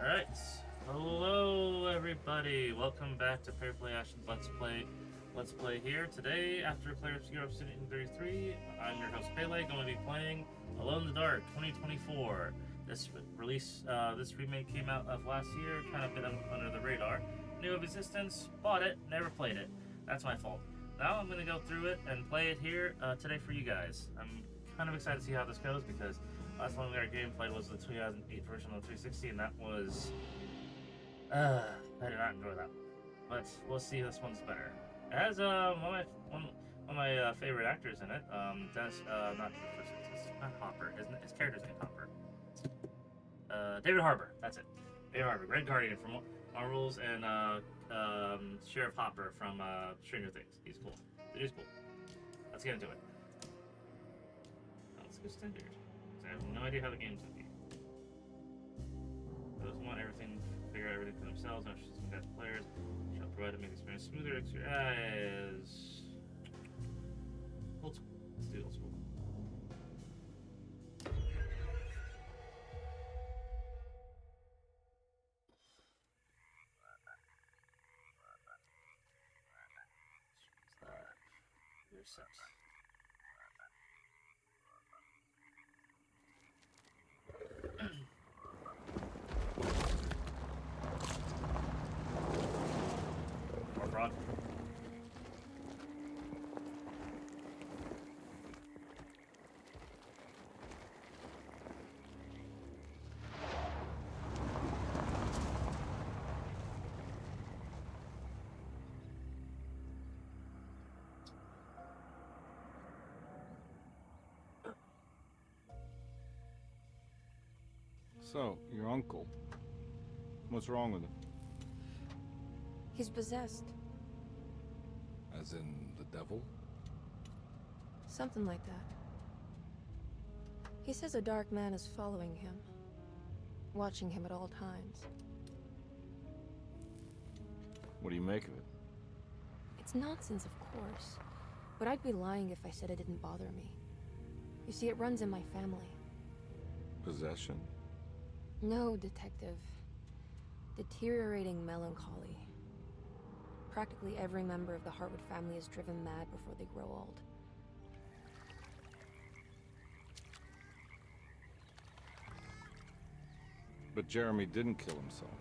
Alright, hello everybody, welcome back to Fair Play Action's Let's Play here. Today, after Players Gear Up City 33, I'm your host Pele, going to be playing Alone in the Dark 2024. This remake came out of last year, kind of been under the radar. Knew of existence, bought it, never played it. That's my fault. Now I'm going to go through it and play it here today for you guys. I'm kind of excited to see how this goes because last one our game played was the 2008 version of 360, and that was I did not enjoy that one. But we'll see if this one's better. It has one of my favorite actors in it. Dennis, not Hopper. His character's name Hopper. David Harbour. That's it. David Harbour, Red Guardian from Marvels, and Sheriff Hopper from Stranger Things. He's cool. The dude's cool. Let's get into it. Let's go standard. I have no idea how the game's gonna be. Those want everything, figure out everything for themselves. Now she's got the players. She'll provide to make the experience smoother. As old school. Let's do old school. You're set. More broad. So, your uncle. What's wrong with him? He's possessed. As in the devil? Something like that. He says a dark man is following him, watching him at all times. What do you make of it? It's nonsense, of course, but I'd be lying if I said it didn't bother me. You see, it runs in my family. Possession? No, detective. Deteriorating melancholy. Practically every member of the Hartwood family is driven mad before they grow old. But Jeremy didn't kill himself.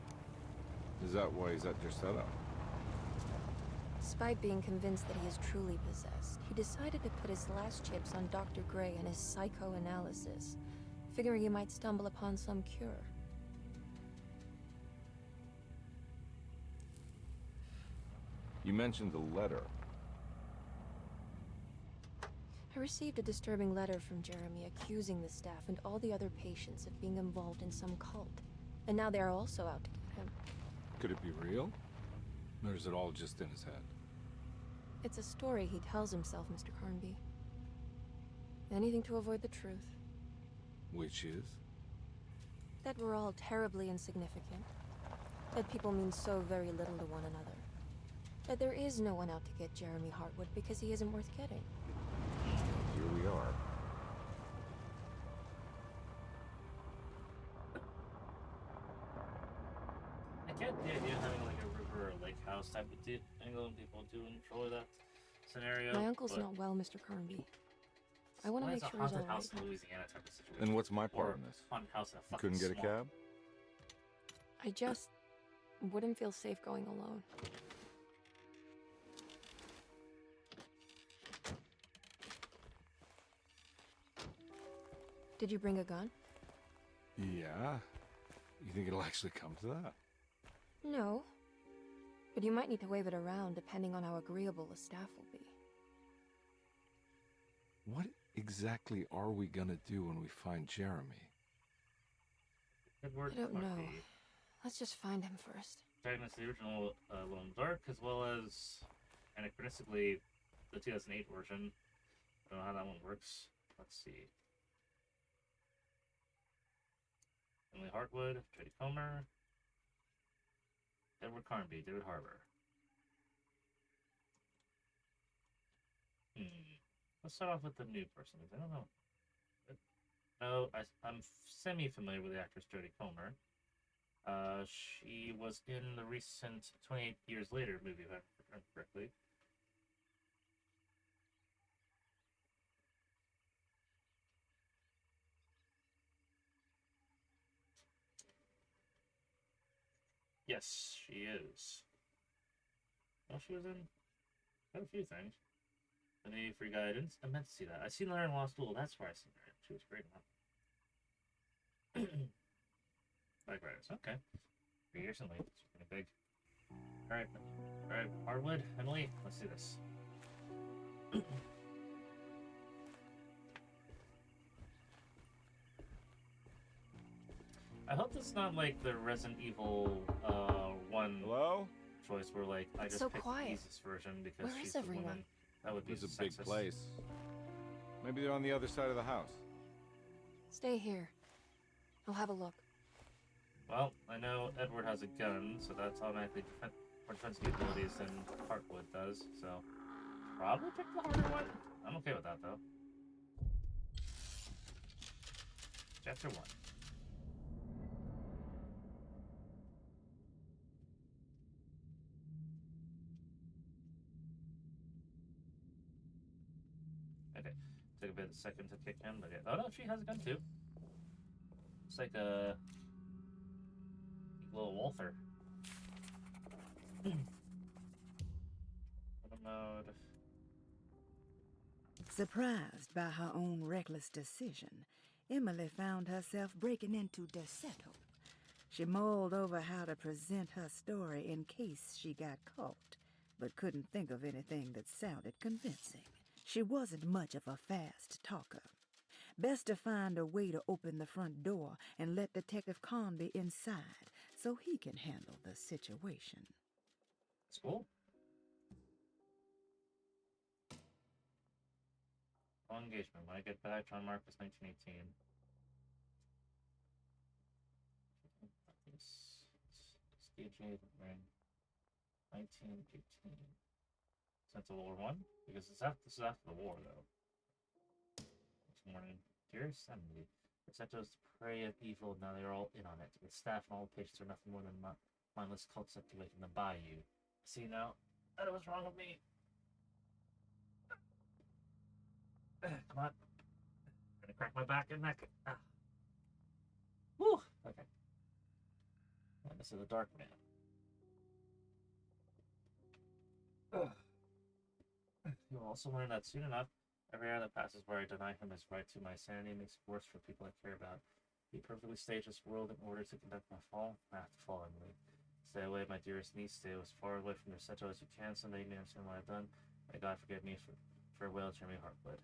Is that why he's at your setup? Despite being convinced that he is truly possessed, he decided to put his last chips on Dr. Gray and his psychoanalysis, figuring he might stumble upon some cure. You mentioned the letter. I received a disturbing letter from Jeremy accusing the staff and all the other patients of being involved in some cult. And now they are also out to get him. Could it be real? Or is it all just in his head? It's a story he tells himself, Mr. Carnby. Anything to avoid the truth. Which is? That we're all terribly insignificant. That people mean so very little to one another. That there is no one out to get Jeremy Hartwood because he isn't worth getting. Here we are. I get the idea of having like a river or lake house type of angle, and people do enjoy that scenario. My uncle's not well, Mr. Carnby. I want to make sure he's haunted all right. house in Louisiana type of situation. Then what's my part Or in this? haunted house in a You fucking couldn't get a swamp. cab? I just wouldn't feel safe going alone. Did you bring a gun? Yeah. You think it'll actually come to that? No. But you might need to wave it around depending on how agreeable the staff will be. What exactly are we gonna do when we find Jeremy? Good word I don't might know. be Let's just find him first. protagonist of the original Alone in the Dark, as well as anachronistically the 2008 version. I don't know how that one works. Let's see. Emily Hartwood, Jodie Comer, Edward Carnby, David Harbour. Let's start off with the new person, because I don't know. No, I'm semi-familiar with the actress Jodie Comer. She was in the recent 28 Years Later movie, if I remember correctly. Yes, she is. Well, she was in quite a few things. The Need for Guidance. I meant to see that. I seen her in Law School. That's where I seen her. She was great in that. Bike Riders. Okay. 3 years and late. It's pretty big. Alright. Alright, Hardwood, Emily, let's do this. I hope it's not like the Resident Evil 1 Hello? choice where like I just So picked quiet. the easiest version because Where she's is the everyone? woman. That would be It's a big sexist. place. Maybe they're on the other side of the house. Stay here. I'll have a look. Well, I know Edward has a gun, so that's automatically more defensive abilities than Hartwood does, so probably pick the harder one. I'm okay with that though. Chapter 1. Okay, took a second to kick him, but yeah. Oh no, she has a gun too. It's like a little Walther. Auto mode. Surprised by her own reckless decision, Emily found herself breaking into Deseto. She mulled over how to present her story in case she got caught, but couldn't think of anything that sounded convincing. She wasn't much of a fast talker. Best to find a way to open the front door and let Detective Conby inside so he can handle the situation. It's cool. Full engagement. When I get back, John Marcus, 1918. Steve J. Ring. 1918. Since World War One? Because this is after the war, though. Next morning. Dearest Emily, Rossetto's the prey of evil, now they're all in on it. The staff and all the patients are nothing more than mindless cults set to wake in the bayou. See now, that was wrong with me. Come on. I'm gonna crack my back and neck. Ah. Woo! Okay. And this is the Dark Man. Ugh. You'll also learn that soon enough, every hour that passes where I deny him his right to my sanity makes it worse for people I care about. He perfectly staged this world in order to conduct my fall. I have to fall, Emily. Stay away, my dearest niece. Stay as far away from Rossetto as you can. Someday you may understand what I've done. May God forgive me. Farewell, Jeremy Hartwood.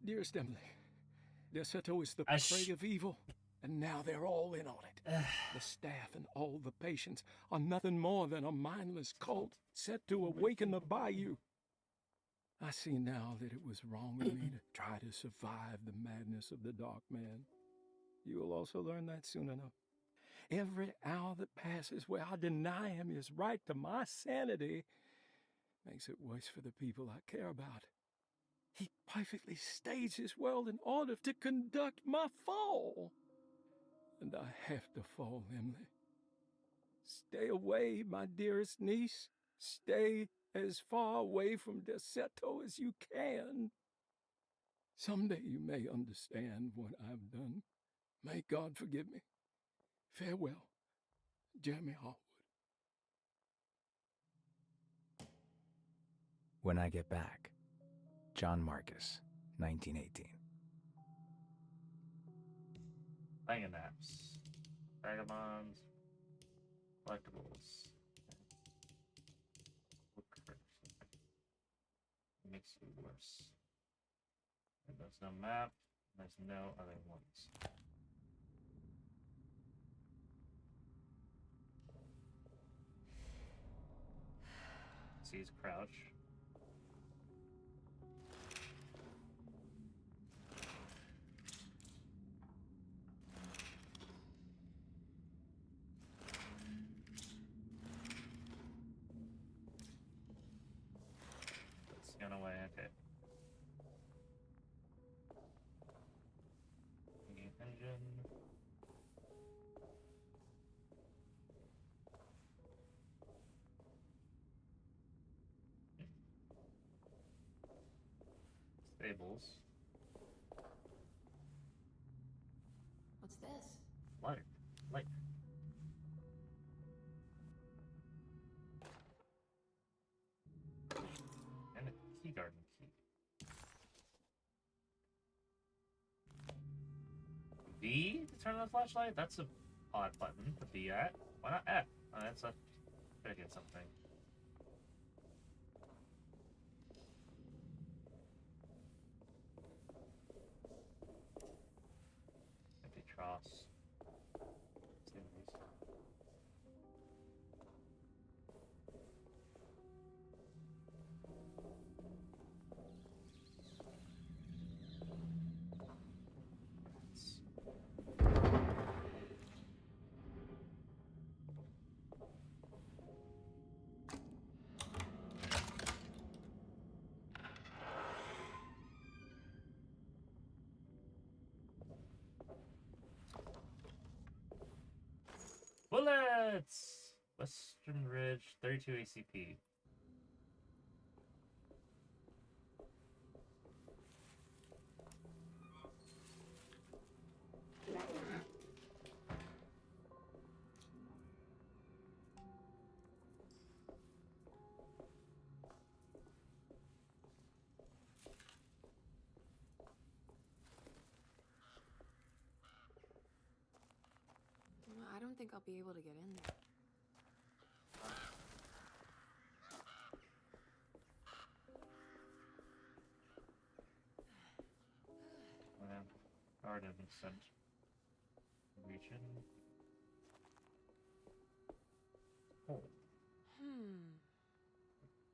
Dearest Emily, Deseto is the I prey of evil, and now they're all in on it. The staff and all the patients are nothing more than a mindless cult set to awaken the bayou. I see now that it was wrong of me to try to survive the madness of the Dark Man. You will also learn that soon enough. Every hour that passes where I deny him his right to my sanity makes it worse for the people I care about. He perfectly staged his world in order to conduct my fall. And I have to fall, Emily. Stay away, my dearest niece. Stay as far away from Deseto as you can. Someday you may understand what I've done. May God forgive me. Farewell, Jeremy Hartwood. When I Get Back, John Marcus, 1918. Banging naps. Vagabonds. Collectibles. Makes you worse. And there's no map. There's no other ones. See his crouch. Scan away, okay. Engine. tables. What's this? Light. Light. And a key garden key. V to turn on the flashlight? That's a odd button to be at. Why not F? Oh, that's a... Gotta get something. Empty troughs. Chimneys. Bullets! Western Ridge, 32 ACP. I don't think I'll be able to get in there. Garden center. Region. Oh,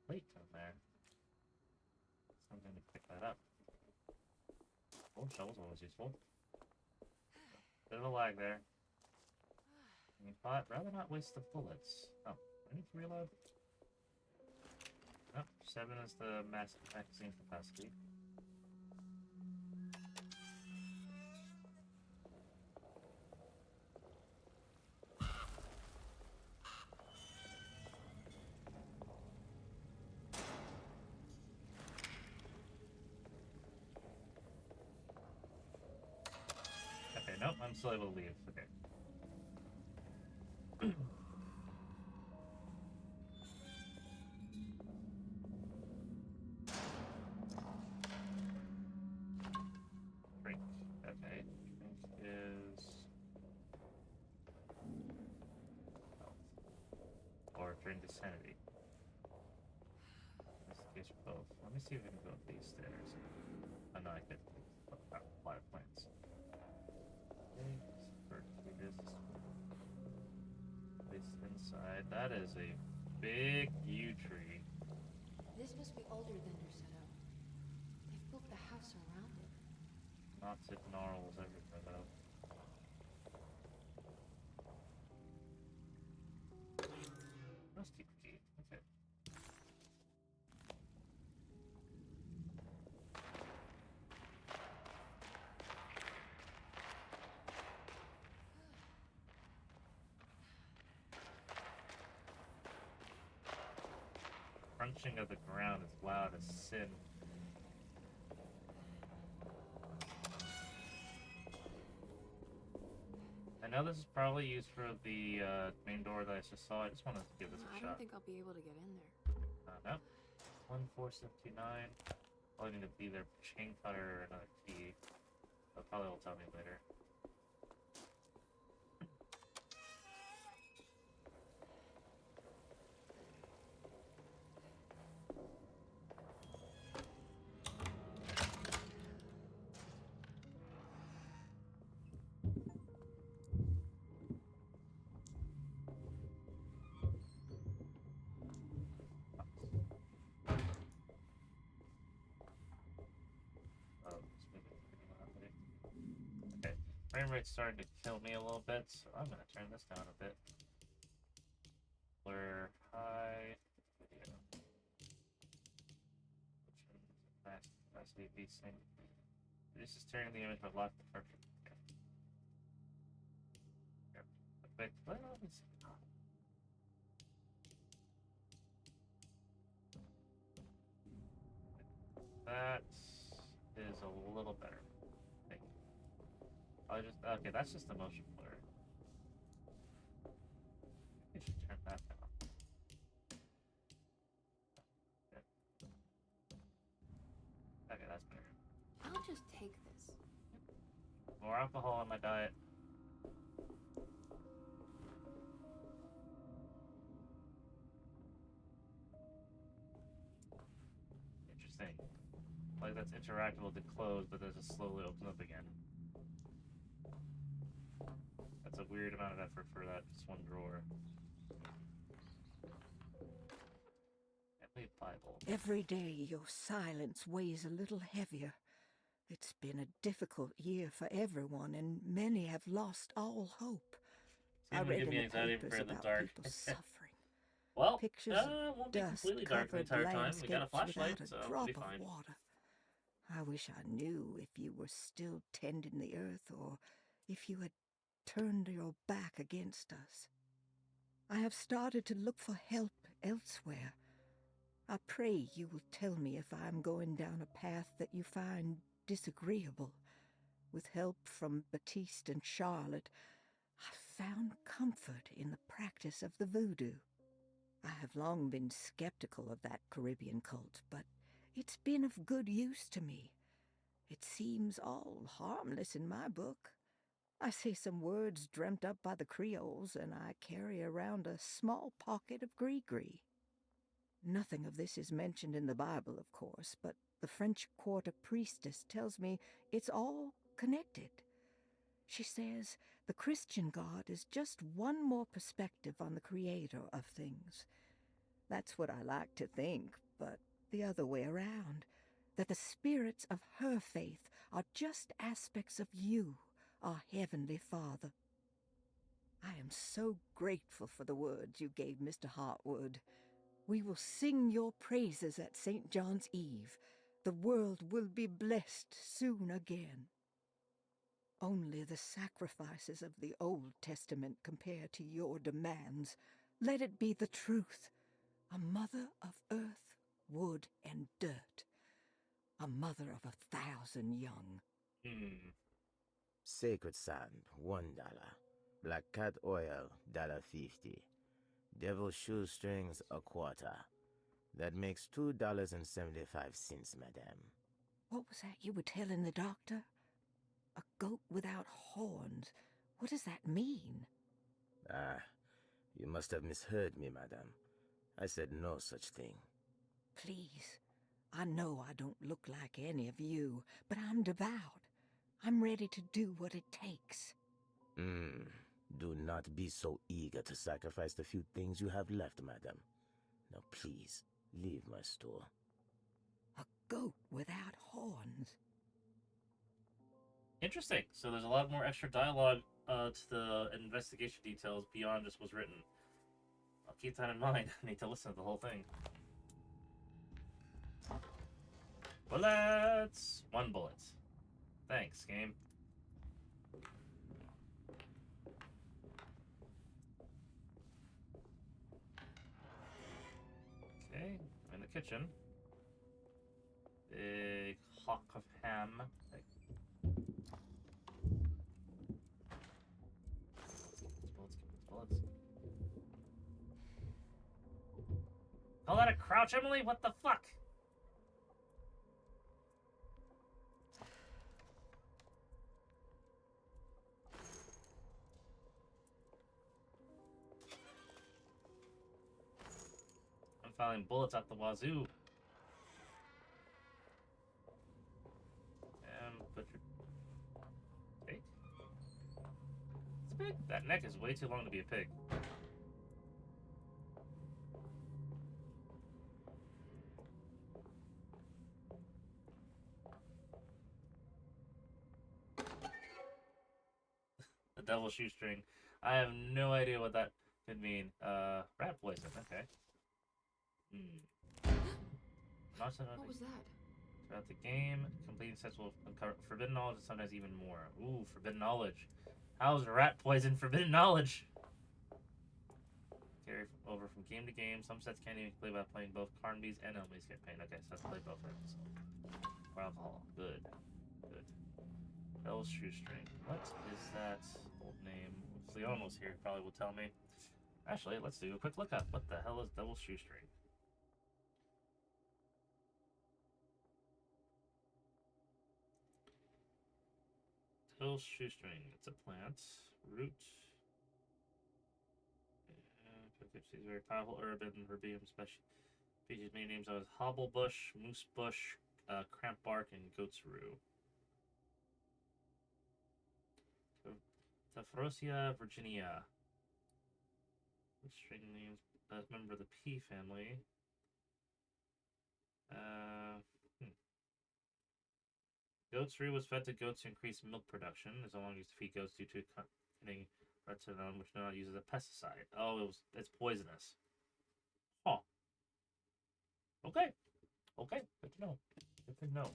late down there. Something to pick that up. Oh, shovel's always useful. Bit of a lag there. But rather not waste the bullets. Oh, I need to reload. Nope, 7 is the magazine capacity. Okay, nope, I'm still able to leave. Okay. Drink. Okay. Drink is health. Or drink is sanity. In this case for both. Let me see if I can go up these stairs. Oh no, I could. A lot of plants. Okay, this inside. That is a big yew tree. This must be older than Derceto. They've built the house around it. Lots of gnarls everywhere though. Rusty key. Okay. Crunching of the ground is loud as sin. I know this is probably used for the main door that I just saw. I just wanted to give this a I shot. don't think I'll be able to get in there. Nope. 1479. Probably need to be their chain cutter or another key. That probably will tell me later. Oh, it's moving pretty loudly. Okay, frame rate's starting to kill me a little bit, so I'm gonna turn this down a bit. Blur high, video. Max capacity VSync. This is turning the image of lock the perfect. Okay. Yep. Perfect. Well, let's see. That's little better. I think. I just okay. That's just the motion blur. I should turn that down. Okay, that's better. I'll just take this. More alcohol on my diet. Interesting. Like that's interactable to close, but then just slowly opens up again. That's a weird amount of effort for that just one drawer. Emily Bible. Every day your silence weighs a little heavier. It's been a difficult year for everyone, and many have lost all hope. I Seems to read give in me the anxiety papers for the about dark. people suffering. Well, Pictures it won't be Dust completely dark the covered entire time. We got a landscapes flashlight, without so a we'll drop be of fine. water. I wish I knew if you were still tending the earth or if you had turned your back against us. I have started to look for help elsewhere. I pray you will tell me if I am going down a path that you find disagreeable. With help from Baptiste and Charlotte, I found comfort in the practice of the voodoo. I have long been skeptical of that Caribbean cult, but it's been of good use to me. It seems all harmless in my book. I say some words dreamt up by the Creoles, and I carry around a small pocket of gree-gree. Nothing of this is mentioned in the Bible, of course, but the French Quarter priestess tells me it's all connected. She says the Christian God is just one more perspective on the creator of things. That's what I like to think, but the other way around, that the spirits of her faith are just aspects of you, our Heavenly Father. I am so grateful for the words you gave Mr. Hartwood. We will sing your praises at St. John's Eve. The world will be blessed soon again. Only the sacrifices of the Old Testament compare to your demands. Let it be the truth. A mother of earth, wood, and dirt. A mother of 1,000 young. Sacred sand, $1. Black cat oil, $1.50. Devil shoestrings, $0.25. That makes $2.75, madame. What was that you were telling the doctor? A goat without horns. What does that mean? Ah, you must have misheard me, madame. I said no such thing. Please, I know I don't look like any of you, but I'm devout. I'm ready to do what it takes. Do not be so eager to sacrifice the few things you have left, madame. Now please, leave my store. A goat without horns. Interesting. So there's a lot more extra dialogue to the investigation details beyond just what's written. I'll keep that in mind. I need to listen to the whole thing. Bullets! 1 bullet. Thanks, game. Okay, I'm in the kitchen. Big hock of ham. Bullets. Call that a crouch, Emily? What the fuck? I'm firing bullets at the wazoo. Put your pig. It's a pig. That neck is way too long to be a pig. The devil's shoestring. I have no idea what that could mean. Rat poison. Okay. What was that? Throughout the game, completing sets will uncover forbidden knowledge and sometimes even more. Ooh, forbidden knowledge. How's rat poison forbidden knowledge? Carry over from game to game. Some sets can't even play by playing both Carnby's and Emily's campaign. Okay, so let's play both of them. So. More alcohol. Good. Good. Devil's Shoestring. What is that old name? If Leon was here, he probably will tell me. Actually, let's do a quick look up. What the hell is Devil's Shoestring? Devil's Shoestring. It's a plant. Root. Poughkeepsie is a very powerful herb and herbium species. Many names are hobblebush, moose bush, cramp bark, and goat's rue. Tephrosia virginia. String names as member of the pea family. Goat's rue was fed to goats to increase milk production. It's no longer used to feed goats due to containing retinol, which now uses a pesticide. Oh, it's poisonous. Huh. Okay. Okay. Good to know. Good to know.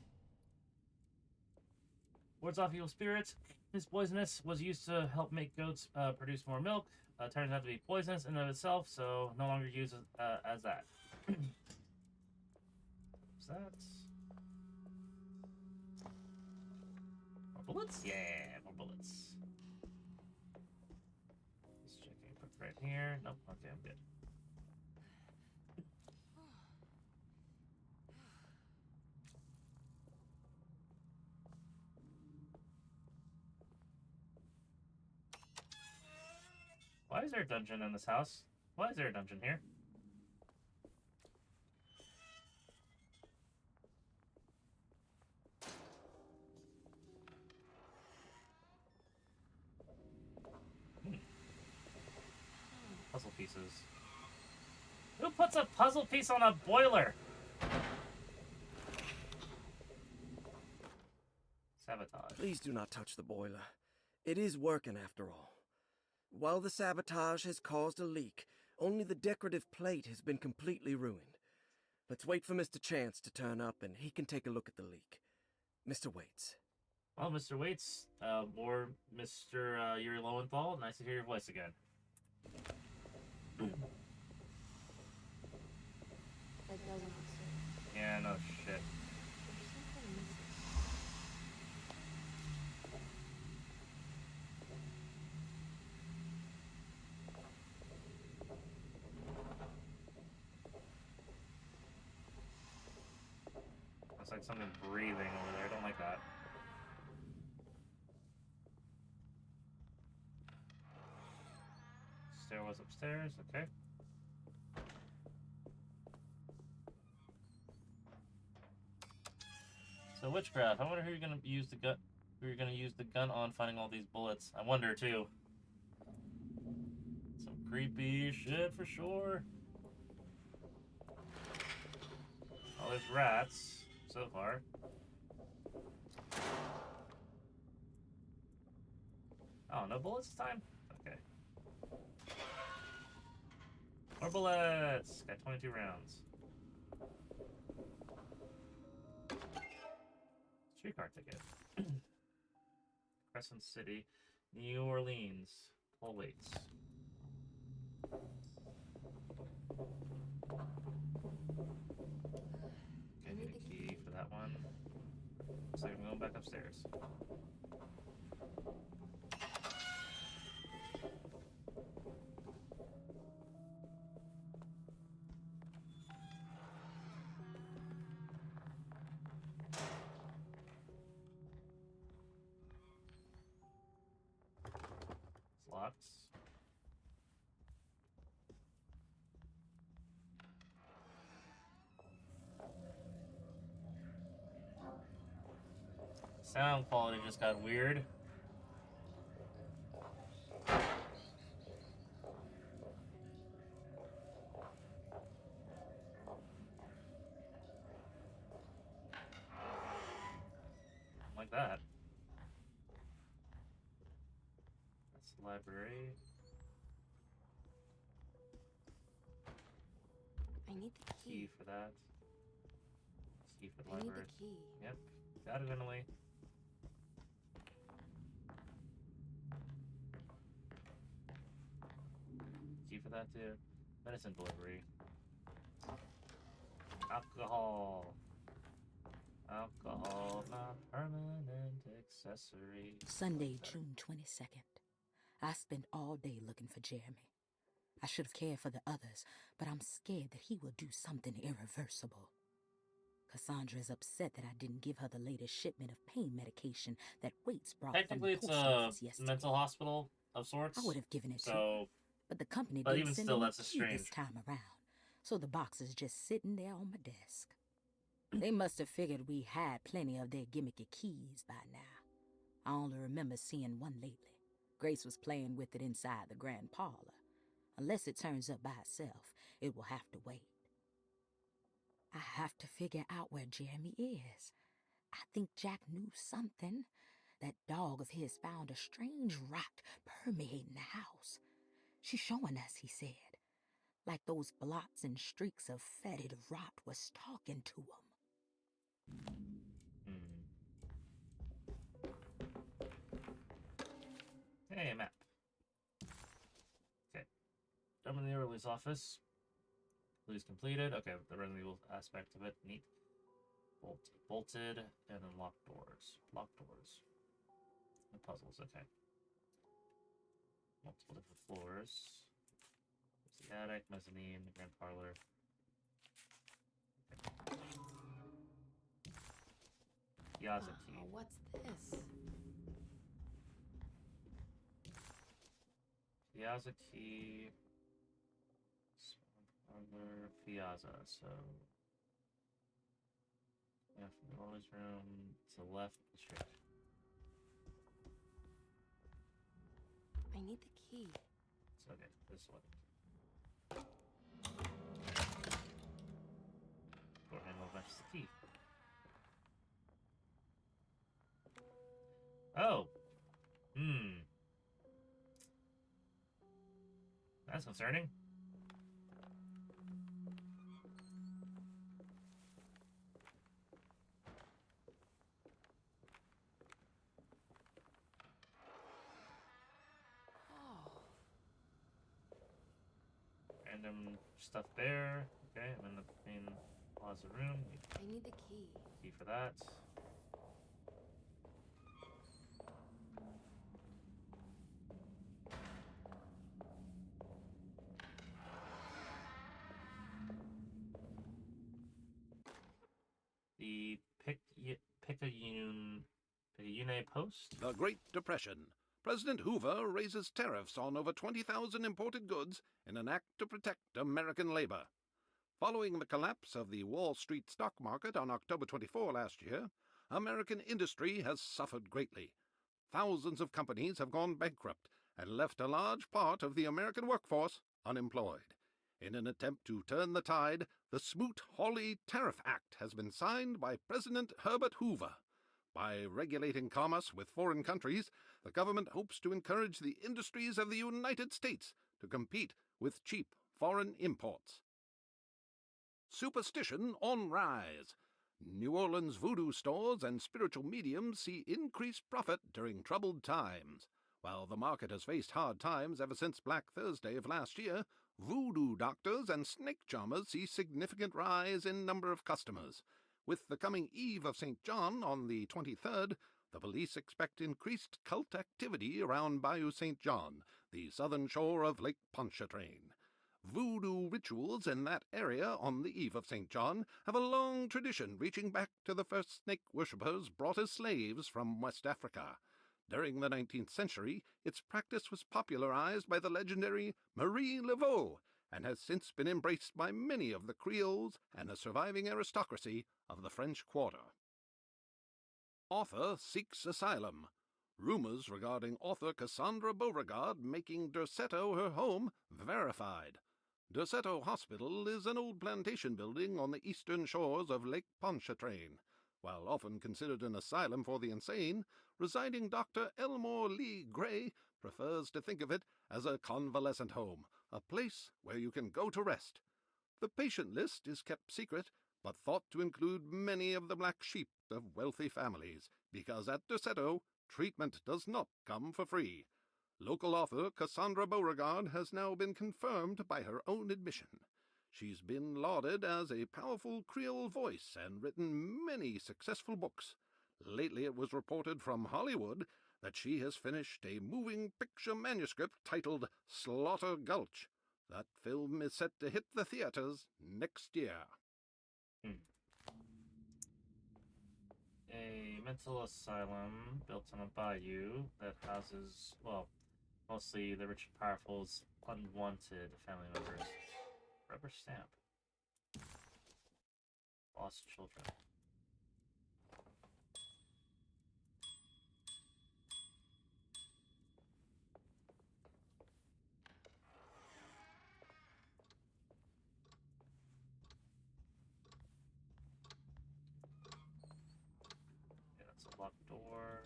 Wards off evil spirits. This poisonous was used to help make goats produce more milk. Turns out to be poisonous in and of itself, so no longer used as that. What's that? More bullets? Yeah, more bullets. Just checking. Put right here. Nope. Okay, I'm good. Why is there a dungeon in this house? Why is there a dungeon here? Puzzle pieces. Who puts a puzzle piece on a boiler? Sabotage. Please do not touch the boiler. It is working after all. While the sabotage has caused a leak, only the decorative plate has been completely ruined. Let's wait for Mr. Chance to turn up and he can take a look at the leak. Mr. Waits. Well, Mr. Waits, or Mr. Yuri Lowenthal, nice to hear your voice again. That doesn't look so. Yeah, no shit. There's something missing. Looks like something breathing over there. I don't like that. Stairwells upstairs. Okay. So witchcraft. I wonder who you're gonna use the gun. Who you're gonna use the gun on? Finding all these bullets. I wonder too. Some creepy shit for sure. Oh, there's rats so far. Oh, no bullets this time? Okay. More bullets! Got 22 rounds. Streetcar ticket. Crescent City, New Orleans. Paul Waits. Okay, need a key for that one. So I'm going back upstairs. It's locked. Sound quality just got weird. Like that. That's the library. I need the Key key. for that. Key for the I need library. the key. Yep. Got it, Emily. Key for that too. Medicine delivery. Alcohol. Alcohol, not permanent accessory. Sunday, June 22nd. I spent all day looking for Jeremy. I should have cared for the others, but I'm scared that he will do something irreversible. Cassandra is upset that I didn't give her the latest shipment of pain medication that Waits brought from Technically, the it's post a office yesterday. mental hospital of sorts. I would have given it to her, So, but the company but didn't even send still, any that's a key this strange. time around, so the box is just sitting there on my desk. They must have figured we had plenty of their gimmicky keys by now. I only remember seeing one lately. Grace was playing with it inside the grand parlor. Unless it turns up by itself, it will have to wait. I have to figure out where Jeremy is. I think Jack knew something. That dog of his found a strange rot permeating the house. She's showing us, he said. Like those blots and streaks of fetid rot was talking to him. Hey, map. Okay. Jump in the early's office. Please completed. Okay, the renewal aspect of it. Neat. Bolted and then locked doors. Locked doors. And puzzles, okay. Multiple different floors. There's the attic, mezzanine, the grand parlor. Okay. Piazza key. Oh, what's this? Piazza key. Parlor, piazza. So, yeah, from the Laura's room to the left, straight. I need the key. So, okay, this one. Door handle matches the key. Oh! That's concerning. Random stuff there. Okay, I'm in the main plaza room. I need the key. Key for that. The Picayune Post. The Great Depression. President Hoover raises tariffs on over 20,000 imported goods in an act to protect American labor. Following the collapse of the Wall Street stock market on October 24 last year, American industry has suffered greatly. Thousands of companies have gone bankrupt and left a large part of the American workforce unemployed. In an attempt to turn the tide, the Smoot-Hawley Tariff Act has been signed by President Herbert Hoover. By regulating commerce with foreign countries, the government hopes to encourage the industries of the United States to compete with cheap foreign imports. Superstition on rise. New Orleans voodoo stores and spiritual mediums see increased profit during troubled times. While the market has faced hard times ever since Black Thursday of last year, voodoo doctors and snake charmers see significant rise in number of customers. With the coming eve of St. John on the 23rd, the police expect increased cult activity around Bayou St. John, the southern shore of Lake Pontchartrain. Voodoo rituals in that area on the eve of St. John have a long tradition reaching back to the first snake worshippers brought as slaves from West Africa. During the 19th century, its practice was popularized by the legendary Marie Laveau and has since been embraced by many of the Creoles and a surviving aristocracy of the French Quarter. Author seeks asylum. Rumors regarding author Cassandra Beauregard making Derceto her home verified. Derceto Hospital is an old plantation building on the eastern shores of Lake Pontchartrain. While often considered an asylum for the insane, residing Dr. Elmore Lee Gray prefers to think of it as a convalescent home, a place where you can go to rest. The patient list is kept secret, but thought to include many of the black sheep of wealthy families, because at Derceto, treatment does not come for free. Local author Cassandra Beauregard has now been confirmed by her own admission. She's been lauded as a powerful Creole voice and written many successful books. Lately it was reported from Hollywood that she has finished a moving picture manuscript titled Slaughter Gulch. That film is set to hit the theaters next year. A mental asylum built on a bayou that houses, well, mostly the rich and powerful's unwanted family members. Rubber stamp. Lost children. Yeah, that's a locked door.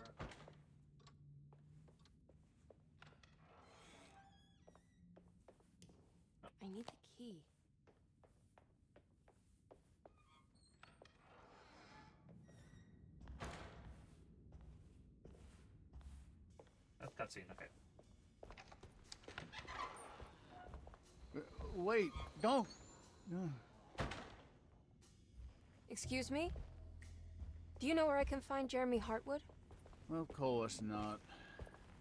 I need the key. Cutscene, okay. Wait, don't. Excuse me? Do you know where I can find Jeremy Hartwood? Of course not.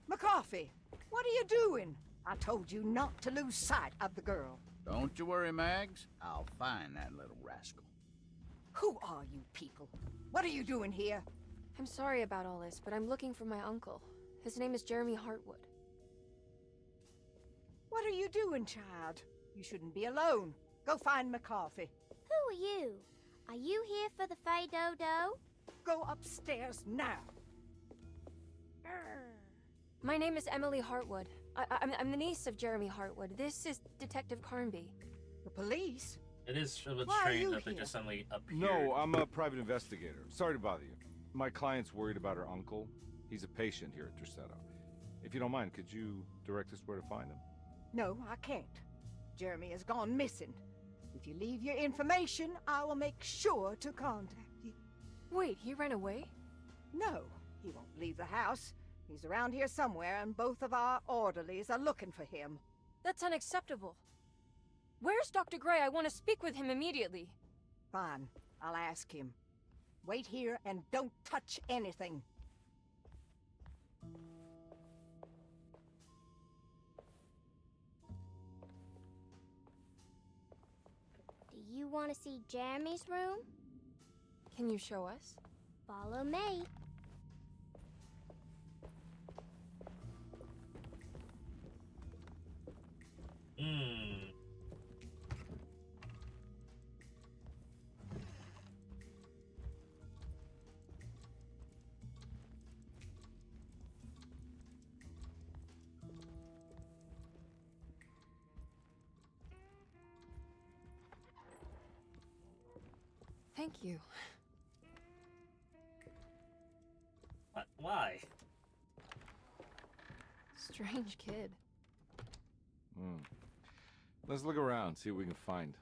McCarthy, what are you doing? I told you not to lose sight of the girl. Don't you worry, Mags. I'll find that little rascal. Who are you people? What are you doing here? I'm sorry about all this, but I'm looking for my uncle. His name is Jeremy Hartwood. What are you doing, child? You shouldn't be alone. Go find McCarthy. Who are you? Are you here for the Fay Dodo? Go upstairs now. My name is Emily Hartwood. I'm the niece of Jeremy Hartwood. This is Detective Carnby. The police? It is a bit Why are strange you that they here? just suddenly appeared. No, I'm a private investigator. Sorry to bother you. My client's worried about her uncle. He's a patient here at Tercetto. If you don't mind, could you direct us where to find him? No, I can't. Jeremy has gone missing. If you leave your information, I will make sure to contact you. Wait, he ran away? No, he won't leave the house. He's around here somewhere, and both of our orderlies are looking for him. That's unacceptable. Where's Dr. Gray? I want to speak with him immediately. Fine, I'll ask him. Wait here and don't touch anything. Do you want to see Jeremy's room? Can you show us? Follow me. Thank you. What? Why? Strange kid. Let's look around, see what we can find.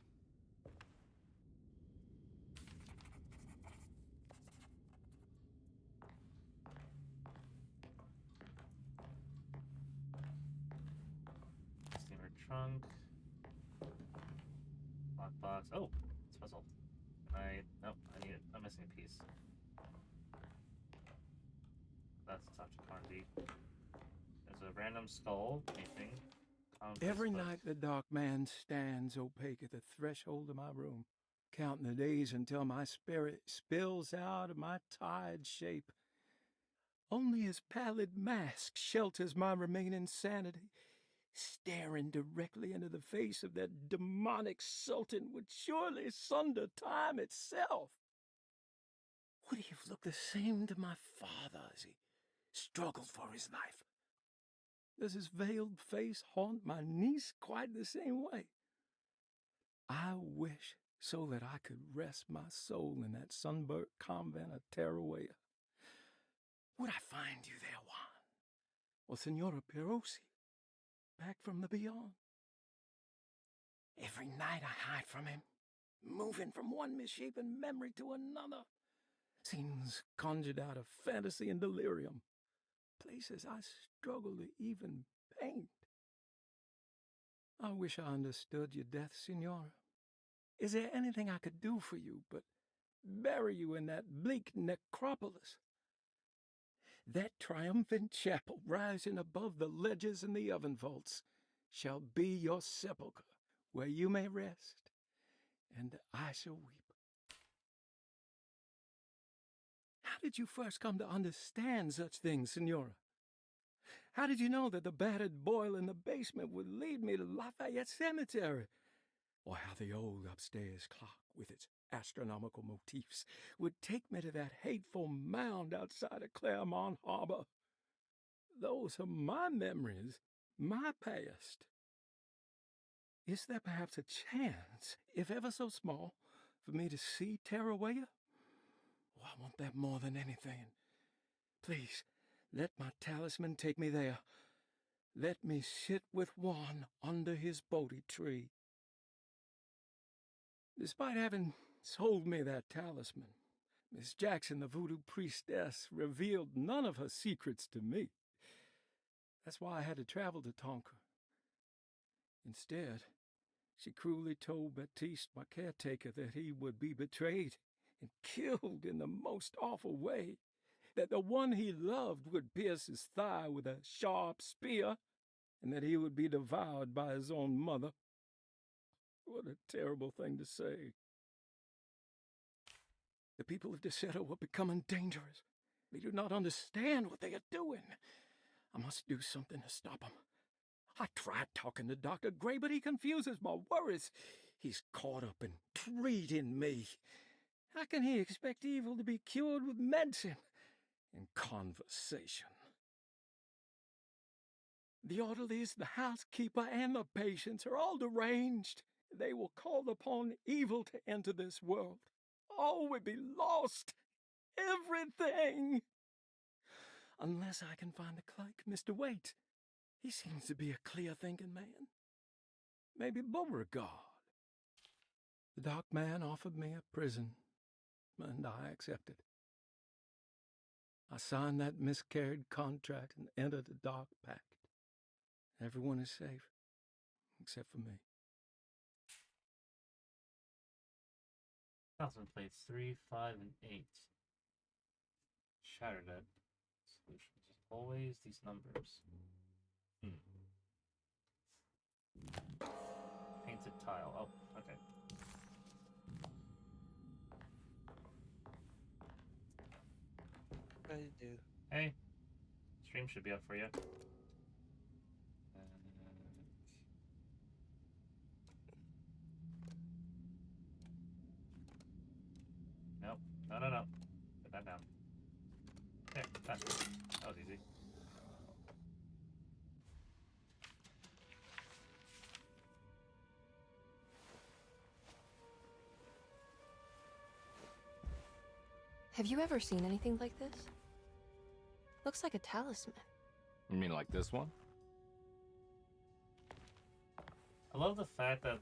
Steamer trunk. Lockbox. Oh, it's puzzle. Nope, I need it. I'm missing a piece. That's to talk to Carnby. There's a random skull anything. Every night the dark man stands opaque at the threshold of my room, counting the days until my spirit spills out of my tired shape. Only his pallid mask shelters my remaining sanity. Staring directly into the face of that demonic sultan would surely sunder time itself. Would he have looked the same to my father as he struggled for his life? Does his veiled face haunt my niece quite the same way? I wish so that I could rest my soul in that sunburnt convent of Tarawea. Would I find you there, Juan? Or Senora Perosi, back from the beyond? Every night I hide from him, moving from one misshapen memory to another. Scenes conjured out of fantasy and delirium. Places I struggle to even paint. I wish I understood your death, Senora. Is there anything I could do for you but bury you in that bleak necropolis? That triumphant chapel rising above the ledges and the oven vaults shall be your sepulchre, where you may rest, and I shall weep. How did you first come to understand such things, Senora? How did you know that the battered boiler in the basement would lead me to Lafayette Cemetery? Or how the old upstairs clock, with its astronomical motifs, would take me to that hateful mound outside of Claremont Harbor? Those are my memories, my past. Is there perhaps a chance, if ever so small, for me to see Tarawaya? Oh, I want that more than anything. Please, let my talisman take me there. Let me sit with Juan under his Bodhi tree. Despite having sold me that talisman, Miss Jackson, the voodoo priestess, revealed none of her secrets to me. That's why I had to travel to Tonka. Instead, she cruelly told Baptiste, my caretaker, that he would be betrayed and killed in the most awful way, that the one he loved would pierce his thigh with a sharp spear, and that he would be devoured by his own mother. What a terrible thing to say. The people of Deseto are becoming dangerous. They do not understand what they are doing. I must do something to stop them. I tried talking to Dr. Gray, but he confuses my worries. He's caught up in treating me. How can he expect evil to be cured with medicine and conversation? The orderlies, the housekeeper, and the patients are all deranged. They will call upon evil to enter this world. All will be lost. Everything. Unless I can find the clerk, Mr. Waite. He seems to be a clear-thinking man. Maybe Beauregard. The dark man offered me a prison, and I accepted. I signed that miscarried contract and entered the dark pact. Everyone is safe, except for me. Thousand plates 3, 5, and 8. Shattered it. Solutions. Always these numbers. Painted tile. Oh, okay. What do you do? Hey, stream should be up for you. Nope. No. Put that down. Okay, faster. That was easy. Have you ever seen anything like this? Looks like a talisman. You mean like this one? I love the fact that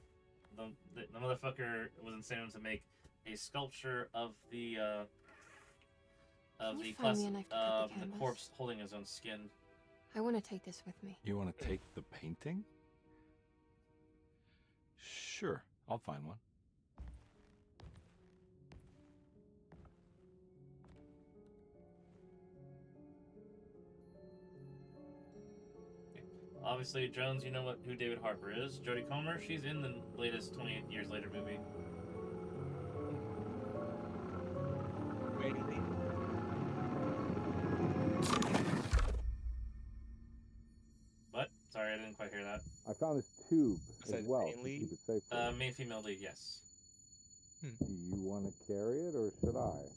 the motherfucker was insane enough to make a sculpture of the corpse holding his own skin. I want to take this with me. You want to take the painting? Sure, I'll find one. Obviously, Jones, you know who David Harper is. Jodie Comer, she's in the latest 28 Years Later movie. Maybe. What? Sorry, I didn't quite hear that. I found this tube Is as that well. main To lead? keep it safe. for you. Main female lead, yes. Do you want to carry it or should I?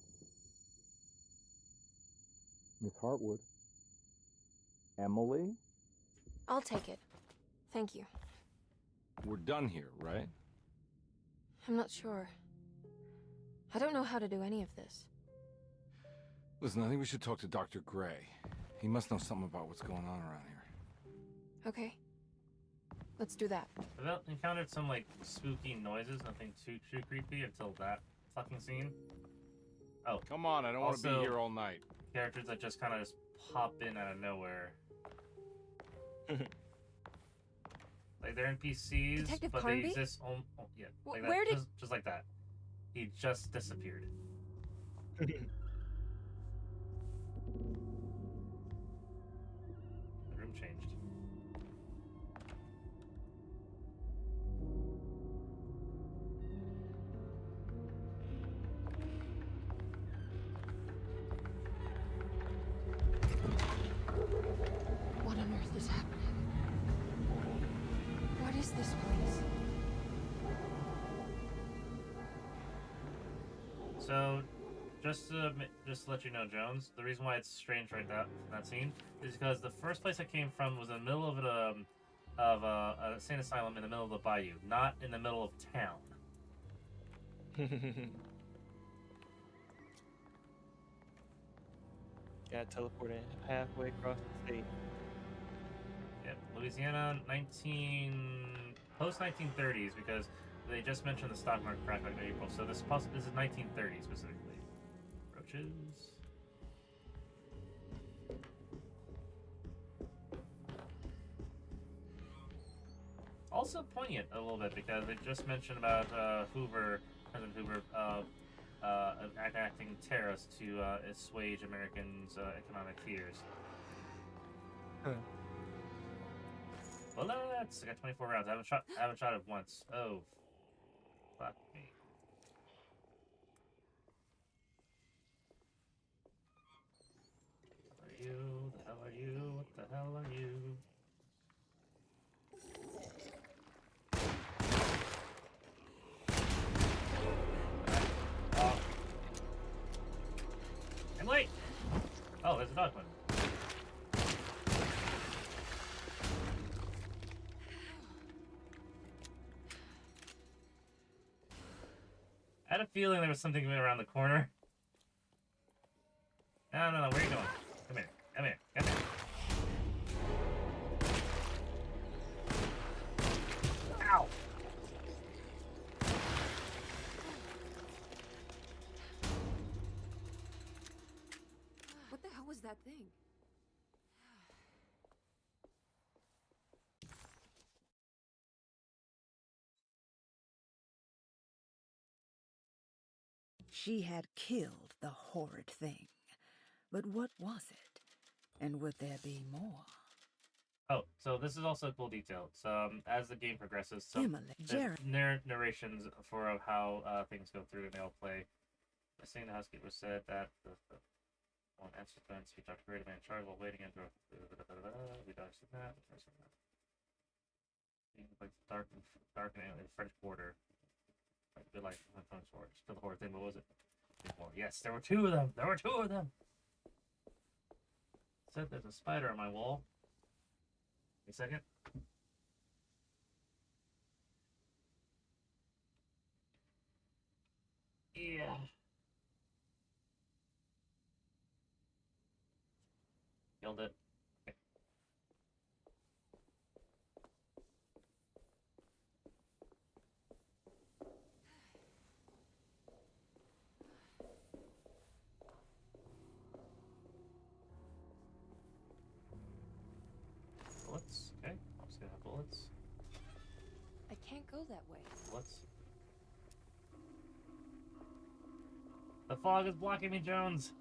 Miss Hartwood. Emily? I'll take it. Thank you. We're done here, right? I'm not sure. I don't know how to do any of this. Listen, I think we should talk to Dr. Gray. He must know something about what's going on around here. Okay. Let's do that. I've encountered some, like, spooky noises, nothing too creepy until that fucking scene. Oh. Come on, I don't want to be here all night. Characters that just kind of just pop in out of nowhere. Like they're NPCs, Detective but Carnby? they exist. Yeah, like that. Where did? Just like that. He just disappeared. The room changed. What on earth is happening? What is this place? So, just to let you know, Jones, the reason why it's strange right that that scene is because the first place I came from was in the middle of a insane asylum in the middle of the bayou, not in the middle of town. Got teleported halfway across the state. Yep, Louisiana, post 1930s, because they just mentioned the stock market crash back in April. So this is 1930 specifically. Roaches. Also poignant a little bit because they just mentioned about President Hoover, enacting tariffs to assuage Americans' economic fears. Huh. Bullets! I got 24 rounds. I haven't shot it once. Oh, fuck me. Are you? The hell are you? What the hell are you? Oh. And wait! Oh, there's a dog one. I had a feeling there was something around the corner. No, where are you going? Come here, come here, come here. Ow! What the hell was that thing? She had killed the horrid thing. But what was it? And would there be more? Oh, so this is also a cool detail. So as the game progresses, Emily, there's narrations for how things go through and they all play. The scene the housekeeper said that the one answer phone speech Dr. Great man in charge while waiting and we dodged that. Like dark and French Quarter. Like a bit like French Quarter. Still the horror thing, but what was it? Yes, there were two of them. There were two of them. Said there's a spider on my wall. Wait a second. Yeah. Killed it. Okay. Bullets. Okay. I'm just gonna have bullets. I can't go that way. Bullets. The fog is blocking me, Jones.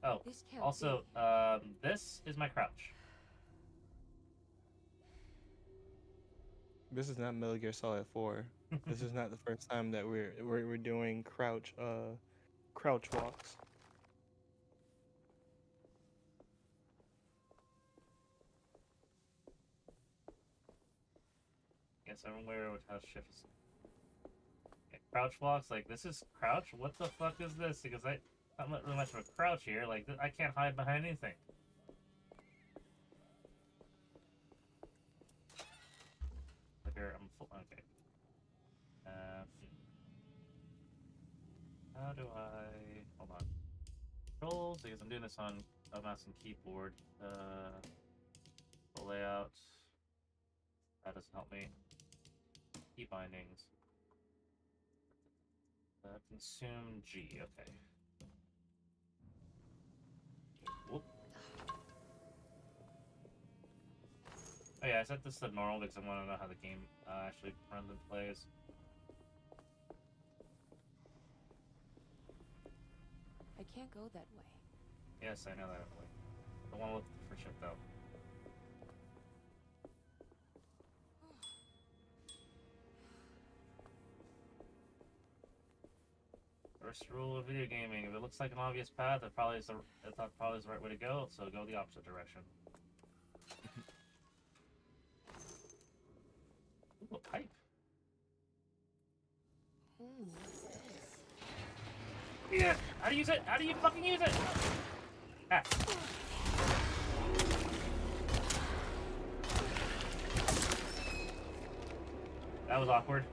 Oh, This can't also, this is my crouch. This is not Metal Gear Solid 4. This is not the first time that we're doing crouch walks. Guess I'm aware of how shift is. Okay, crouch walks, like this is crouch? What the fuck is this? Because I'm not really much of a crouch here. Like I can't hide behind anything. Like I'm full. Okay. How do I? Hold on. Controls, because I'm doing this on a mouse and keyboard. The layout. That doesn't help me. Key bindings. Consume G. Okay. Okay, I set this to normal because I want to know how the game actually runs and plays. I can't go that way. Yes, I know that way. The one with for ship though. First rule of video gaming: if it looks like an obvious path, it probably is the right way to go. So go the opposite direction. Ooh, a pipe. Ooh, what's this? Yeah. How do you use it? How do you fucking use it? Ah. That was awkward.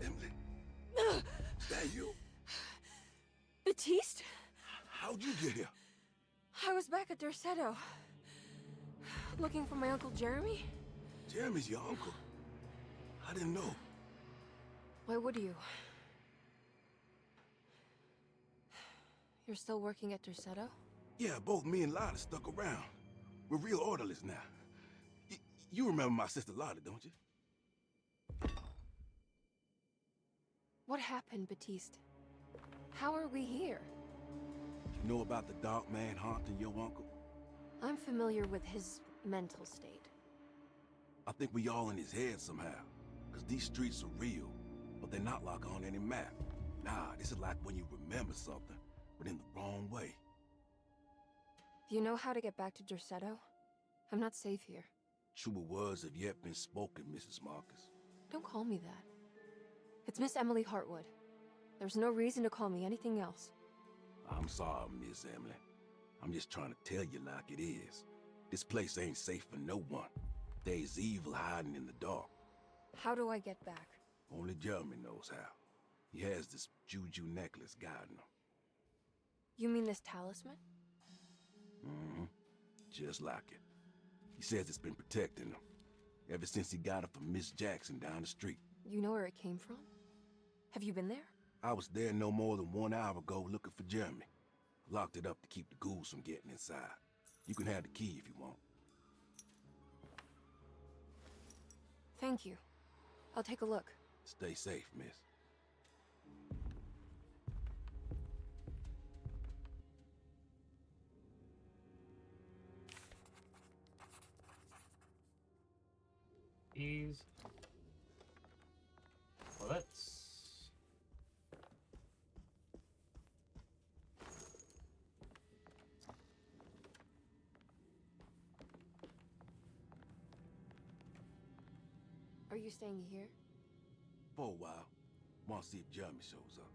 Emily, is that you? Batiste? How'd you get here? I was back at Derceto. Looking for my Uncle Jeremy? Jeremy's your uncle. I didn't know. Why would you? You're still working at Derceto? Yeah, both me and Lottie stuck around. We're real orderlies now. You remember my sister Lottie, don't you? What happened, Batiste? How are we here? You know about the dark man haunting your uncle? I'm familiar with his mental state. I think we all in his head somehow. Because these streets are real, but they're not like on any map. Nah, this is like when you remember something, but in the wrong way. Do you know how to get back to Derceto? I'm not safe here. Truer words have yet been spoken, Mrs. Marcus. Don't call me that. It's Miss Emily Hartwood. There's no reason to call me anything else. I'm sorry, Miss Emily. I'm just trying to tell you like it is. This place ain't safe for no one. There's evil hiding in the dark. How do I get back? Only Jeremy knows how. He has this juju necklace guiding him. You mean this talisman? Mm-hmm. Just like it. He says it's been protecting him ever since he got it from Miss Jackson down the street. You know where it came from? Have you been there? I was there no more than 1 hour ago looking for Jeremy. Locked it up to keep the ghouls from getting inside. You can have the key if you want. Thank you. I'll take a look. Stay safe, miss. Ease. Well, let's... Are you staying here? For a while. Want to see if Jeremy shows up.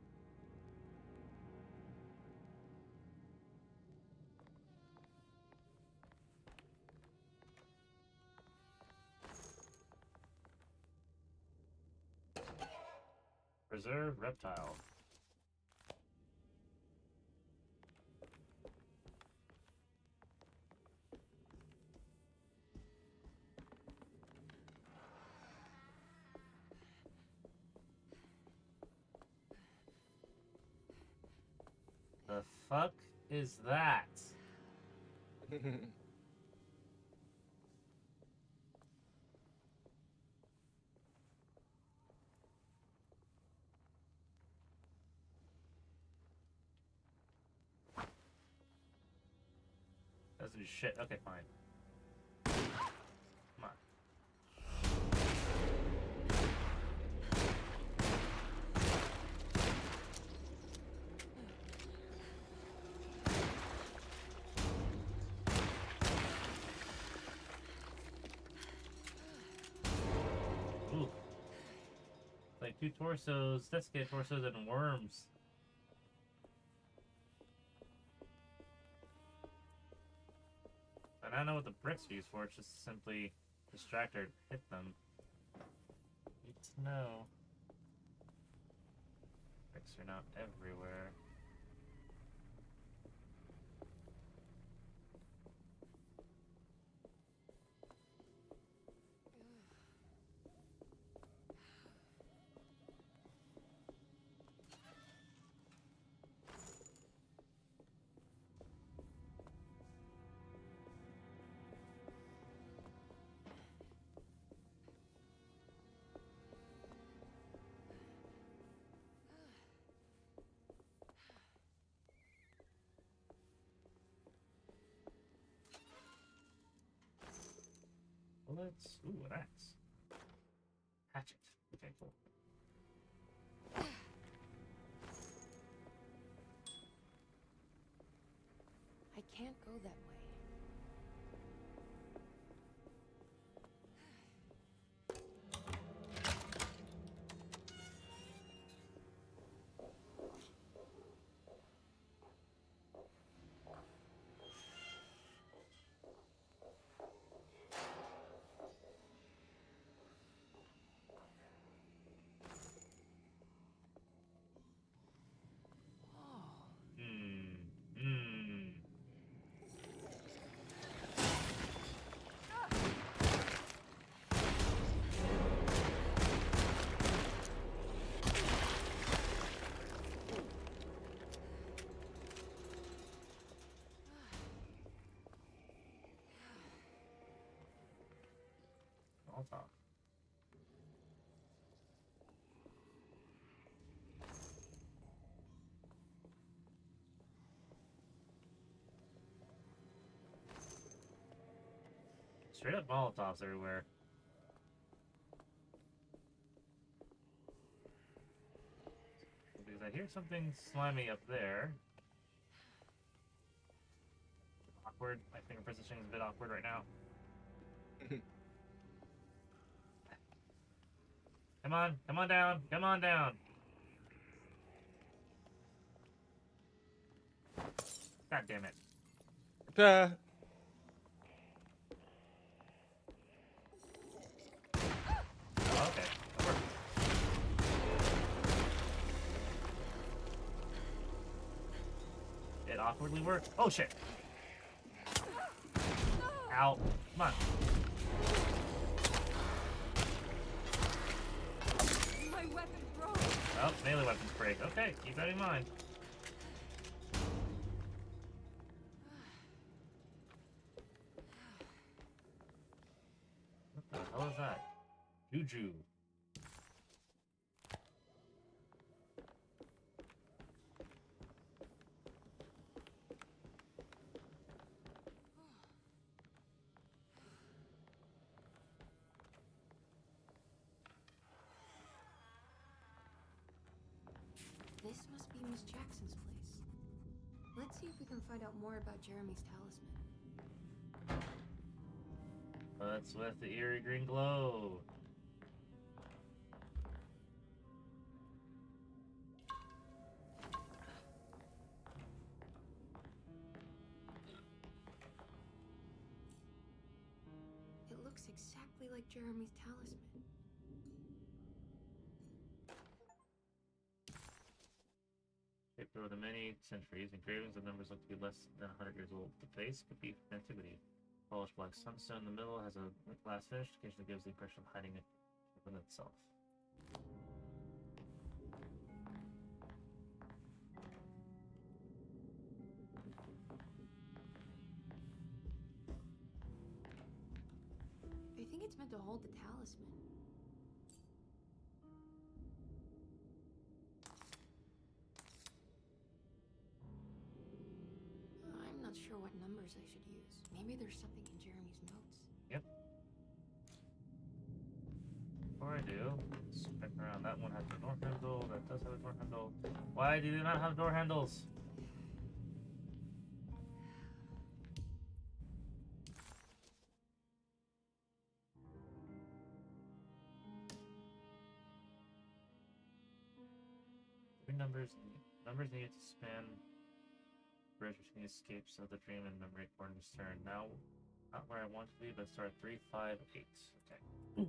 Preserve reptile. The fuck is that? Doesn't do shit. Okay, fine. Come on. like 2 torsos, desiccated torsos, and worms. And I know what the bricks are used for, it's just simply distract or hit them. Need to know. Bricks are not everywhere. Bullets. Ooh, an axe. Hatchet. Okay, cool. I can't go that way. I'll talk. Straight up Molotovs everywhere. Because I hear something slimy up there. Awkward. My finger positioning is a bit awkward right now. Come on, come on down, come on down. God damn it. Duh. Oh, okay, that worked. It awkwardly worked. Oh shit. Ow. Come on. My weapon broke. Oh, melee weapons break. Okay, keep that in mind. What the hell is that? Juju. This must be Miss Jackson's place. Let's see if we can find out more about Jeremy's talisman. What's with the eerie green glow? It looks exactly like Jeremy's talisman. Shaped over the many centuries, engravings of numbers look to be less than 100 years old. The face could be from antiquity. Polished black sunstone in the middle has a glass finish, occasionally gives the impression of hiding it within itself. I think it's meant to hold the talisman. I'm not sure what numbers I should use. Maybe there's something in Jeremy's notes. Yep. Before I do, let's check around. That one has a door handle. That does have a door handle. Why do they not have door handles? numbers needed to span bridge between escapes of the dream and memory corners turn. Now, not where I want to be, but start 3, 5, 8. Okay.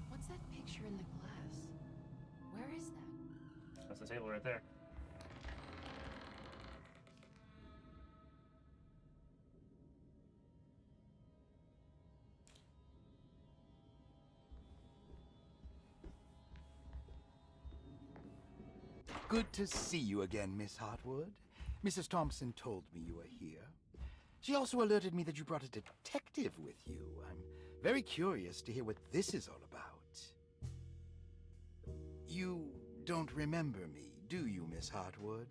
What's that picture in the glass? Where is that? That's the table right there. Good to see you again, Miss Hartwood. Mrs. Thompson told me you were here. She also alerted me that you brought a detective with you. I'm very curious to hear what this is all about. You don't remember me, do you, Miss Hartwood?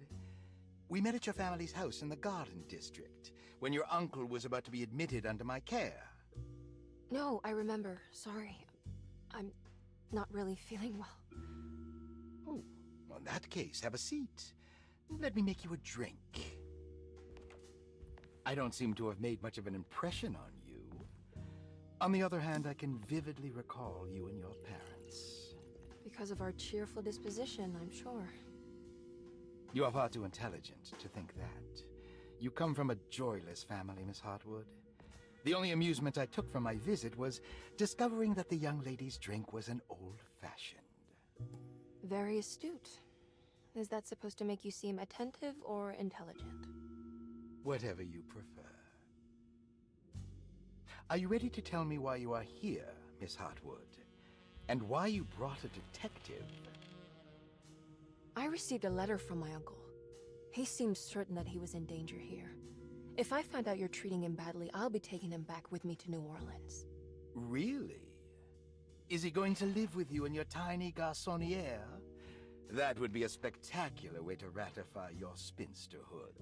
We met at your family's house in the Garden District, when your uncle was about to be admitted under my care. No, I remember. Sorry. I'm not really feeling well. Oh, well, in that case, have a seat. Let me make you a drink. I don't seem to have made much of an impression on you. On the other hand, I can vividly recall you and your parents. Because of our cheerful disposition, I'm sure. You are far too intelligent to think that. You come from a joyless family, Miss Hartwood. The only amusement I took from my visit was discovering that the young lady's drink was an old-fashioned. Very astute. Is that supposed to make you seem attentive or intelligent? Whatever you prefer. Are you ready to tell me why you are here, Miss Hartwood? And why you brought a detective? I received a letter from my uncle. He seems certain that he was in danger here. If I find out you're treating him badly, I'll be taking him back with me to New Orleans. Really? Is he going to live with you in your tiny garçonniere? That would be a spectacular way to ratify your spinsterhood.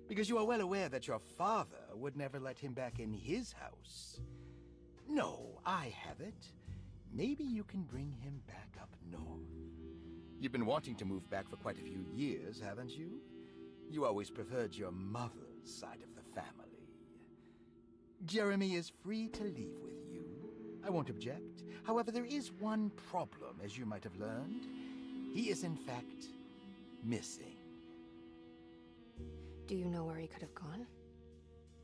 Because you are well aware that your father would never let him back in his house. No, I have it. Maybe you can bring him back up north. You've been wanting to move back for quite a few years, haven't you? You always preferred your mother's side of the family. Jeremy is free to leave with you. I won't object. However, there is one problem, as you might have learned. He is, in fact, missing. Do you know where he could have gone?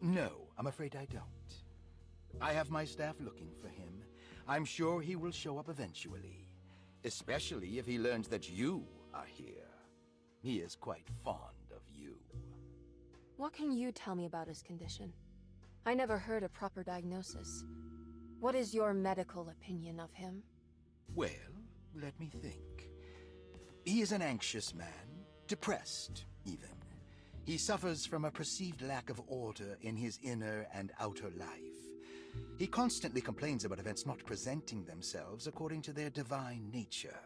No, I'm afraid I don't. I have my staff looking for him. I'm sure he will show up eventually. Especially if he learns that you are here. He is quite fond of you. What can you tell me about his condition? I never heard a proper diagnosis. What is your medical opinion of him? Well, let me think. He is an anxious man, depressed, even. He suffers from a perceived lack of order in his inner and outer life. He constantly complains about events not presenting themselves according to their divine nature.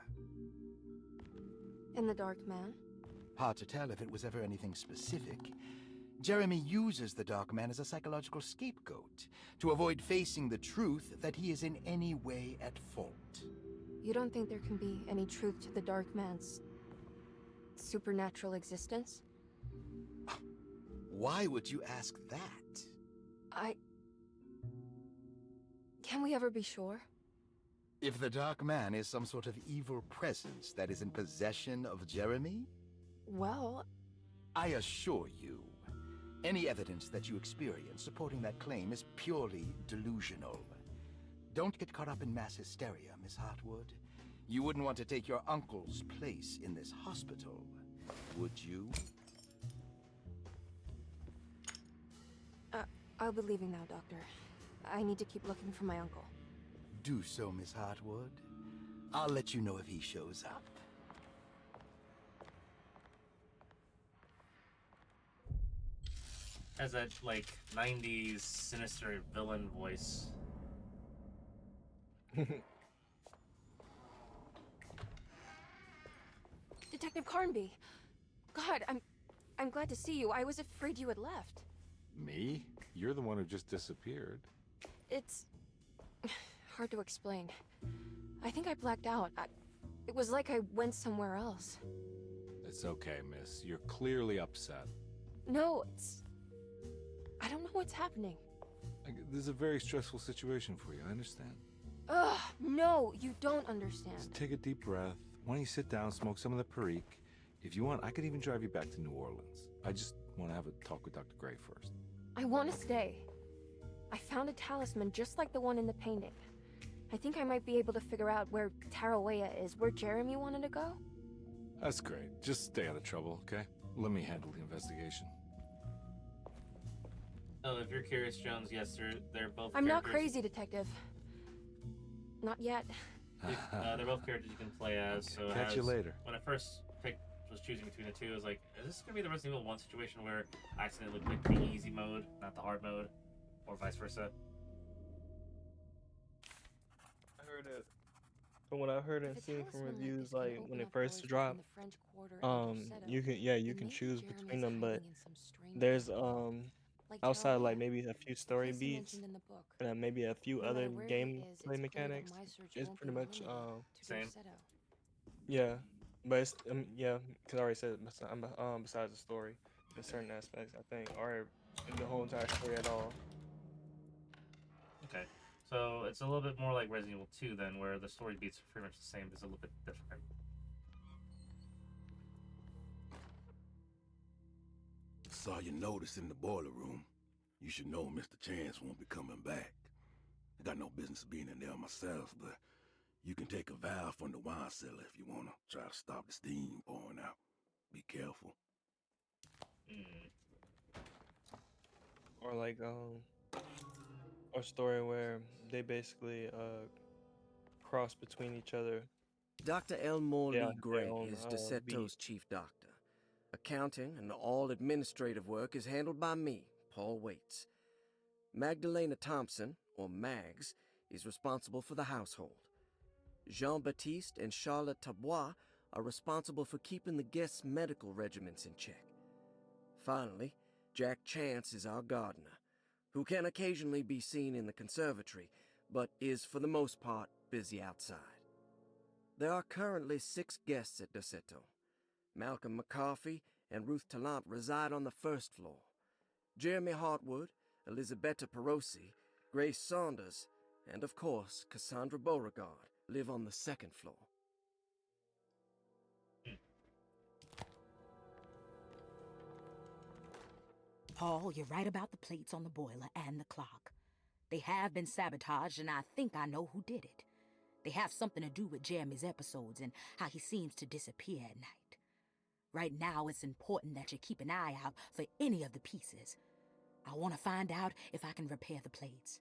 And the Dark Man? Hard to tell if it was ever anything specific. Jeremy uses the Dark Man as a psychological scapegoat to avoid facing the truth that he is in any way at fault. You don't think there can be any truth to the Dark Man's supernatural existence? Why would you ask that? Can we ever be sure? If the Dark Man is some sort of evil presence that is in possession of Jeremy? Well, I assure you, any evidence that you experience supporting that claim is purely delusional. Don't get caught up in mass hysteria, Miss Hartwood. You wouldn't want to take your uncle's place in this hospital, would you? I'll be leaving now, Doctor. I need to keep looking for my uncle. Do so, Miss Hartwood. I'll let you know if he shows up. Has that, like, 90s sinister villain voice. Detective Carnby! God, I'm glad to see you. I was afraid you had left. Me? You're the one who just disappeared. It's hard to explain. I think I blacked out. It was like I went somewhere else. It's okay, miss. You're clearly upset. No, I don't know what's happening. This is a very stressful situation for you, I understand. Ugh, no, you don't understand. Just take a deep breath. Why don't you sit down, smoke some of the Perique? If you want, I could even drive you back to New Orleans. I just want to have a talk with Dr. Gray first. I want to stay. I found a talisman just like the one in the painting. I think I might be able to figure out where Tarawea is, where Jeremy wanted to go. That's great. Just stay out of trouble, okay? Let me handle the investigation. Oh, if you're curious, Jones, yes, they're both. I'm not crazy, Detective. Not yet. They're both characters you can play as. So Catch you later. When I first was choosing between the two, I was like, is this gonna be the Resident Evil 1 situation where I accidentally clicked the easy mode, not the hard mode, or vice versa? I heard it. From what I heard and seen from reviews, like when it first dropped, you can choose between them, but there's outside like maybe a few story beats and then maybe a few other gameplay mechanics. It's pretty much same. Yeah, but it's yeah, because I already said besides the story, there's certain aspects I think are in the whole entire story at all. Okay, so it's a little bit more like Resident Evil 2 then, where the story beats are pretty much the same, but it's a little bit different. Saw your notice in the boiler room. You should know Mr. Chance won't be coming back. I got no business being in there myself, but you can take a valve from the wine cellar if you want to try to stop the steam pouring out. Be careful. Or like a story where they basically cross between each other. Dr. Elmore Yeah, Lee Gray their own, is DeSeto's beat. chief doctor. Accounting and all administrative work is handled by me, Paul Waits. Magdalena Thompson, or Mags, is responsible for the household. Jean-Baptiste and Charlotte Tabois are responsible for keeping the guests' medical regimens in check. Finally, Jack Chance is our gardener, who can occasionally be seen in the conservatory, but is for the most part busy outside. There are currently 6 guests at DeSeto. Malcolm McCarthy and Ruth Tallant reside on the first floor. Jeremy Hartwood, Elisabetta Perosi, Grace Saunders, and of course Cassandra Beauregard live on the second floor. Paul, you're right about the plates on the boiler and the clock. They have been sabotaged, and I think I know who did it. They have something to do with Jeremy's episodes and how he seems to disappear at night. Right now, it's important that you keep an eye out for any of the pieces. I want to find out if I can repair the plates.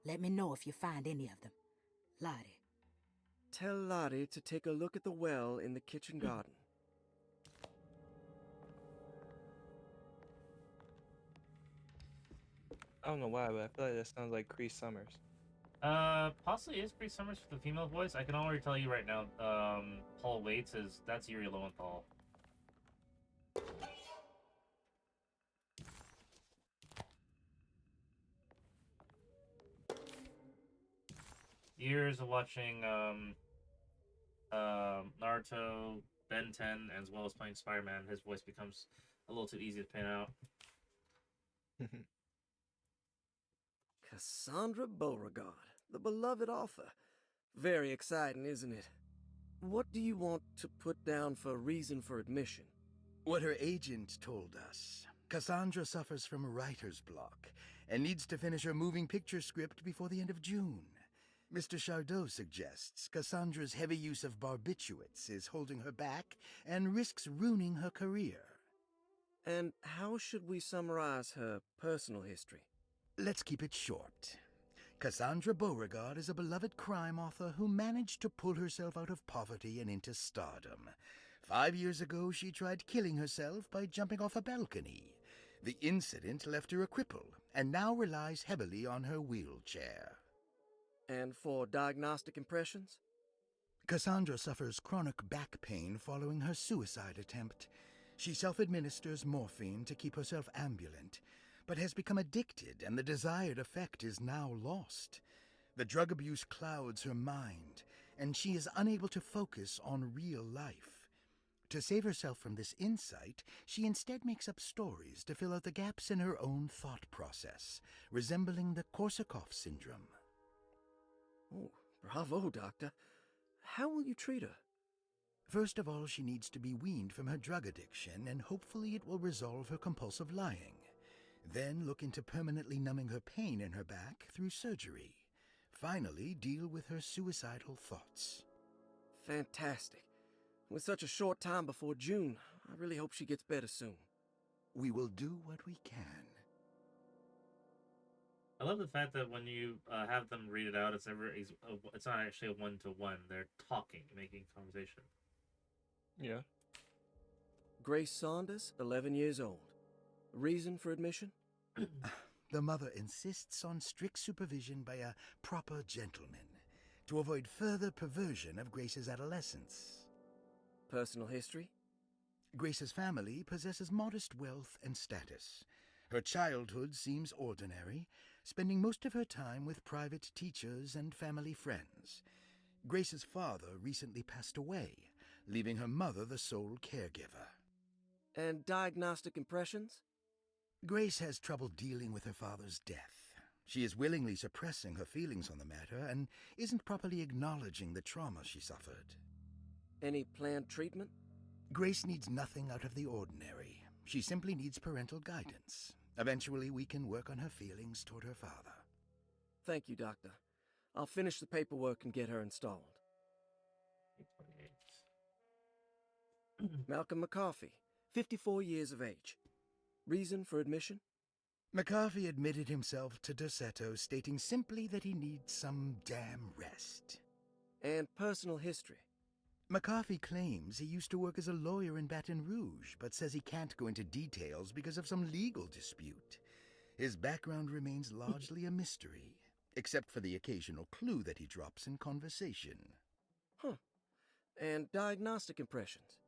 Let me know if you find any of them. Lottie. Tell Lottie to take a look at the well in the kitchen garden. I don't know why, but I feel like that sounds like Cree Summers. Possibly is Bree Summers for the female voice. I can already tell you right now, Paul Waits that's Yuri Lowenthal. Years of watching Naruto, Ben 10, as well as playing Spider-Man, his voice becomes a little too easy to pan out. Cassandra Beauregard, the beloved author. Very exciting, isn't it? What do you want to put down for reason for admission? What her agent told us. Cassandra suffers from writer's block and needs to finish her moving picture script before the end of June. Mr. Chardot suggests Cassandra's heavy use of barbiturates is holding her back and risks ruining her career. And how should we summarize her personal history? Let's keep it short. Cassandra Beauregard is a beloved crime author who managed to pull herself out of poverty and into stardom. 5 years ago, she tried killing herself by jumping off a balcony. The incident left her a cripple and now relies heavily on her wheelchair. And for diagnostic impressions? Cassandra suffers chronic back pain following her suicide attempt. She self-administers morphine to keep herself ambulant, but has become addicted, and the desired effect is now lost. The drug abuse clouds her mind, and she is unable to focus on real life. To save herself from this insight, she instead makes up stories to fill out the gaps in her own thought process, resembling the Korsakoff syndrome. Oh, bravo, Doctor. How will you treat her? First of all, she needs to be weaned from her drug addiction, and hopefully it will resolve her compulsive lying. Then look into permanently numbing her pain in her back through surgery. Finally, deal with her suicidal thoughts. Fantastic. With such a short time before June, I really hope she gets better soon. We will do what we can. I love the fact that when you have them read it out, it's not actually a one-to-one. They're talking, making conversation. Yeah. Grace Saunders, 11 years old. Reason for admission? The mother insists on strict supervision by a proper gentleman to avoid further perversion of Grace's adolescence. Personal history? Grace's family possesses modest wealth and status. Her childhood seems ordinary, spending most of her time with private teachers and family friends. Grace's father recently passed away, leaving her mother the sole caregiver. And diagnostic impressions? Grace has trouble dealing with her father's death. She is willingly suppressing her feelings on the matter and isn't properly acknowledging the trauma she suffered. Any planned treatment? Grace needs nothing out of the ordinary. She simply needs parental guidance. Eventually, we can work on her feelings toward her father. Thank you, Doctor. I'll finish the paperwork and get her installed. 828. Malcolm McCarthy, 54 years of age. Reason for admission? McCarthy admitted himself to Derceto, stating simply that he needs some damn rest. And personal history? McCarthy claims he used to work as a lawyer in Baton Rouge, but says he can't go into details because of some legal dispute. His background remains largely a mystery, except for the occasional clue that he drops in conversation. Huh. And diagnostic impressions?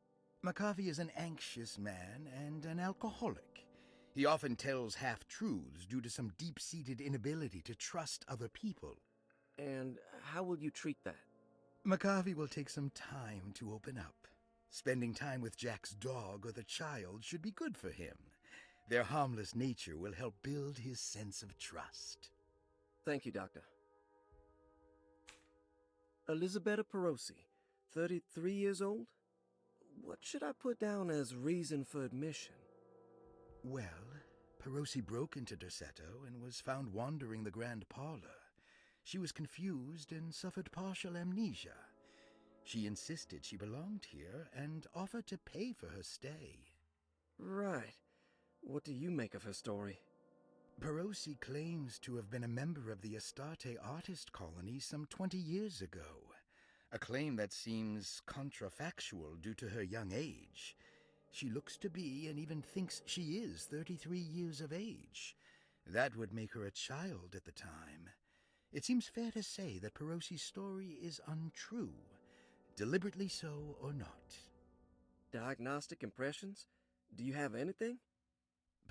McCarthy is an anxious man and an alcoholic. He often tells half-truths due to some deep-seated inability to trust other people. And how will you treat that? McCarthy will take some time to open up. Spending time with Jack's dog or the child should be good for him. Their harmless nature will help build his sense of trust. Thank you, Doctor. Elisabetta Perosi, 33 years old? What should I put down as reason for admission? Well, Perosi broke into Derceto and was found wandering the grand parlor. She was confused and suffered partial amnesia. She insisted she belonged here and offered to pay for her stay. Right. What do you make of her story? Perosi claims to have been a member of the Astarte artist colony some 20 years ago, a claim that seems contrafactual due to her young age. She looks to be and even thinks she is 33 years of age. That would make her a child at the time. It seems fair to say that Perosi's story is untrue, deliberately so or not. Diagnostic impressions? Do you have anything?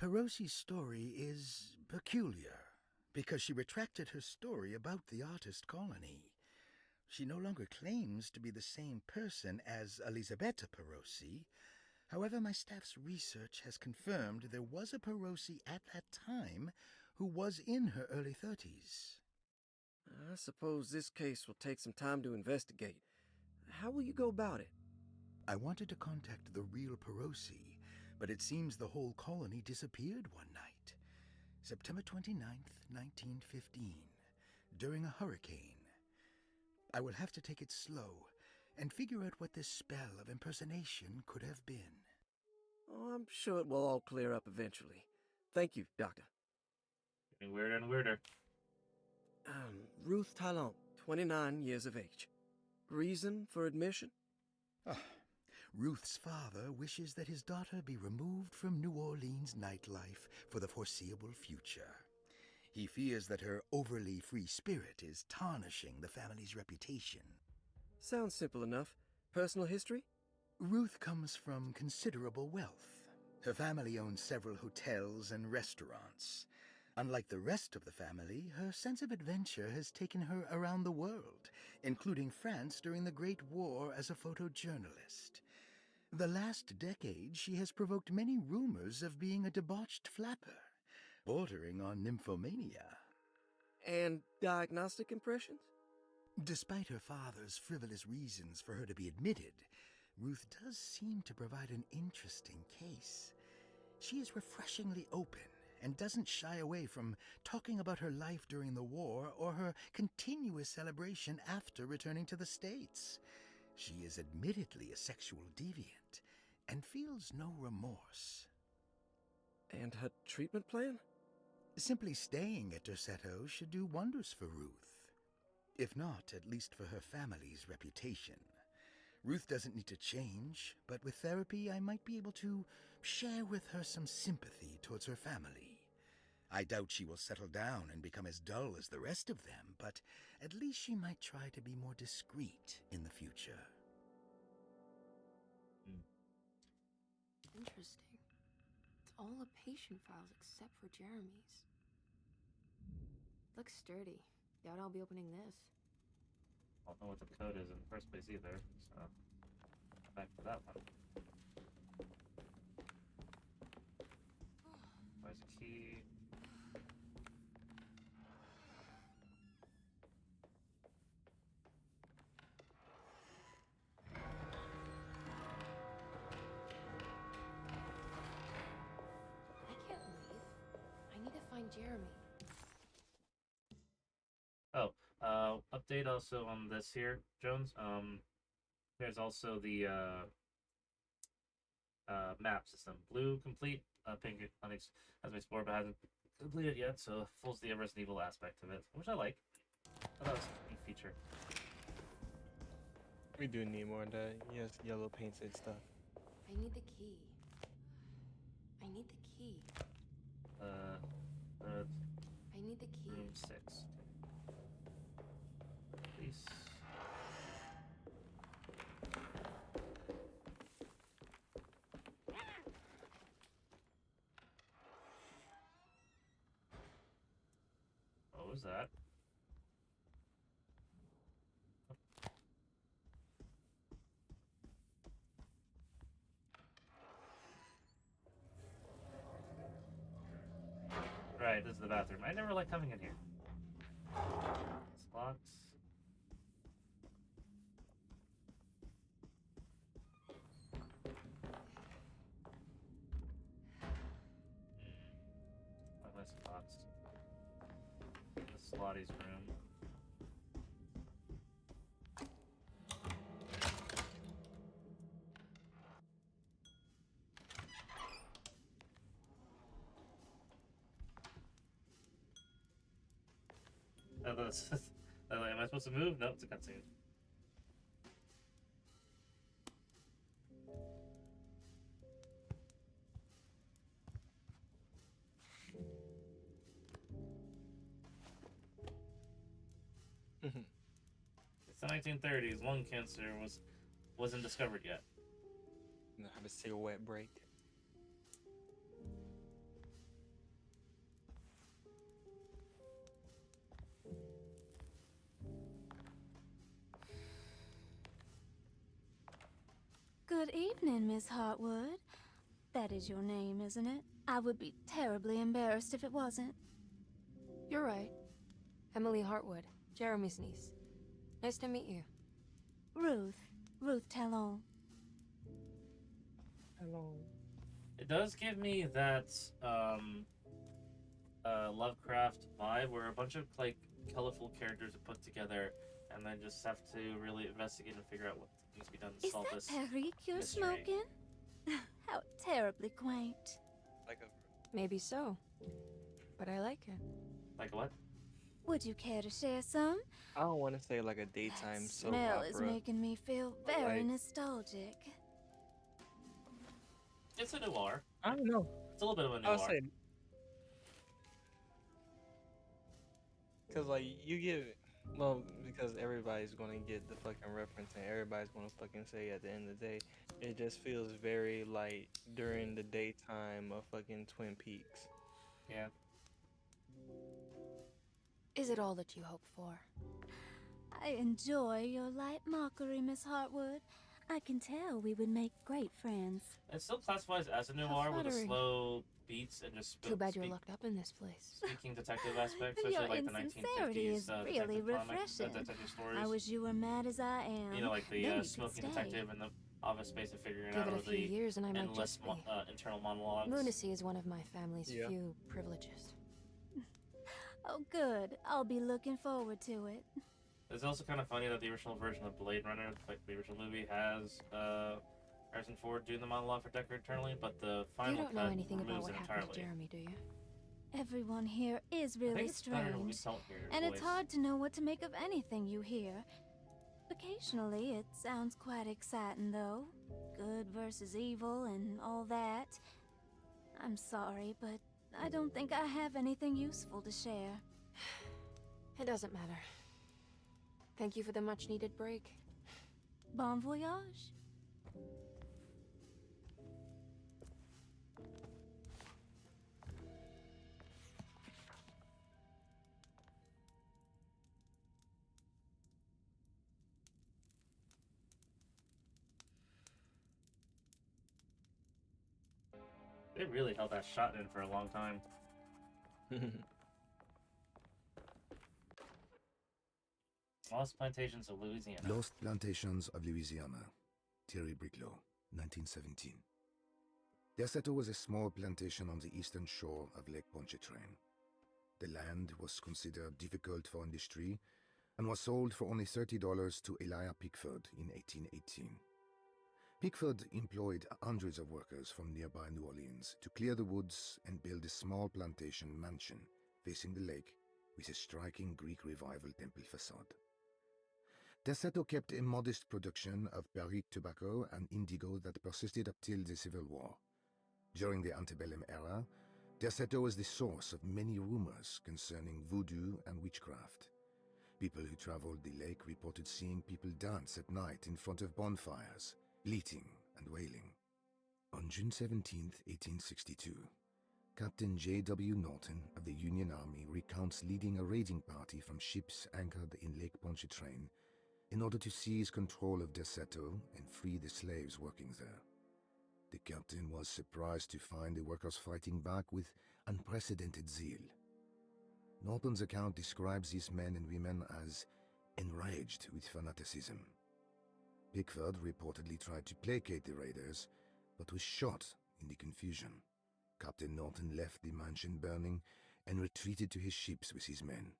Perosi's story is peculiar, because she retracted her story about the artist colony. She no longer claims to be the same person as Elisabetta Perosi. However, my staff's research has confirmed there was a Perosi at that time who was in her early 30s. I suppose this case will take some time to investigate. How will you go about it? I wanted to contact the real Perosi, but it seems the whole colony disappeared one night. September 29th, 1915, during a hurricane. I will have to take it slow and figure out what this spell of impersonation could have been. Oh, I'm sure it will all clear up eventually. Thank you, Doctor. Getting weirder and weirder. Ruth Talon, 29 years of age. Reason for admission? Ruth's father wishes that his daughter be removed from New Orleans nightlife for the foreseeable future. He fears that her overly free spirit is tarnishing the family's reputation. Sounds simple enough. Personal history? Ruth comes from considerable wealth. Her family owns several hotels and restaurants. Unlike the rest of the family, her sense of adventure has taken her around the world, including France during the Great War as a photojournalist. The last decade, she has provoked many rumors of being a debauched flapper, bordering on nymphomania. And diagnostic impressions? Despite her father's frivolous reasons for her to be admitted, Ruth does seem to provide an interesting case. She is refreshingly open and doesn't shy away from talking about her life during the war or her continuous celebration after returning to the States. She is admittedly a sexual deviant and feels no remorse. And her treatment plan? Simply staying at Derceto should do wonders for Ruth. If not, at least for her family's reputation. Ruth doesn't need to change, but with therapy I might be able to share with her some sympathy towards her family. I doubt she will settle down and become as dull as the rest of them, but at least she might try to be more discreet in the future. Interesting. It's all the patient files except for Jeremy's. Looks sturdy. Doubt I'll be opening this. I don't know what the code is in the first place either, so back to that one. Where's the key? I can't leave. I need to find Jeremy. Oh, update also on this here, Jones. There's also the map system. Blue complete, pink has been explored but hasn't completed yet, so fulls the Resident Evil aspect of it, which I like. I thought that was a neat feature. We do need more of that. Yes, yellow painted stuff. I need the key. I need the key. I need the key. Room 6. Please. What was that? Right, this is the bathroom. I never like coming in here. It's locked. Why is it locked? This is Lottie's room. Am I supposed to move? Nope, it's a cutscene. It's the 1930s. Lung cancer wasn't discovered yet. You know, have a cigarette break. Good evening, Miss Hartwood. That is your name, isn't it? I would be terribly embarrassed if it wasn't. You're right. Emily Hartwood, Jeremy's niece. Nice to meet you. Ruth Talon. Hello. It does give me that Lovecraft vibe where a bunch of like colorful characters are put together and then just have to really investigate and figure out what needs to be done to solve this. Is that Perique you're mystery. smoking? How terribly quaint. Like a... Maybe so. But I like it. Like what? Would you care to share some? I don't want to say like a daytime soap Smell opera. is making me feel very Like- nostalgic. It's a noir. I don't know. It's a little bit of a I'll noir. say. Cause like you get Well, because everybody's gonna get the fucking reference and everybody's gonna fucking say at the end of the day, it just feels very like during the daytime of fucking Twin Peaks. Yeah. Is it all that you hope for? I enjoy your light mockery, Miss Hartwood. I can tell we would make great friends. It still classifies as a How noir with the flattering. slow beats and just Too bad you're locked up in this place. speaking detective aspect, Your especially like the insincerity 1950s is really detective refreshing. detective stories. I wish you were mad as I am. You know, like Then the you could smoking stay. detective and the office space of figuring Give out it a all few the years and I might endless just be. internal monologues. Lunacy is one of my family's Yeah. few privileges. Oh, good. I'll be looking forward to it. It's also kind of funny that the original version of Blade Runner, like the original movie, has Harrison Ford doing the monologue for Deckard Eternally, but the final You don't know cut anything about removes what it happened to entirely. Jeremy, do you? Everyone here is I really think it's better when we strange. don't hear his And it's voice. hard to know what to make of anything you hear. Occasionally, it sounds quite exciting, though. Good versus evil and all that. I'm sorry, but I don't think I have anything useful to share. It doesn't matter. Thank you for the much-needed break. Bon voyage. They really held that shot in for a long time. Lost Plantations of Louisiana. Lost Plantations of Louisiana, Thierry Briclot, 1917. Derceto was a small plantation on the eastern shore of Lake Pontchartrain. The land was considered difficult for industry and was sold for only $30 to Elijah Pickford in 1818. Pickford employed hundreds of workers from nearby New Orleans to clear the woods and build a small plantation mansion facing the lake with a striking Greek Revival temple facade. Derceto kept a modest production of Barrique tobacco and indigo that persisted up till the Civil War. During the antebellum era, Derceto was the source of many rumors concerning voodoo and witchcraft. People who traveled the lake reported seeing people dance at night in front of bonfires, bleating and wailing. On June 17, 1862, Captain J.W. Norton of the Union Army recounts leading a raiding party from ships anchored in Lake Pontchartrain in order to seize control of Derceto and free the slaves working there. The captain was surprised to find the workers fighting back with unprecedented zeal. Norton's account describes these men and women as enraged with fanaticism. Pickford reportedly tried to placate the raiders, but was shot in the confusion. Captain Norton left the mansion burning and retreated to his ships with his men.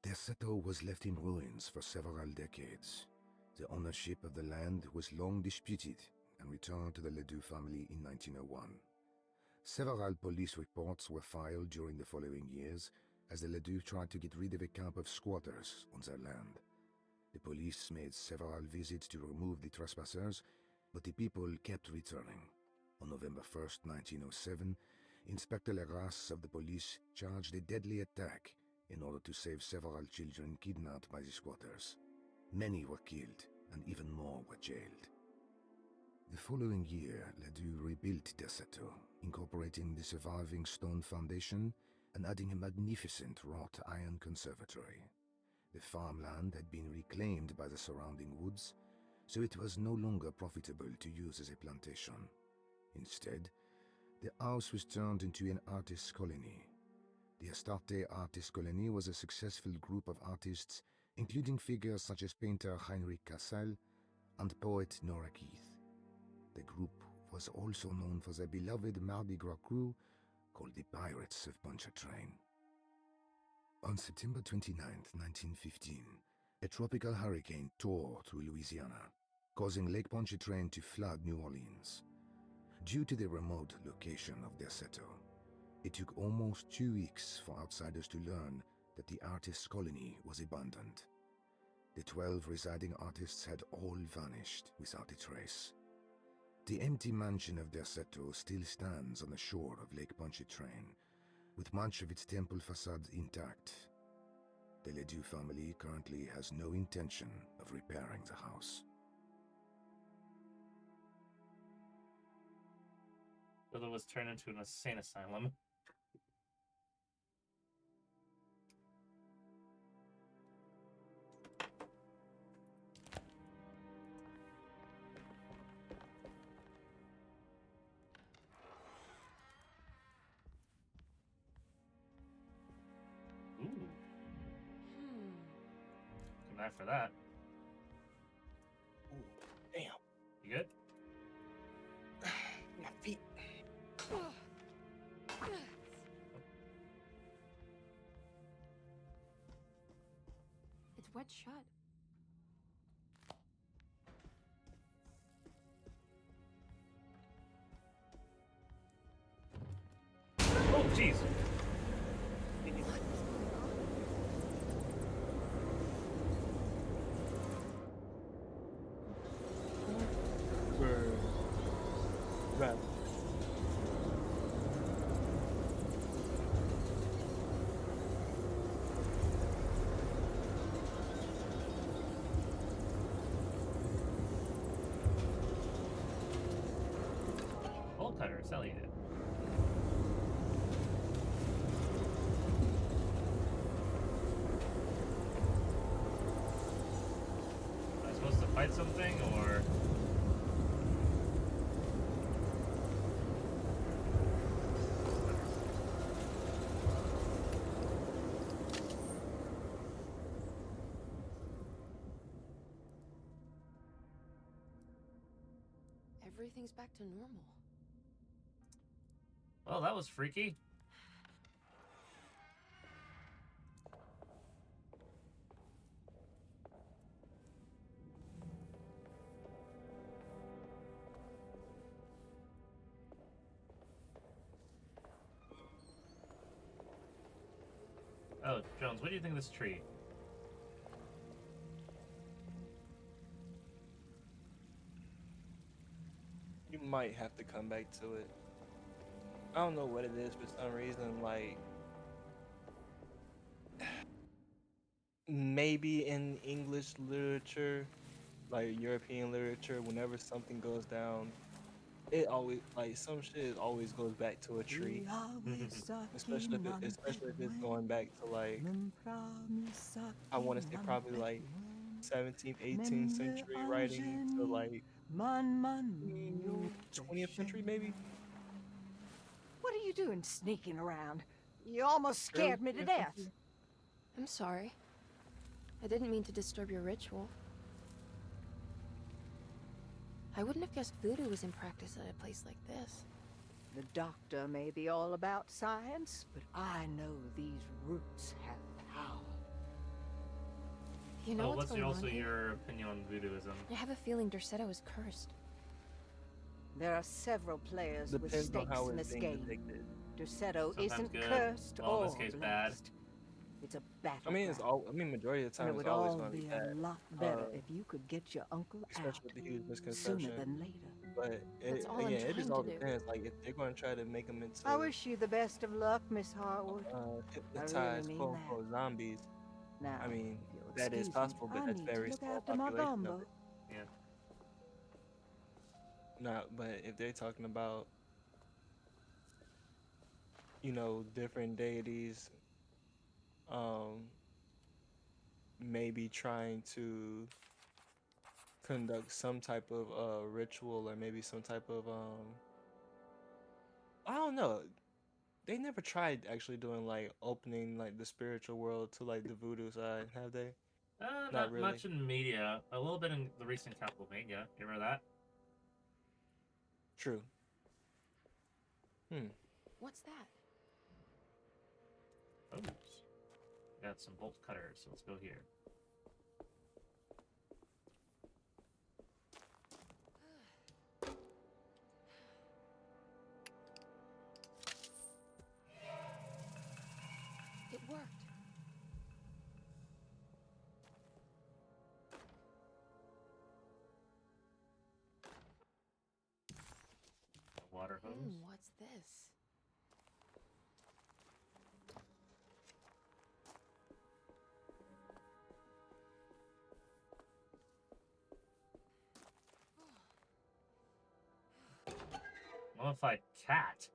Derceto was left in ruins for several decades. The ownership of the land was long disputed and returned to the Ledoux family in 1901. Several police reports were filed during the following years as the Ledoux tried to get rid of a camp of squatters on their land. The police made several visits to remove the trespassers, but the people kept returning. On November 1st, 1907, Inspector Legrasse of the police charged a deadly attack in order to save several children kidnapped by the squatters. Many were killed, and even more were jailed. The following year, Ledoux rebuilt Derceto, incorporating the surviving stone foundation and adding a magnificent wrought iron conservatory. The farmland had been reclaimed by the surrounding woods, so it was no longer profitable to use as a plantation. Instead, the house was turned into an artist's colony. The Astarte Artist Colony was a successful group of artists, including figures such as painter Heinrich Cassel and poet Nora Keith. The group was also known for their beloved Mardi Gras crew called the Pirates of Pontchartrain. On September 29, 1915, a tropical hurricane tore through Louisiana, causing Lake Pontchartrain to flood New Orleans. Due to the remote location of Derceto, it took almost 2 weeks for outsiders to learn that the artist's colony was abandoned. The 12 residing artists had all vanished without a trace. The empty mansion of Derceto still stands on the shore of Lake Pontchartrain, with much of its temple facade intact. The Ledoux family currently has no intention of repairing the house. Villa was turned into an insane asylum. Ooh. Good night for that. Ooh, damn. You good? My feet. It's wet shut. Oh, jeez. Right. Bolt cutter, selling it. Am I supposed to fight something, or? Everything's back to normal. Well, that was freaky. Oh, Jones, what do you think of this tree? You might have to come back to it. I don't know what it is for some reason, like maybe in English literature, like European literature, whenever something goes down, it always like some shit always goes back to a tree. Especially if it's going back to like I want to say probably like 17th, 18th century writing to like 20th century maybe. What are you doing sneaking around? You almost scared me to death. I'm sorry. I didn't mean to disturb your ritual. I wouldn't have guessed voodoo was in practice at a place like this. The doctor may be all about science, but I know these roots have power. You know what's going also on here? your opinion on voodooism? I have a feeling Derceto is cursed. There are several players with Depends on stakes how in it's this being game. depicted. Derceto Sometimes isn't good, cursed well, in or this case, bad. blessed. It's a battle. I mean, it's all. I mean, majority of the And time it it's would always all going to be be a bad. lot better if you could get your uncle out Especially with the huge sooner misconception. than later. But That's all I'm again, it just trying all to do. depends. Like if they're going to try to make them into I wish you the best of luck, Miss Harwood. hypnotized mean quote that. unquote zombies. Now, I mean, if you'll that is excuse me, possible, but I that's need to very look small after my population of gumbo. it. Yeah. Not, but if they're talking about, you know, different deities, maybe trying to conduct some type of ritual or maybe some type of I don't know. They never tried actually doing like opening like the spiritual world to like the voodoo side, have they? Not really. much in media. A little bit in the recent Castlevania. You remember that? True. What's that? Oh. Got some bolt cutters, so let's go here. It worked. A water hose. What's this? Mummified cat.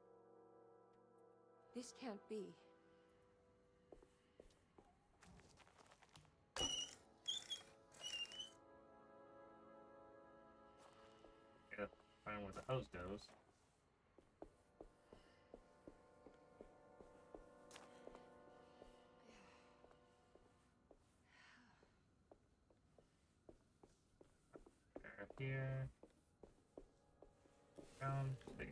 This can't be. Gotta find where the hose goes. Here. Down. Big.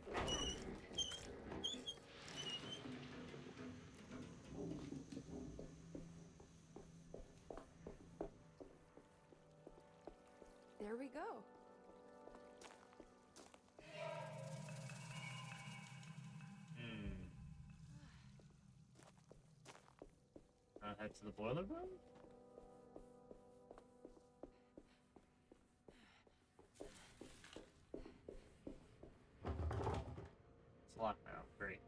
There we go. Head to the boiler room? It's locked now. Great.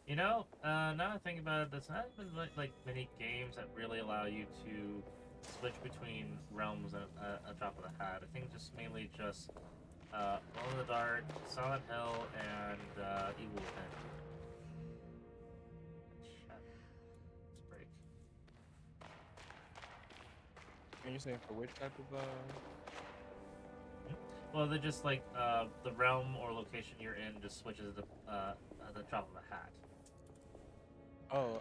You know, now that I think about it, there's not been like many games that really allow you to switch between realms at a drop of the hat. I think just mainly just Glow in the Dark, Silent Hill, and Evil Within. Let's break. Are you saying for which type of Well, they're just like the realm or location you're in just switches at the drop of a hat. Oh,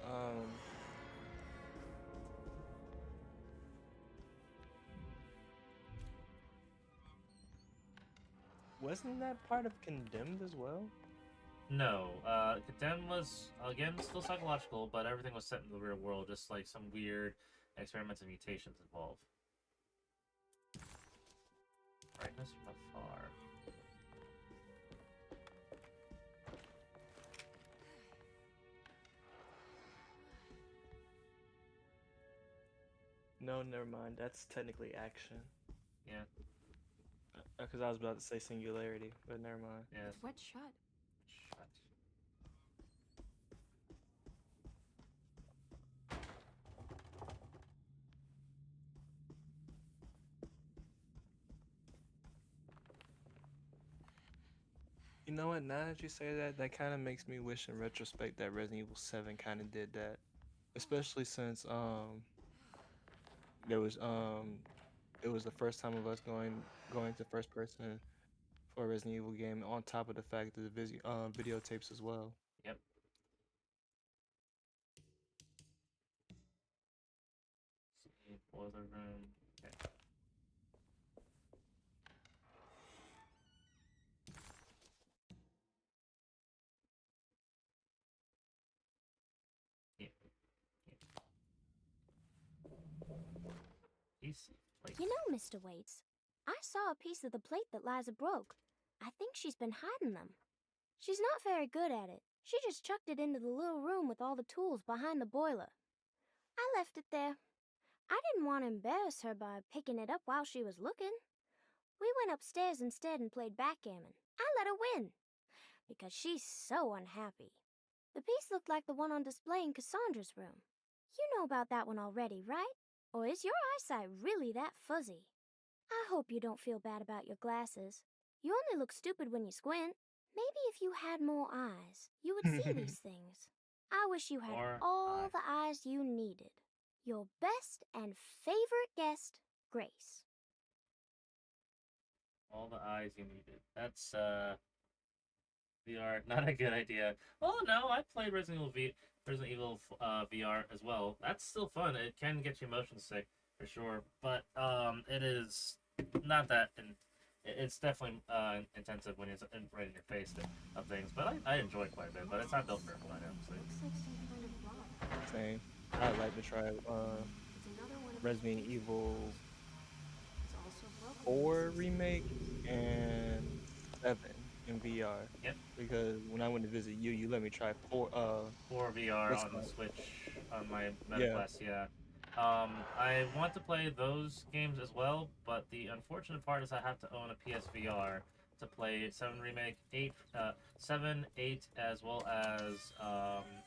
wasn't that part of Condemned as well? No, Condemned was, again, still psychological, but everything was set in the real world, just like some weird experiments and mutations involved. Brightness from afar. No, never mind. That's technically action. Yeah. Because I was about to say singularity, but never mind. Yes. Wet shut. Shut. You know what? Now that you say that, that kind of makes me wish in retrospect that Resident Evil 7 kind of did that, especially since there was it was the first time of us going to first person for a Resident Evil game. On top of the fact that the videotapes as well. Yep. See, boiler room. Okay. You know, Mr. Waits, I saw a piece of the plate that Liza broke. I think she's been hiding them. She's not very good at it. She just chucked it into the little room with all the tools behind the boiler. I left it there. I didn't want to embarrass her by picking it up while she was looking. We went upstairs instead and played backgammon. I let her win, because she's so unhappy. The piece looked like the one on display in Cassandra's room. You know about that one already, right? Or is your eyesight really that fuzzy? I hope you don't feel bad about your glasses. You only look stupid when you squint. Maybe if you had more eyes, you would see these things. I wish you had all the eyes you needed. Your best and favorite guest, Grace. All the eyes you needed. That's, VR, not a good idea. Oh no, I played Resident Evil VR as well. That's still fun. It can get you motion sick for sure, but it is not that. It's definitely intensive when it's right in your face of things. But I enjoy it quite a bit. But it's not built for everyone, obviously. Same. I'd like to try Resident Evil 4 remake and 7 in VR. Yep. Because when I went to visit you, you let me try 4 VR on the Switch on my Meta Quest, yeah. I want to play those games as well, but the unfortunate part is I have to own a PSVR to play 7 Remake, 7, 8, as well as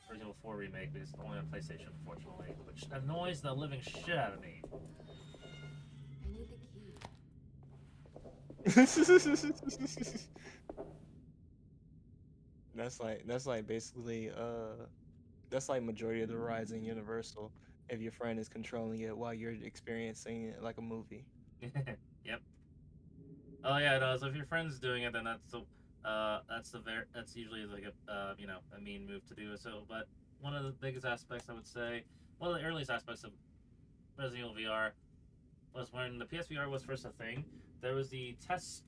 Resident Evil 4 Remake, because it's only on PlayStation, unfortunately, which annoys the living shit out of me. I need the key. That's like basically that's like majority of the rides in Universal if your friend is controlling it while you're experiencing it like a movie. Yep. Oh yeah, no. So if your friend's doing it, then that's usually like a mean move to do. So, but one of the biggest aspects I would say, one of the earliest aspects of Resident Evil VR was when the PSVR was first a thing. There was the test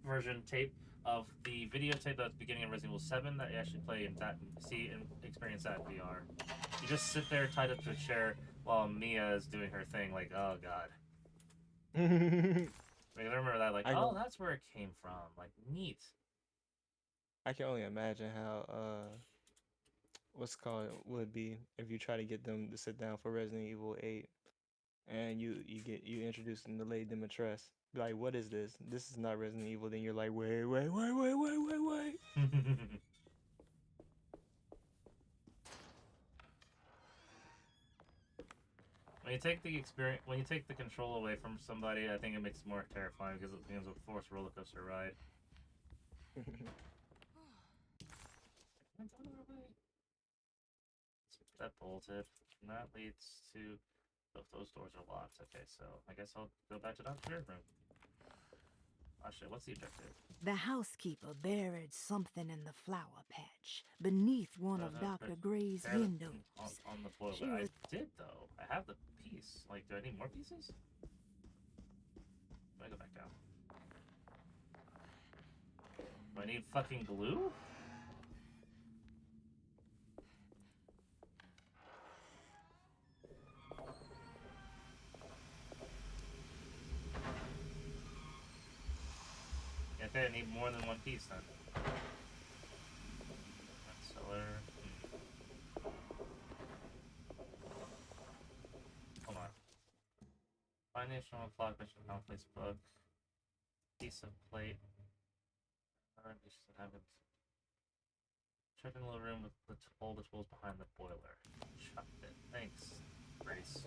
version tape of the videotape that's beginning of Resident Evil 7 that you actually play and see and experience that in VR. You just sit there tied up to a chair while Mia is doing her thing. Like, oh god. I remember that. Like, oh, that's where it came from. Like, neat. I can only imagine how what's it called would be if you try to get them to sit down for Resident Evil 8 and you introduce them to Lady Dimitrescu. Be like, what is this? This is not Resident Evil. Then you're like, wait. When you take the control away from somebody, I think it makes it more terrifying because it becomes a forced roller coaster ride. That bolted, and that leads to. Those doors are locked. Okay, so I guess I'll go back to Dr. Room. Actually, what's the objective? The housekeeper buried something in the flower patch beneath one of Dr. Gray's windows. On the boiler. I did, though. I have the piece. Like, do I need more pieces? Let me go back down. Do I need fucking glue? Okay, I need more than one piece then. Cellar. Hold on. Find the instrument clock, mission complex book. Piece of plate. Check in the little room with all the tools behind the boiler. Chucked it. Thanks, Grace.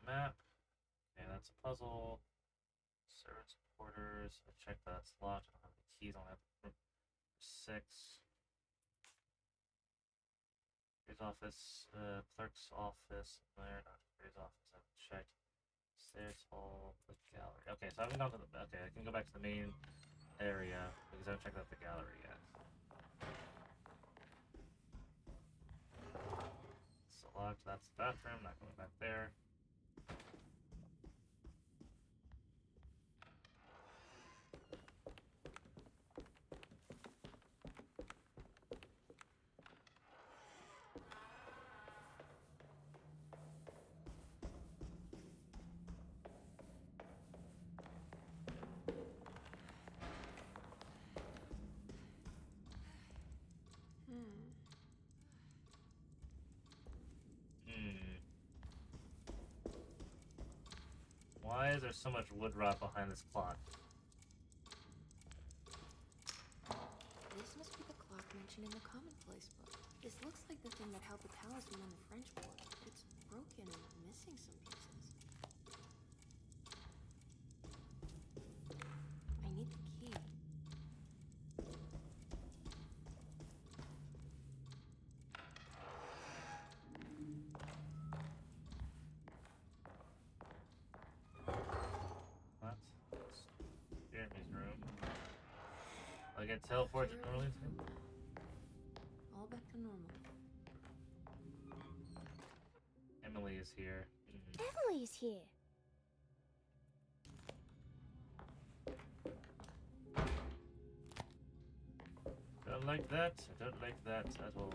Map. Okay, that's a puzzle. Servants' quarters. I checked that. It's locked. I don't have the keys on it. 6. His office. Clerk's office. There. Dr. Gray's office. I haven't checked. Stairs, hall, the gallery. Okay, so I haven't gone to the. Okay, I can go back to the main area because I haven't checked out the gallery yet. It's locked. That's the bathroom. Not going back there. Why is there so much wood rot behind this clock? This must be the clock mentioned in the commonplace book. This looks like the thing that held the talisman on the French board. It's broken and missing some pieces. I need the key. What? Jeremy's room. I get teleported early too? All back to normal. Emily is here. Emily's here. Don't like that. I don't like that at all.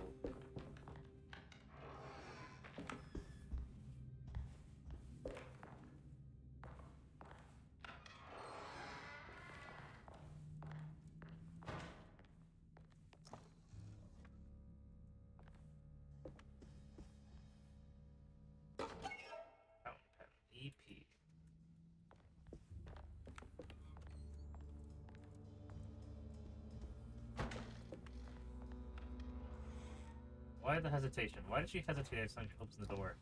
Why the hesitation? Why did she hesitate every time she opens the door?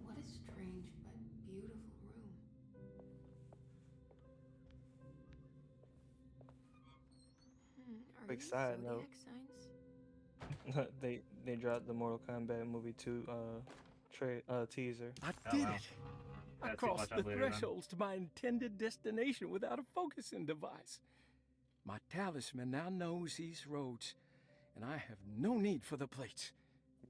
What a strange but beautiful room. Are Quick these side note. zodiac signs? they dropped the Mortal Kombat movie 2 teaser. I Oh, did wow. it! I Gotta see crossed watch the out later then. thresholds to my intended destination without a focusing device. My talisman now knows these roads, and I have no need for the plates.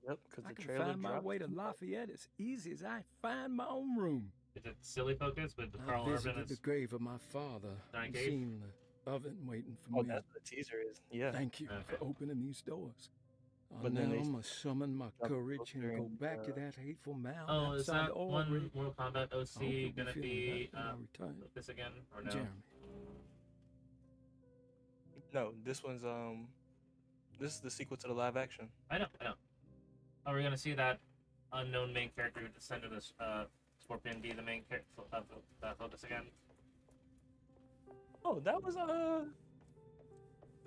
Yep, because I the can trailer find my dropped. way to Lafayette as easy as I find my own room. Is it silly focus with I Carl Urban visited as the grave of my father Johnny and Cage? seen the oven waiting for Oh, me. that's what the teaser is. Yeah. Thank you Okay. for opening these doors. But then now they I must summon my dropped the courage and poster go and, back to that hateful mound Oh, is outside that Aubrey. one Mortal Kombat I hope OC you'll gonna feeling be happy when I return. this again or no? Jeremy. No, this one's this is the sequel to the live action. I know. Are we gonna see that unknown main character who descended as Scorpion be the main focus again? Oh, that was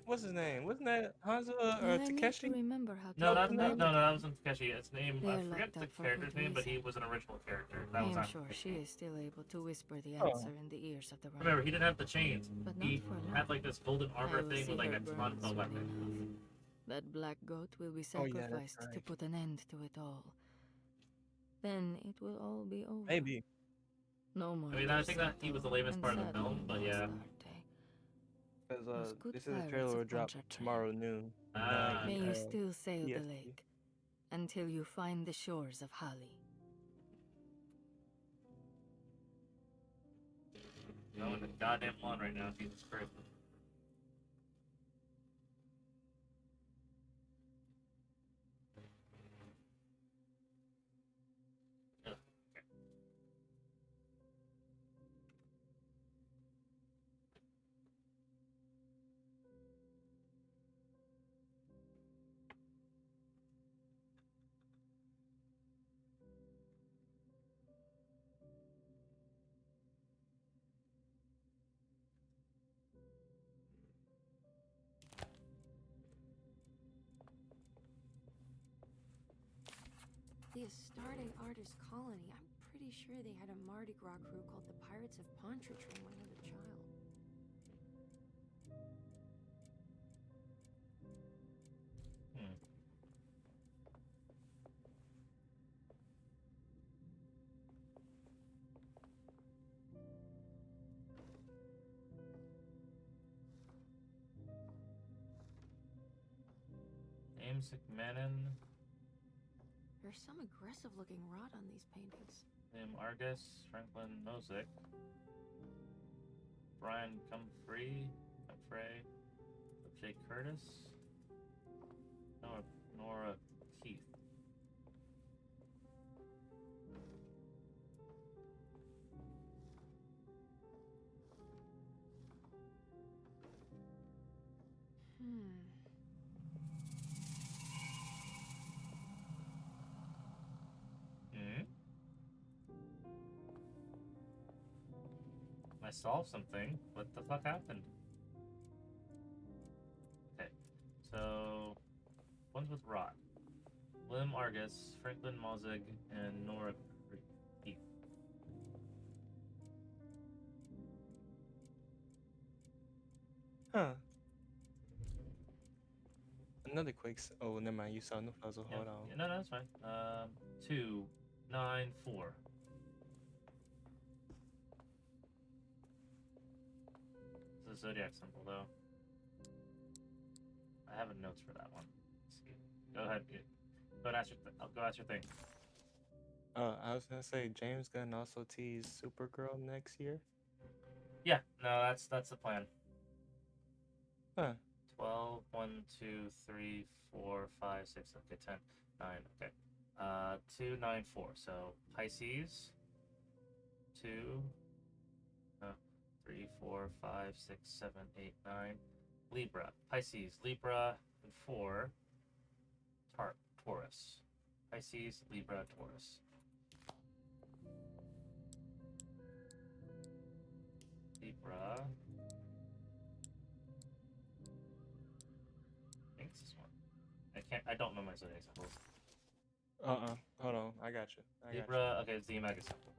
what's his name? Wasn't that Hanzo or I need to Takeshi? remember how to No, that open no, them. that wasn't Takeshi. Its name I They're forget locked the up for character's good name, but he reason. was an original character. That I was am not sure she is still able to whisper the Oh. answer in the ears of the right. Remember, he didn't have the chains. But not He for long. had like this golden I armor will thing see with like her a burn Toronto soon weapon. enough. That black goat will be Oh, yeah, that's sacrificed to right. put an end to it all. Then it will all be over. Maybe. No more. I mean, I think that he was the lamest and part of the sad film, but yeah. moments, Darte. Because Those good this is a pirates trailer will of drop Pontchartrain. tomorrow noon. Ah, May okay. you still sail the EST. lake until you find the shores of Hali. No, in the goddamn lawn right now, Jesus Christ. Ugh, okay. The Astarte Artist Colony. I'm pretty sure they had a Mardi Gras crew called the Pirates of Pontchartrain when I was a child. Hmm. James McMahon, There's some aggressive looking rot on these paintings. Tim Argus, Franklin Nozick, Brian Comfrey, Jake Curtis, Nora Keith. Hmm? I solved something. What the fuck happened? Okay, so one's with Rot. William Argus, Franklin Mozig, and Nora Keith. Huh. Another quick. Oh, never mind. You saw the puzzle. Yeah, Hold on. yeah, no, that's fine. 2, 9, 4. It's a zodiac symbol, though. I have notes for that one. Let's see. Go ahead. Go and ask go ask your thing. I was gonna say James Gunn also teased Supergirl next year. Yeah, no, that's the plan. Huh. 12, 1, 2, 3, 4, 5, 6, okay, 10, 9, okay. 2, 9, 4. So Pisces, 2, 3, 4, 5, 6, 7, 8, 9, Libra. Pisces, Libra, and 4. Taurus. Pisces, Libra, Taurus. Libra. I think it's this one. I don't know my zodiac symbols. Hold on. I got you. Libra. Okay, it's the Omega symbol.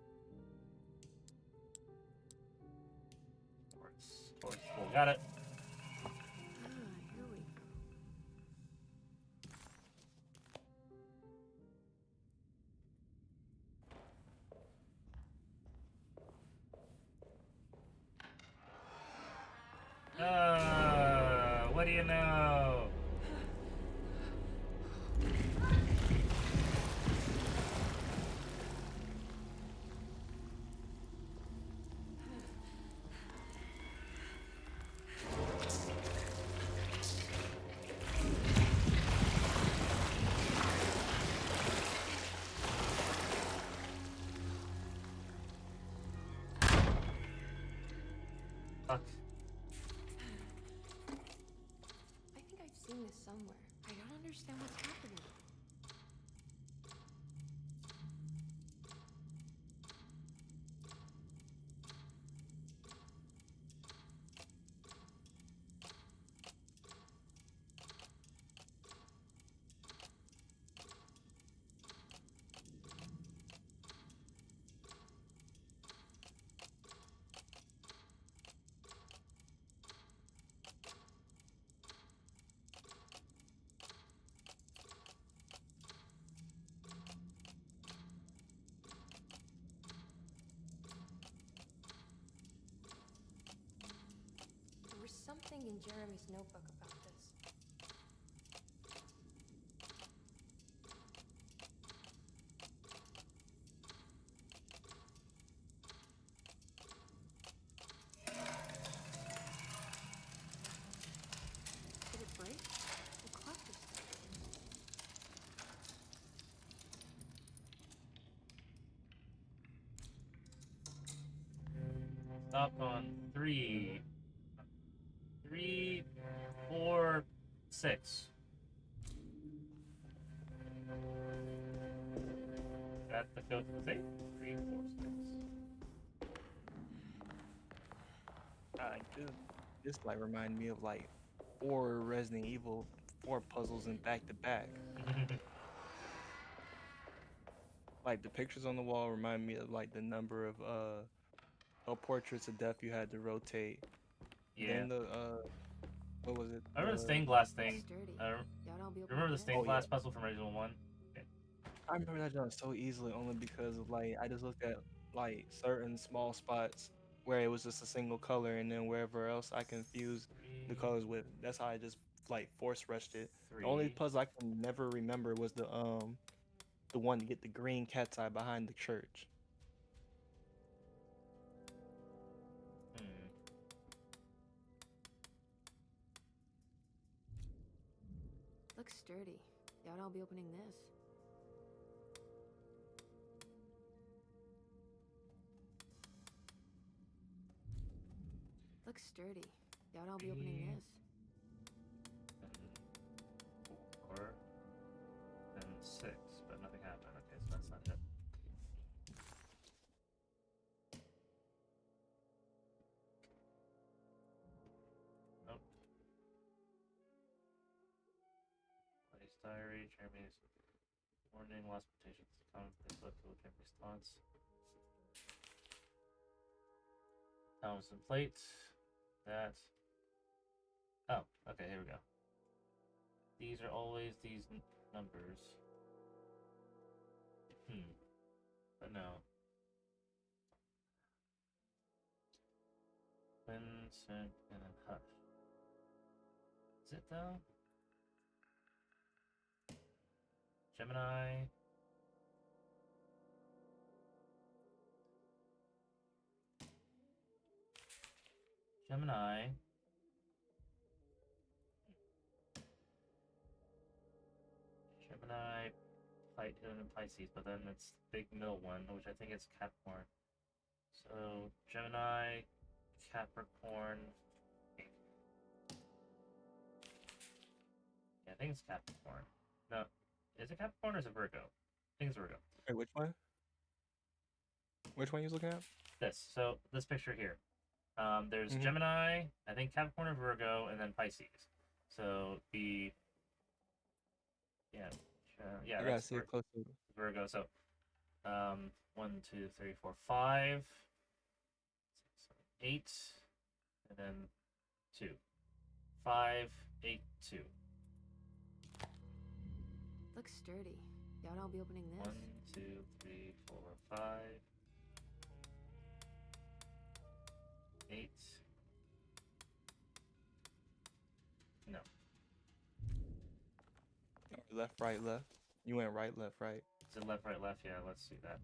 Taurus. Cool. Got it. Here we go. What do you know? Fuck. I think I've seen this somewhere. I don't understand what's happening. There was something in Jeremy's notebook about this. Did it break? The clock is Stop on 3. 3, 4, 6. Got the code to the safe. 3, 4, 6. This like remind me of like 4 Resident Evil 4 puzzles in back to back. Like the pictures on the wall remind me of like the number of portraits of death you had to rotate. Yeah. Then the what was it? I remember the stained glass thing. sturdy. I Y'all be remember the open stained Oh, glass yeah. puzzle from Original 1. I remember that done so easily only because of like I just looked at like certain small spots where it was just a single color and then wherever else I confused the colors with. That's how I just like force rushed it. The only 3. puzzle I can never remember was the one to get the green cat's eye behind the church. Looks sturdy. Doubt I'll be opening this. Looks sturdy. Doubt I'll be opening this. 4 and 6, but nothing happened. Okay, so that's not it. Nope. Place diary, Jeremy's warning, lost quotations, common place left to Jeremy's thoughts. Thompson plate. That. Oh, okay, here we go. These are always these numbers. But no. Vincent and then Hush. Is it though? Gemini. Gemini. Gemini, and Pisces, but then it's the big middle one, which I think is Capricorn. So Gemini, Capricorn. Yeah, I think it's Capricorn. No, is it Capricorn or is it Virgo? I think it's Virgo. Wait, which one? Which one you looking at? This. So this picture here. There's Mhm. Gemini, I think Capricorn or Virgo, and then Pisces. So the yeah, yeah, I gotta that's see it closer. Virgo. So 1, 2, 3, 4, 5, 6, 7, 8, and then 2. 5, 8, 2. Looks sturdy. Doubt I'll be opening this. 1, 2, 3, 4, 5, 8. No. Left, right, left. You went right, left, right. Is it left, right, left? Yeah, let's do that.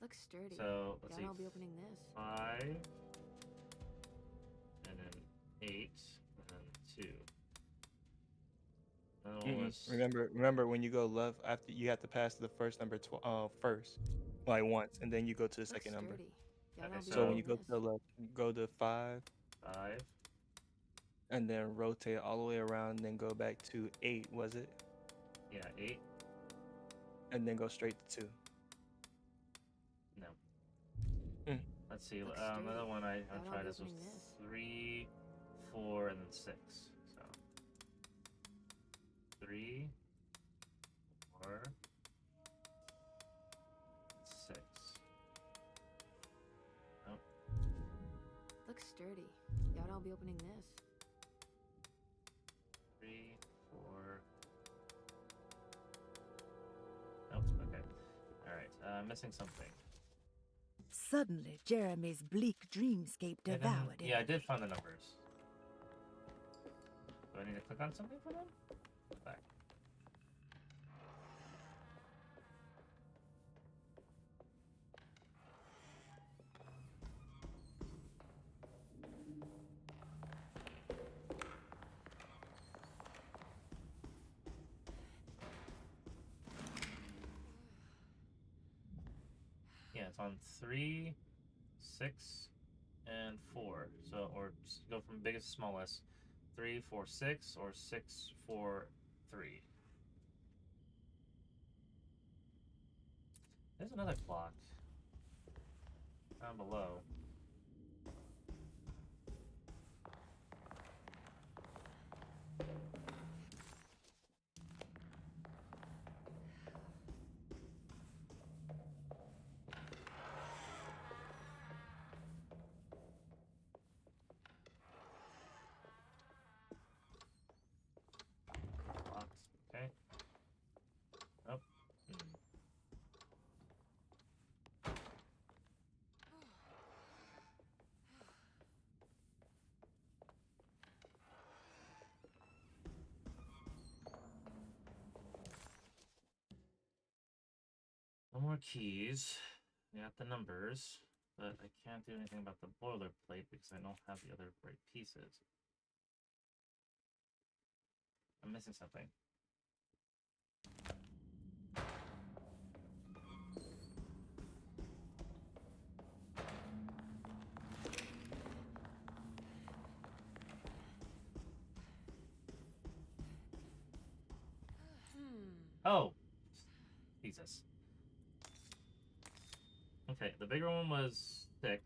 Looks sturdy. So let's Doubt see. I'll be opening this. 5, and then 8, and then 2. Another one was Remember when you go left after you have to pass the first number first, like once, and then you go to the second number. Okay, So when you go to the left, go to 5, 5, and then rotate all the way around, and then go back to 8. Was it? yeah, 8. And then go straight to 2. No. Hmm. Let's see. Looks Another sturdy. one I Doubt I'll tried be this was opening this. 3, 4, and then 6. So 3, 4, 6. Nope. Looks sturdy. Doubt I'll be opening this. 3, 4. Nope. Okay. All right. Missing something. Suddenly, Jeremy's bleak dreamscape And then- devoured him. yeah, I did find the numbers. Do I need to click on something for them? Back. Yeah, it's on 3, 6, and 4. So, or go from biggest to smallest. 3, 4, 6, or 6, 4, 3. There's another clock down below. Clocks, okay. Oh. No more keys. We got the numbers, but I can't do anything about the boilerplate because I don't have the other right pieces. I'm missing something. Oh! Jesus. Okay, the bigger one was 6.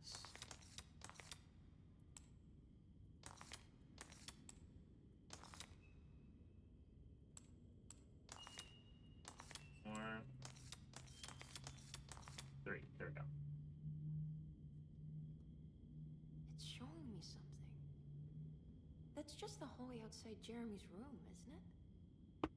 Or 3. There we go. It's showing me something. That's just the hallway outside Jeremy's room, isn't it?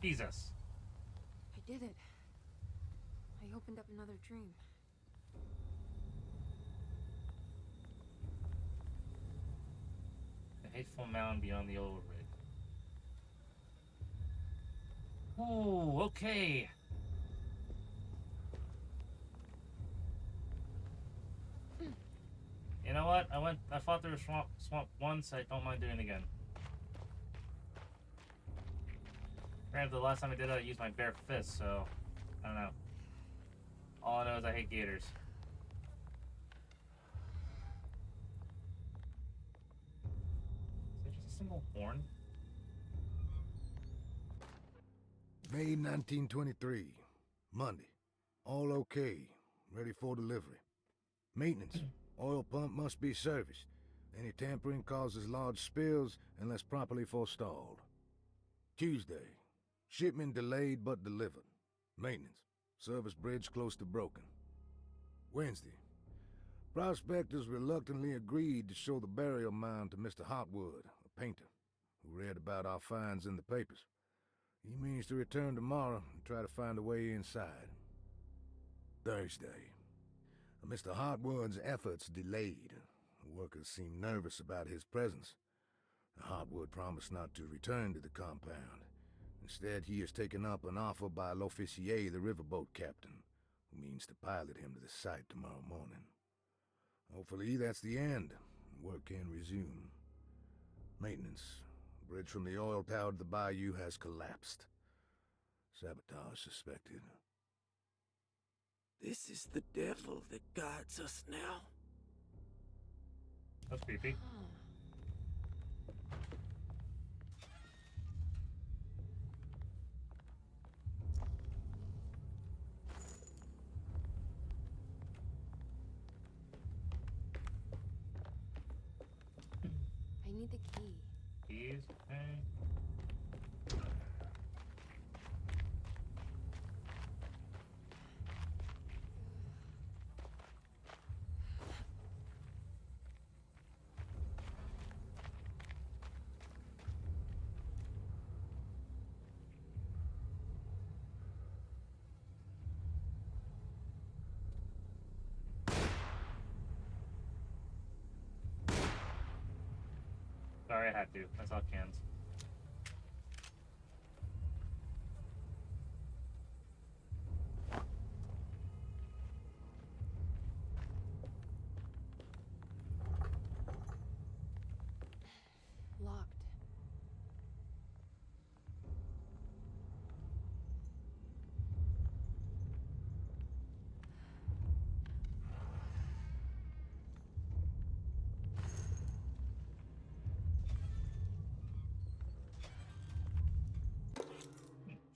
Jesus. I did it. I opened up another dream. The hateful mound beyond the old rig. Oh, okay. You know what? I fought through a swamp once. I don't mind doing it again. Granted, the last time I did it, I used my bare fist, so I don't know. All I know is I hate gators. Is it just a single horn? May 1923. Monday. All okay. Ready for delivery. Maintenance. Oil pump must be serviced. Any tampering causes large spills unless properly forestalled. Tuesday. Shipment delayed but delivered. Maintenance. Service bridge close to broken. Wednesday. Prospectors reluctantly agreed to show the burial mound to Mr. Hotwood, a painter, who read about our finds in the papers. He means to return tomorrow and try to find a way inside. Thursday. Mr. Hotwood's efforts delayed. The workers seemed nervous about his presence. Hotwood promised not to return to the compound. Instead, he has taken up an offer by L'Officier, the riverboat captain, who means to pilot him to the site tomorrow morning. Hopefully, that's the end. Work can resume. Maintenance. Bridge from the oil tower to the bayou has collapsed. Sabotage suspected. This is the devil that guides us now. That's creepy. I need the key. Keys, okay. Sorry, I had to. I saw cans. Locked.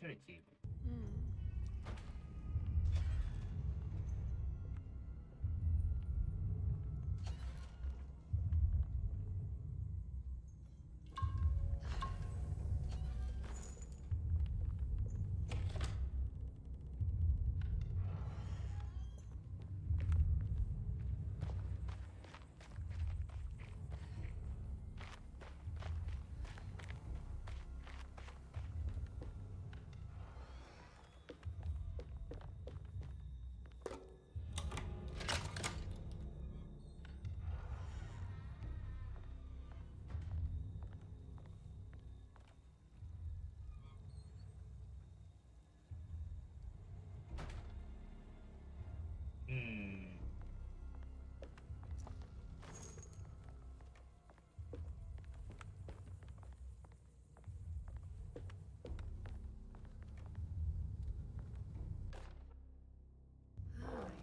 Should keep.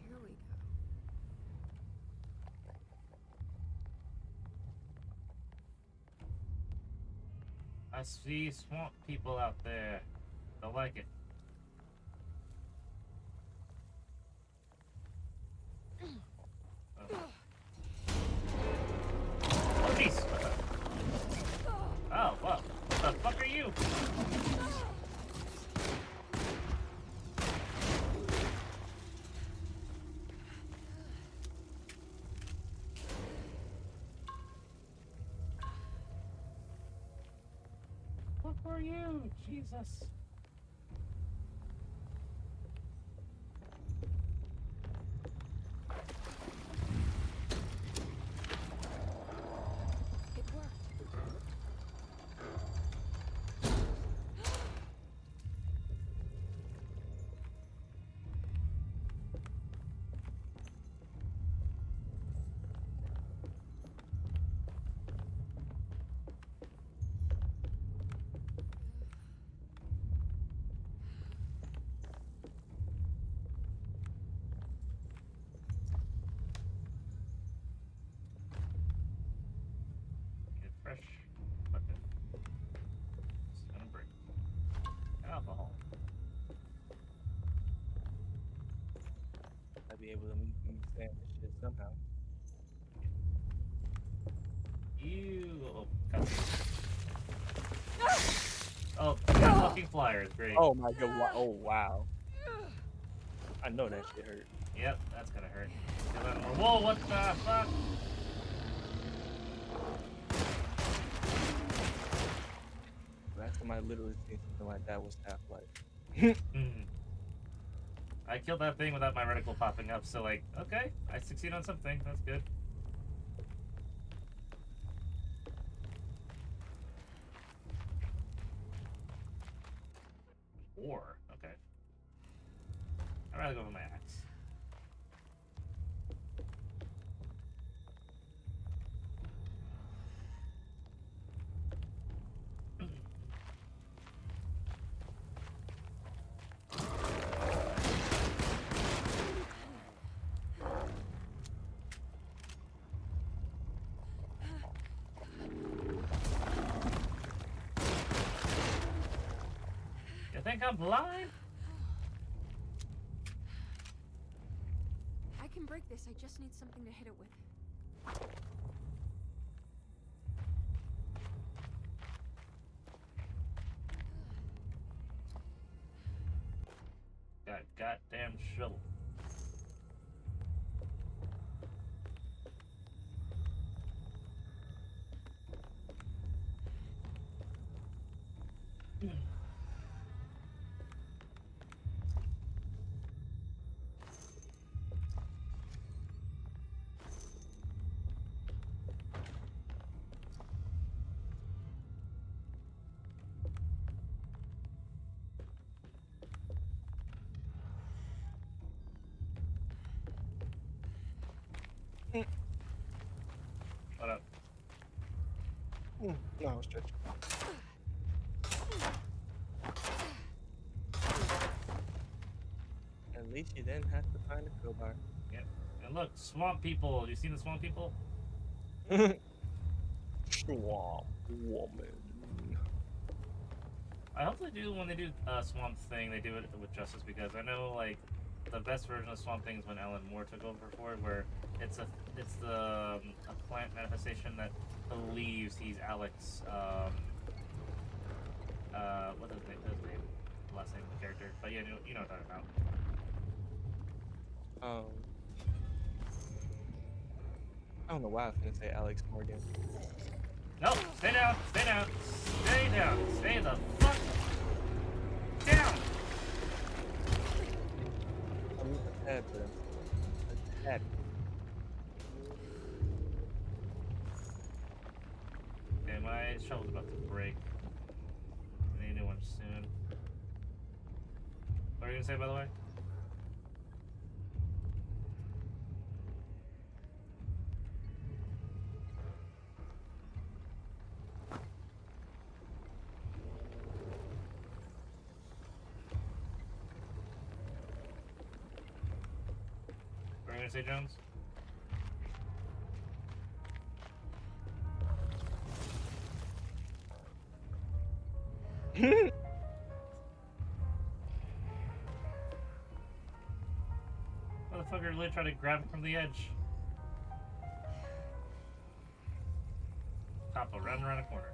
Here we go. I see swamp people out there. They'll like it. Oh, jeez. Oh, wow. What the fuck are you? What were you? Jesus. be able to understand this shit somehow. You. Oh, that fucking flyer is great. Oh my god! Oh wow! I know that shit hurt. Yep, that's gonna hurt. Whoa! What the fuck? Last time I literally seen something like that was Half-Life. I killed that thing without my reticle popping up, so like, okay, I succeed on something. That's good. War. Okay. I'd rather go with my axe. You think I'm blind? I can break this. I just need something to hit it with. Got goddamn shovel. What up? No, stretch. At least you didn't have to find a crowbar. Yep. And look, swamp people. You seen the swamp people? Swamp woman. I hope they do when they do Swamp Thing, they do it with justice, because I know like the best version of Swamp Thing is when Alan Moore took over for it, where it's a plant manifestation that believes he's Alex. What's his name? Last name of the character. But yeah, you know what I'm talking about. I don't know why I was gonna say Alex Morgan. Nope. Stay down. Stay down. Stay down. Stay the fuck down. I'm a tad, but a tad. Okay, my shovel's about to break. I need a new one soon. What are you gonna say, by the way? What are you gonna say, Jones? Motherfucker really tried to grab it from the edge. Papa running around a corner.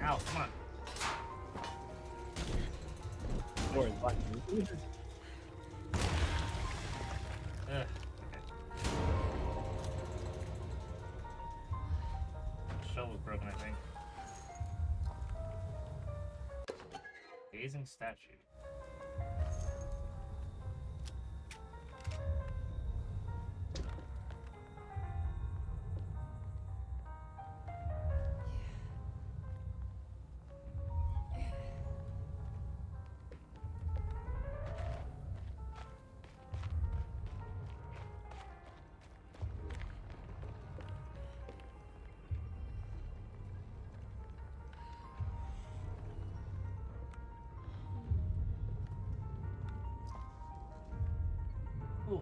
Ow, come on. Or like Okay. Shovel's broken, I think. Gazing statue. Ooh.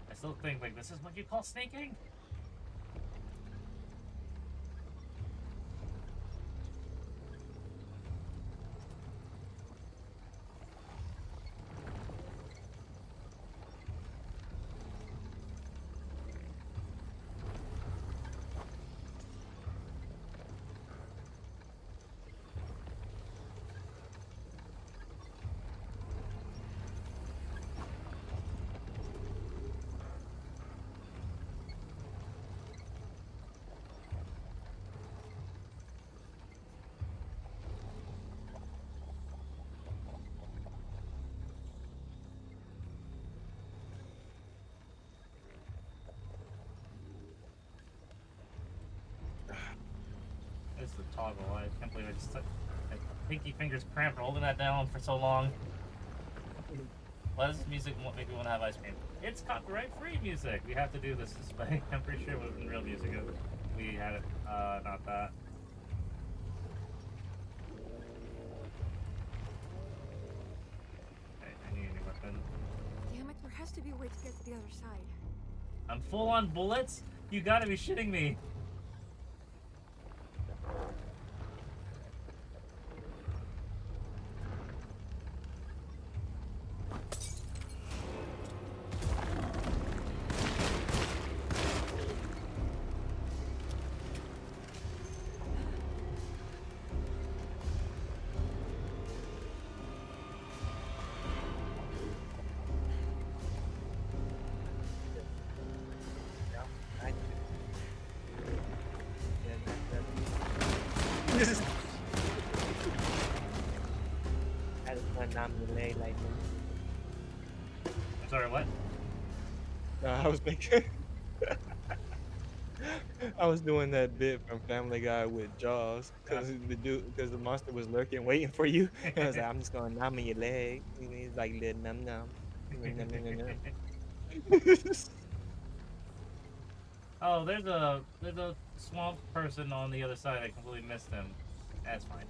I still think, like, this is what you call sneaking? This is the toggle. I can't believe I just took my pinky fingers cramped holding that down for so long. Why does this music make me want to have ice cream? It's copyright-free music. We have to do this display. I'm pretty sure it was in real music. We had it, not that. Okay, I need a new weapon. Damn it, there has to be a way to get to the other side. I'm full on bullets? You gotta be shitting me. I just went down the leg like I'm sorry, what? no, I was making I was doing that bit from Family Guy with Jaws because the monster was lurking, waiting for you. And I was like, I'm just gonna numb your leg. And he's like, little num num. Num, num, num, num. Oh, there's a swamp person on the other side. I completely missed him. That's fine.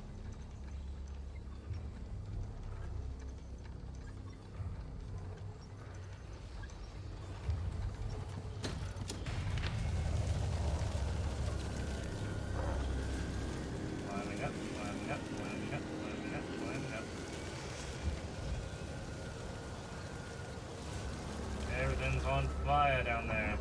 Climbing up, climbing up, climbing up, climbing up, climbing up. Everything's on fire down there.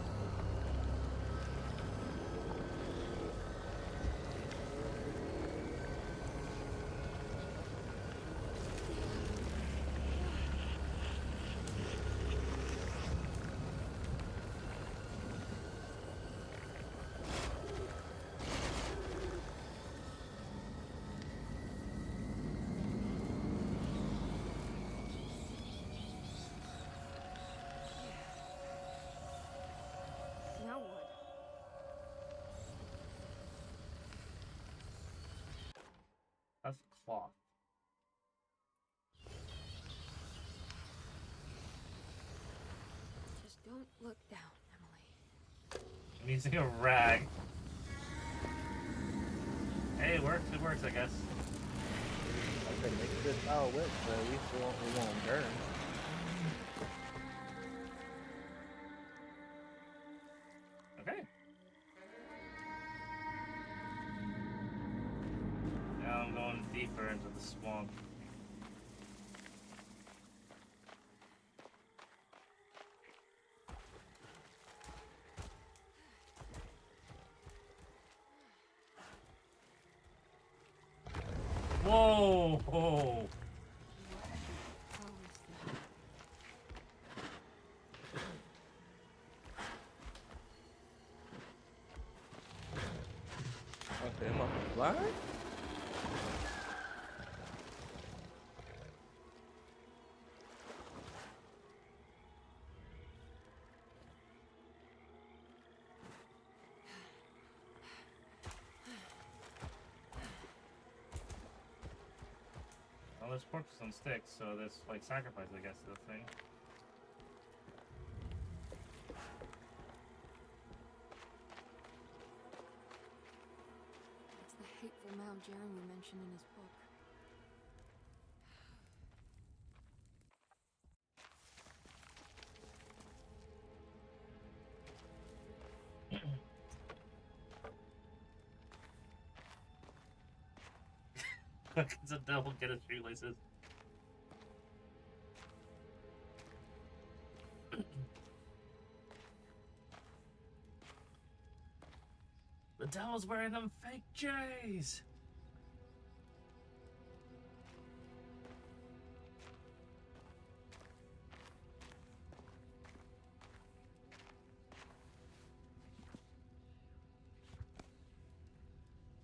Now what? That's cloth. Just don't look down, Emily. I'm using a rag. Hey, it works. It works, I guess. I said, make this all wet, so at least it won't burn. Okay. Now I'm going deeper into the swamp. Whoa! Whoa. Okay, I'm up to fly. this pork is on sticks, so there's like sacrifice, I guess, to the thing. It's the hateful Mount Jeremy mentioned in his book. It's a devil, get his shoelaces. The devil's wearing them fake J's!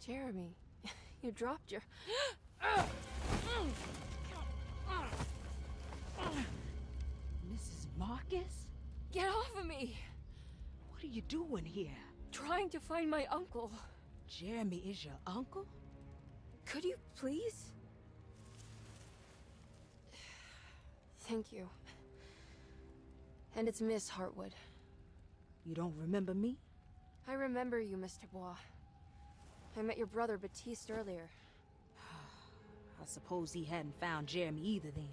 Jeremy, you dropped your... Mrs. Marcus? Get off of me! What are you doing here? Trying to find my uncle. Jeremy is your uncle? Could you please? Thank you. And it's Miss Hartwood. You don't remember me? I remember you, Mr. Bois. I met your brother Baptiste earlier. I suppose he hadn't found Jeremy either then.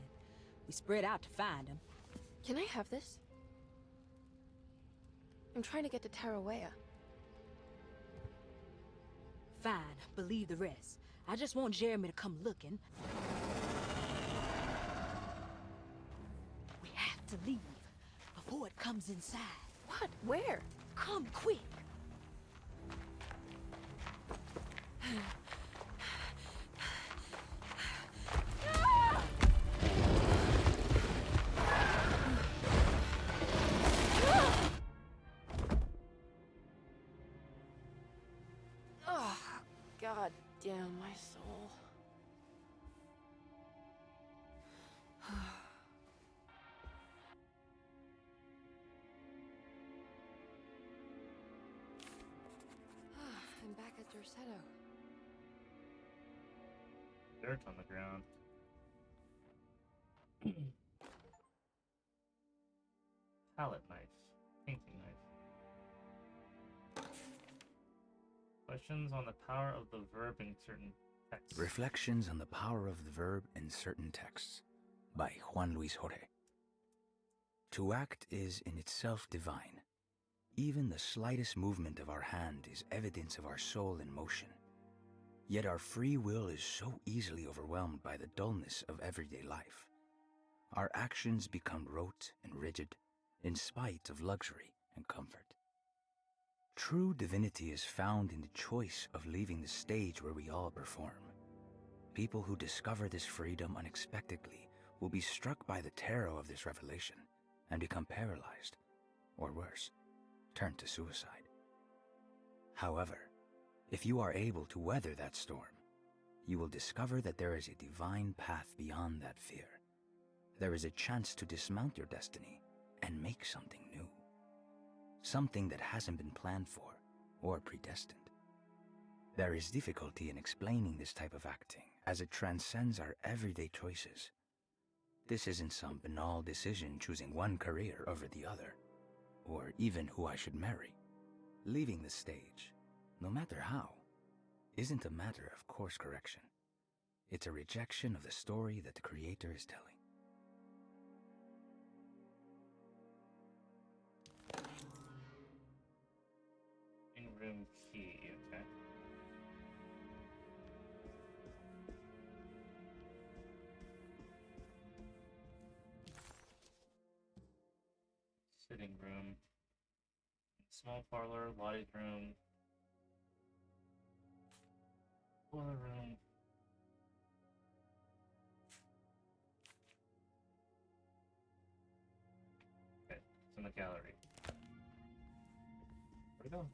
We spread out to find him. Can I have this? I'm trying to get to Tarawea. Fine, believe the rest. I just want Jeremy to come looking. We have to leave before it comes inside. What? Where? Come quick. Oh, God damn my soul. I'm back at Dorsetto. Dirt on the ground. Palette knife. Painting knife. Questions on the power of the verb in certain texts. Reflections on the Power of the Verb in Certain Texts by Juan Luis Jorge. To act is in itself divine. Even the slightest movement of our hand is evidence of our soul in motion. Yet our free will is so easily overwhelmed by the dullness of everyday life. Our actions become rote and rigid, in spite of luxury and comfort. True divinity is found in the choice of leaving the stage where we all perform. People who discover this freedom unexpectedly will be struck by the terror of this revelation and become paralyzed, or worse, turn to suicide. However, if you are able to weather that storm, you will discover that there is a divine path beyond that fear. There is a chance to dismount your destiny and make something new. Something that hasn't been planned for or predestined. There is difficulty in explaining this type of acting as it transcends our everyday choices. This isn't some banal decision choosing one career over the other, or even who I should marry. Leaving the stage, no matter how, isn't a matter of course correction. It's a rejection of the story that the creator is telling. In room key, okay. Sitting room. Small parlor, Lottie's room. Boiler room. Okay, it's in the gallery. Where'd we go?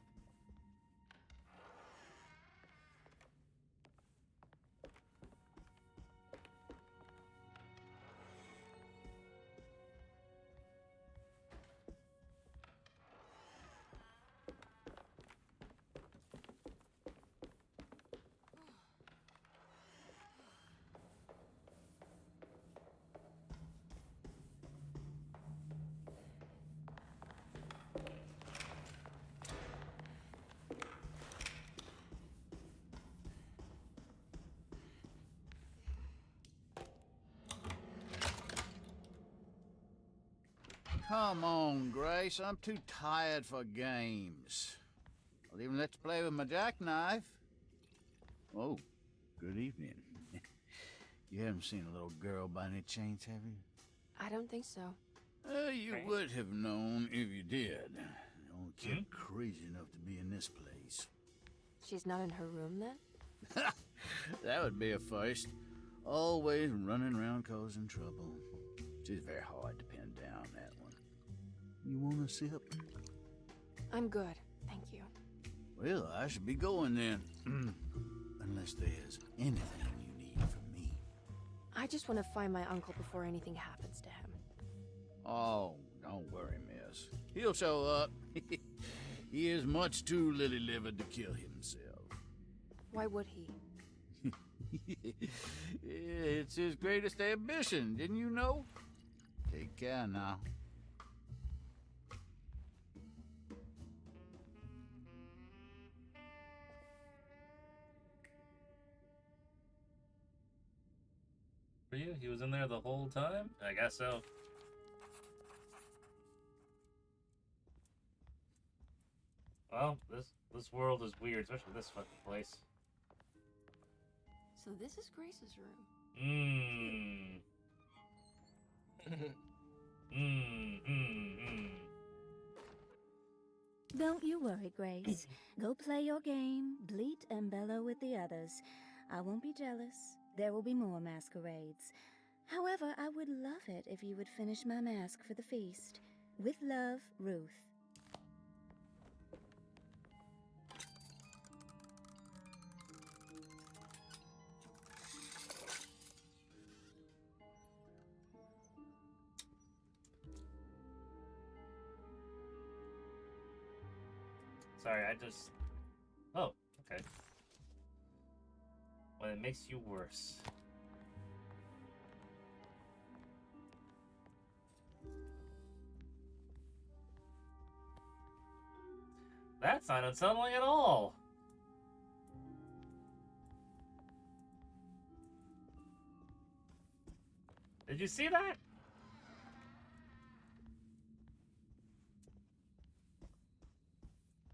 Come on, Grace. I'm too tired for games. I'll even let you play with my jackknife. Oh, good evening. You haven't seen a little girl by any chance, have you? I don't think so. You would have known if you did. The only kid crazy enough to be in this place. She's not in her room then? That would be a first. Always running around causing trouble. She's very hard to pin down, that one. You want a sip? I'm good, thank you. Well, I should be going then. Unless there's anything you need from me. I just want to find my uncle before anything happens to him. Oh, don't worry, miss. He'll show up. He is much too lily-livered to kill himself. Why would he? It's his greatest ambition, didn't you know? Take care now. For you? He was in there the whole time? I guess so. Well, this world is weird, especially this fucking place. So this is Grace's room. Don't you worry, Grace. Go play your game, bleat and bellow with the others. I won't be jealous. There will be more masquerades. However, I would love it if you would finish my mask for the feast. With love, Ruth. Sorry, I just... Oh, okay. Well, it makes you worse. That's not unsettling at all! Did you see that?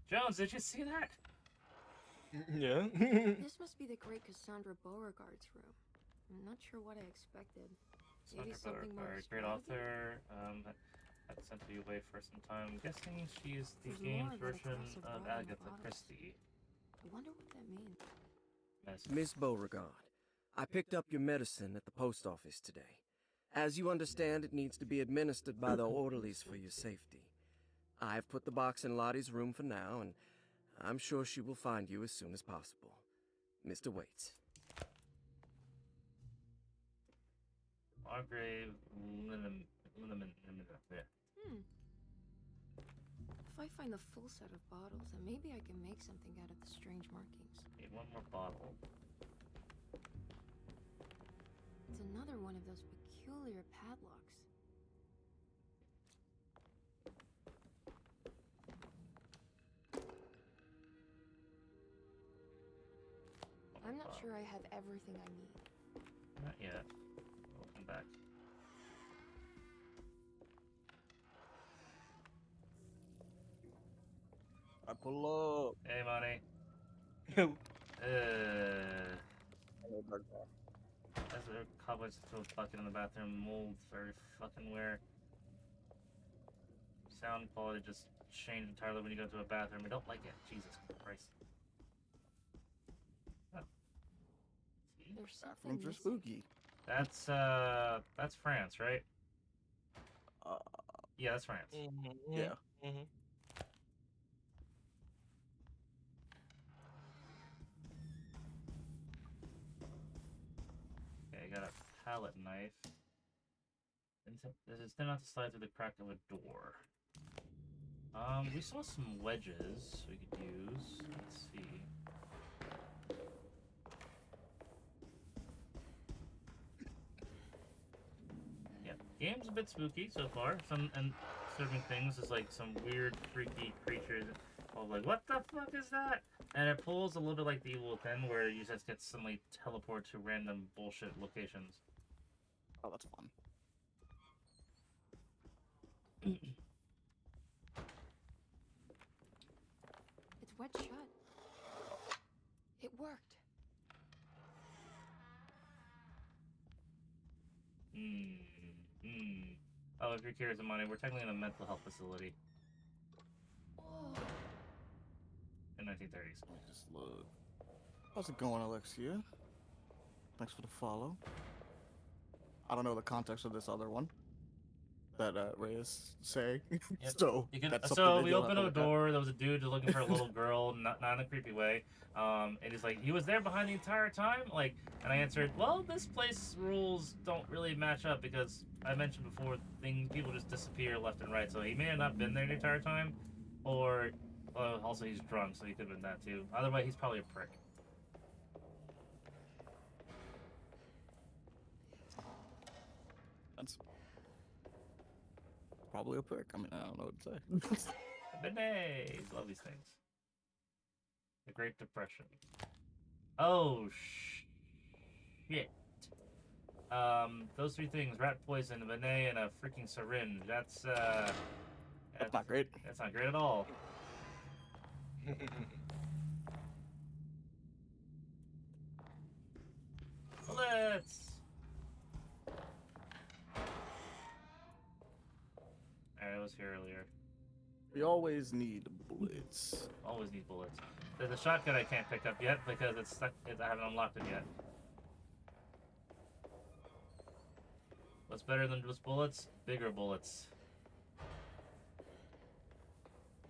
Jones, did you see that? Yeah. This must be the great Cassandra Beauregard's room. I'm not sure what I expected. Maybe something more Great author. Had sent you away for some time. I'm guessing she's the game's version of Agatha Christie. I wonder what that means. Miss Beauregard, I picked up your medicine at the post office today. As you understand, it needs to be administered by the orderlies for your safety. I've put the box in Lottie's room for now, and I'm sure she will find you as soon as possible. Mr. Waits. Margrave Linneman. Yeah. If I find the full set of bottles, then maybe I can make something out of the strange markings. Need one more bottle. It's another one of those peculiar padlocks. I'm not sure I have everything I need. Not yet. We'll come back. I pull up. Hey, Money. As there are cobwebs to a bucket in the bathroom, mold very fucking where. Sound quality just changed entirely when you go to a bathroom. I don't like it. Jesus Christ. There's something Bathrooms are spooky. That's France, right? Yeah, that's France. Yeah. Okay, I got a palette knife. This is not to slide through the crack of a door. We saw some wedges we could use. Let's see. Yeah, game's a bit spooky so far. And certain things is like some weird, freaky creatures. Oh, like, what the fuck is that? And it pulls a little bit like the Evil Within, where you just get suddenly teleport to random bullshit locations. Oh, that's fun. It's wet shut. It worked. Oh, if you're curious about money, we're technically in a mental health facility. In 1930s. Just look. How's it going, Alexia? Thanks for the follow. I don't know the context of this other one that Reyes say. Yep. So You can, that's so something that we you'll opened have a to look at. door. There was a dude looking for a little girl, not in a creepy way. And he's like, he was there behind the entire time. Like, and I answered, well, this place rules don't really match up because I mentioned before, people just disappear left and right. So he may have not been there the entire time, or also he's drunk, so he could have been that too. Either way, he's probably a prick. That's probably a prick. I mean, I don't know what to say. Bidets! Love these things. The Great Depression. Oh, shit. Those three things, rat poison, a bidet, and a freaking syringe. That's not great. That's not great at all. Bullets! Alright, I was here earlier. We always need bullets. Always need bullets. There's a shotgun I can't pick up yet because it's stuck. I haven't unlocked it yet. What's better than just bullets? Bigger bullets.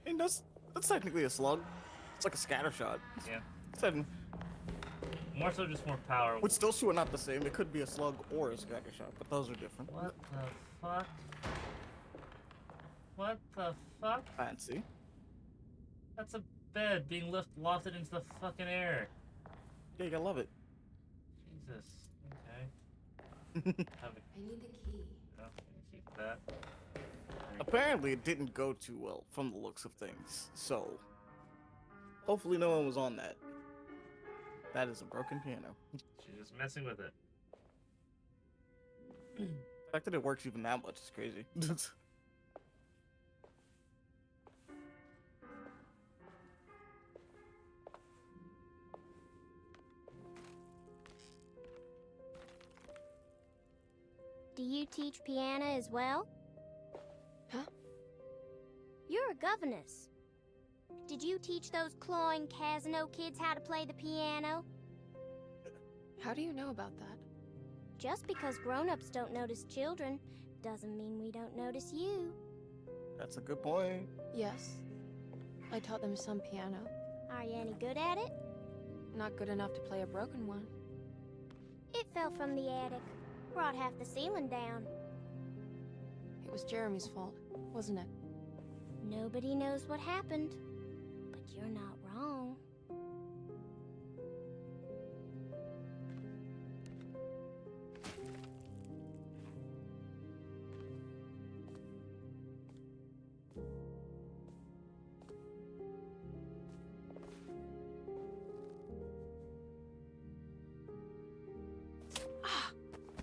I mean, that's technically a slug. It's like a scatter shot. Yeah. Seven. More so, just more power. Would still shoot not the same. It could be a slug or a scatter shot, but those are different. What the fuck? What the fuck? Fancy. That's a bed being lofted into the fucking air. Yeah, you gotta love it. Jesus. Okay. I need the key. Oh, keep that. Apparently, it didn't go too well from the looks of things. So, hopefully, no one was on that. That is a broken piano. She's just messing with it. The fact that it works even that much is crazy. Do you teach piano as well? Huh? You're a governess. Did you teach those clawing Casino kids how to play the piano? How do you know about that? Just because grown-ups don't notice children doesn't mean we don't notice you. That's a good point. Yes. I taught them some piano. Are you any good at it? Not good enough to play a broken one. It fell from the attic. Brought half the ceiling down. It was Jeremy's fault, wasn't it? Nobody knows what happened, but you're not wrong.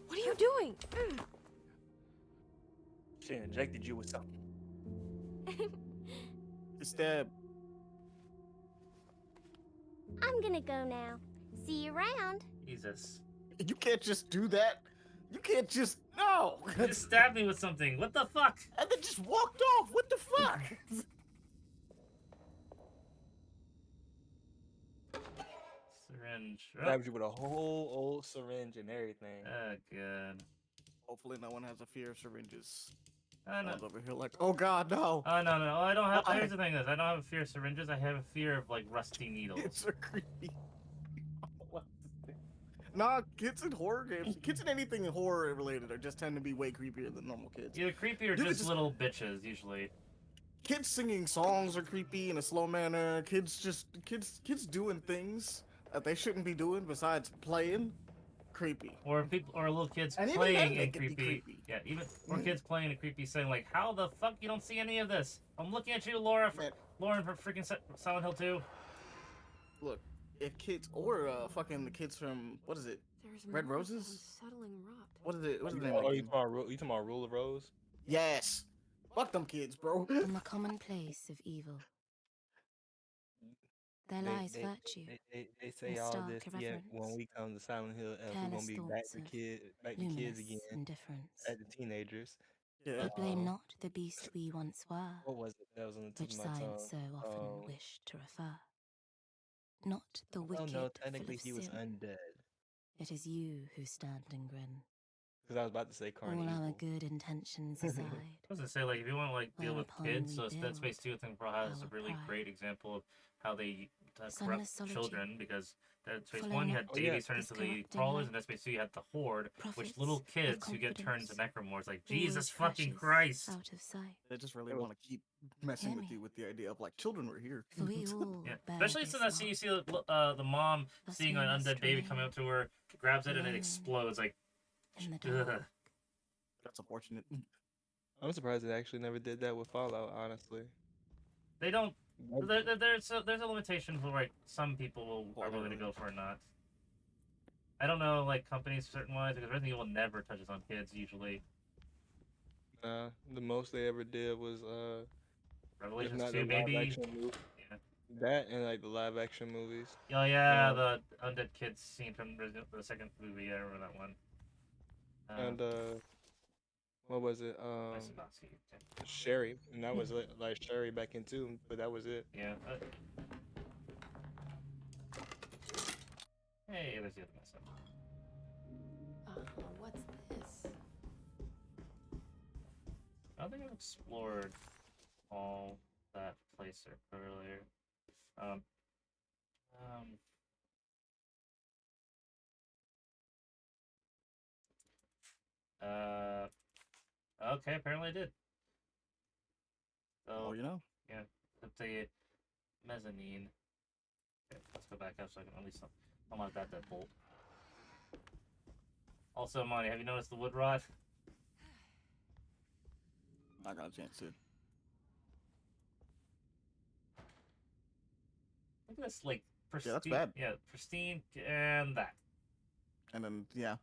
What are you doing? She injected you with something. Stab. I'm gonna go now. See you around. Jesus. You can't just do that. You can't just no. You just stabbed me with something. What the fuck? And then just walked off. What the fuck? Syringe. Stabbed you with a whole old syringe and everything. Oh, good. Hopefully, no one has a fear of syringes. Oh, no. One's over here like, oh god, no. Oh, no. I don't have. Why? Here's the thing: is I don't have a fear of syringes. I have a fear of like rusty needles. It's so creepy. Nah, kids in horror games, kids in anything horror related, are just tend to be way creepier than normal kids. Either creepy or Dude, just little bitches usually. Kids singing songs are creepy in a slow manner. Kids doing things that they shouldn't be doing besides playing. Creepy. Or people, or little kids And even playing then, in they can be creepy. creepy. Yeah, or kids playing in creepy, saying like, "How the fuck you don't see any of this? I'm looking at you, Lauren for freaking Silent Hill 2." Look, if kids or fucking the kids from what is it? There's Red more Roses? unsettling rot. What is it? What's the You name? talking of about, the you game? talking about Rule of Rose? Yes. Fuck them kids, bro. From a common place of evil. There lies virtue. They say in all stark this. Yeah, when irreverence, we come to Silent Hill, we're gonna careless be thoughts of back to kids luminous again, indifference. at the teenagers. Yeah. They blame not the beast we once were, What was it? That was on the tip which of my science tongue. so often wished to refer. Not the Oh wicked, no, full technically of he was sin. undead. It is you who stand and grin. Because I was about to say All our Carnival. good intentions aside. I was gonna say, like, if you want to like deal with Whereupon kids, we so Dead build Space 2 I think probably has a our really pride. great example of how they corrupt Sunless solitude. children, because Dead Space Follow 1 you not had Oh, yeah. babies turn this into the corrupting crawlers, light. and Dead Space 2 you had the Horde, which Prophets little of kids who get turned into confidence, necromorphs, like, always Jesus fucking flashes Christ! Out of sight. They just really want to keep messing with you with the idea of like children were here. For we all Yeah, bear especially this since I see you see the mom Thus seeing we an must undead baby remain coming up to her, grabs it, and it alone explodes, like, in the dark. ugh. That's unfortunate. I'm surprised they actually never did that with Fallout, honestly. They don't. There's a limitation for like some people are willing to go for or not. I don't know, like companies certain wise, because Resident Evil never touches on kids usually. The most they ever did was if Revelations not 2 the maybe. live-action movie. Yeah. That and like the live-action movies. Oh yeah, the undead kids scene from the second movie. Yeah, I remember that one. And what was it? Nice about Steve. Sherry, and that was like Sherry back in too, but that was it. Yeah. Hey, there's the other mess up. What's this? I don't think I've explored all that place earlier. Okay, apparently I did. So, Oh, you know? Yeah, up the mezzanine. Okay, let's go back up so I can at least unlock that deadbolt. Also, Monty, have you noticed the wood rot? I got a chance to. Look at this, like, pristine. Yeah, that's bad. Yeah, pristine, and that. And then, yeah.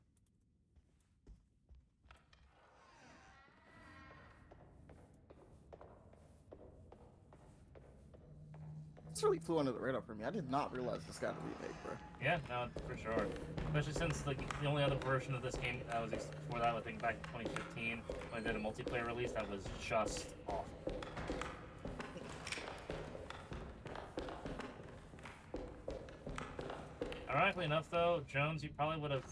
This really flew under the radar for me. I did not realize this got a remake, bro. Yeah, no, for sure. Especially since like the only other version of this game that was before that, I think back in 2015, when they did a multiplayer release, that was just awful. Ironically enough, though, Jones, you probably would have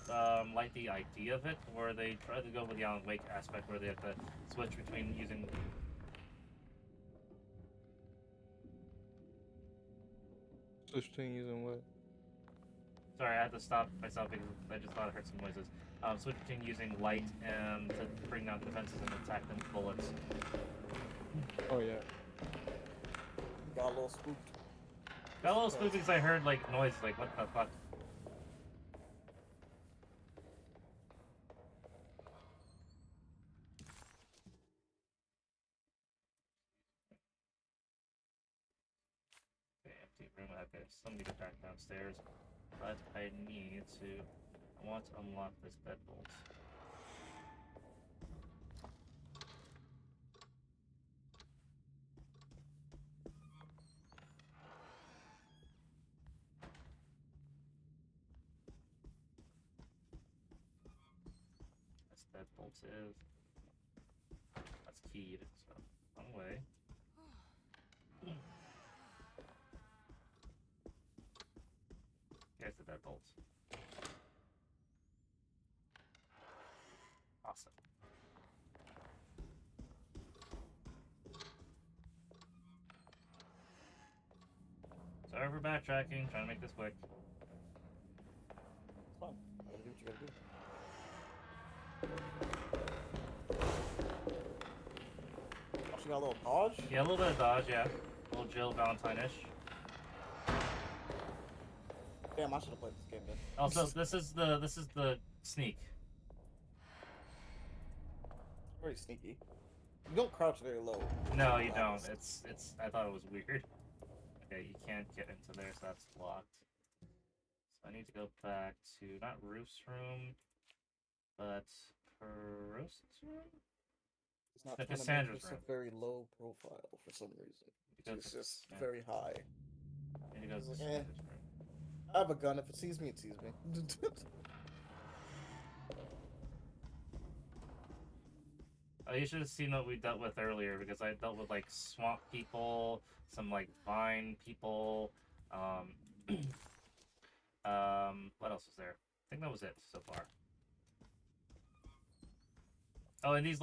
liked the idea of it, where they tried to go with the Alan Wake aspect, where they have to switch between using. Switch between using what? Sorry, I had to stop myself because I just thought I heard some noises. Switch between using light and to bring down defenses and attack them with bullets. Oh yeah. Got a little spooked. Got a little spooked because I heard like noise, like what the fuck. Okay, empty room. Okay, somebody get back downstairs. But I want to unlock this deadbolt. This deadbolt is. That's keyed, so wrong way. There's the deadbolt. Awesome. Sorry for backtracking, trying to make this quick. It's fine. You gotta do what you gotta do. Oh, she got a little dodge? Yeah, a little bit of dodge, yeah. A little Jill Valentine-ish. Damn, I should have played this game then. Also, this is the sneak. Very sneaky. You don't crouch very low. No, you don't. It's I thought it was weird. Okay, you can't get into there, so that's locked. So I need to go back to not Roof's room, but Perosa's room? It's not The trying to make Cassandra's this room. a very low profile for some reason. Because It's just yeah. very high. And he goes It's to like, eh. Cassandra's room. I have a gun. If it sees me, it sees me. Oh, you should have seen what we dealt with earlier, because I dealt with like swamp people, some like vine people, what else was there? I think that was it so far. Oh, and these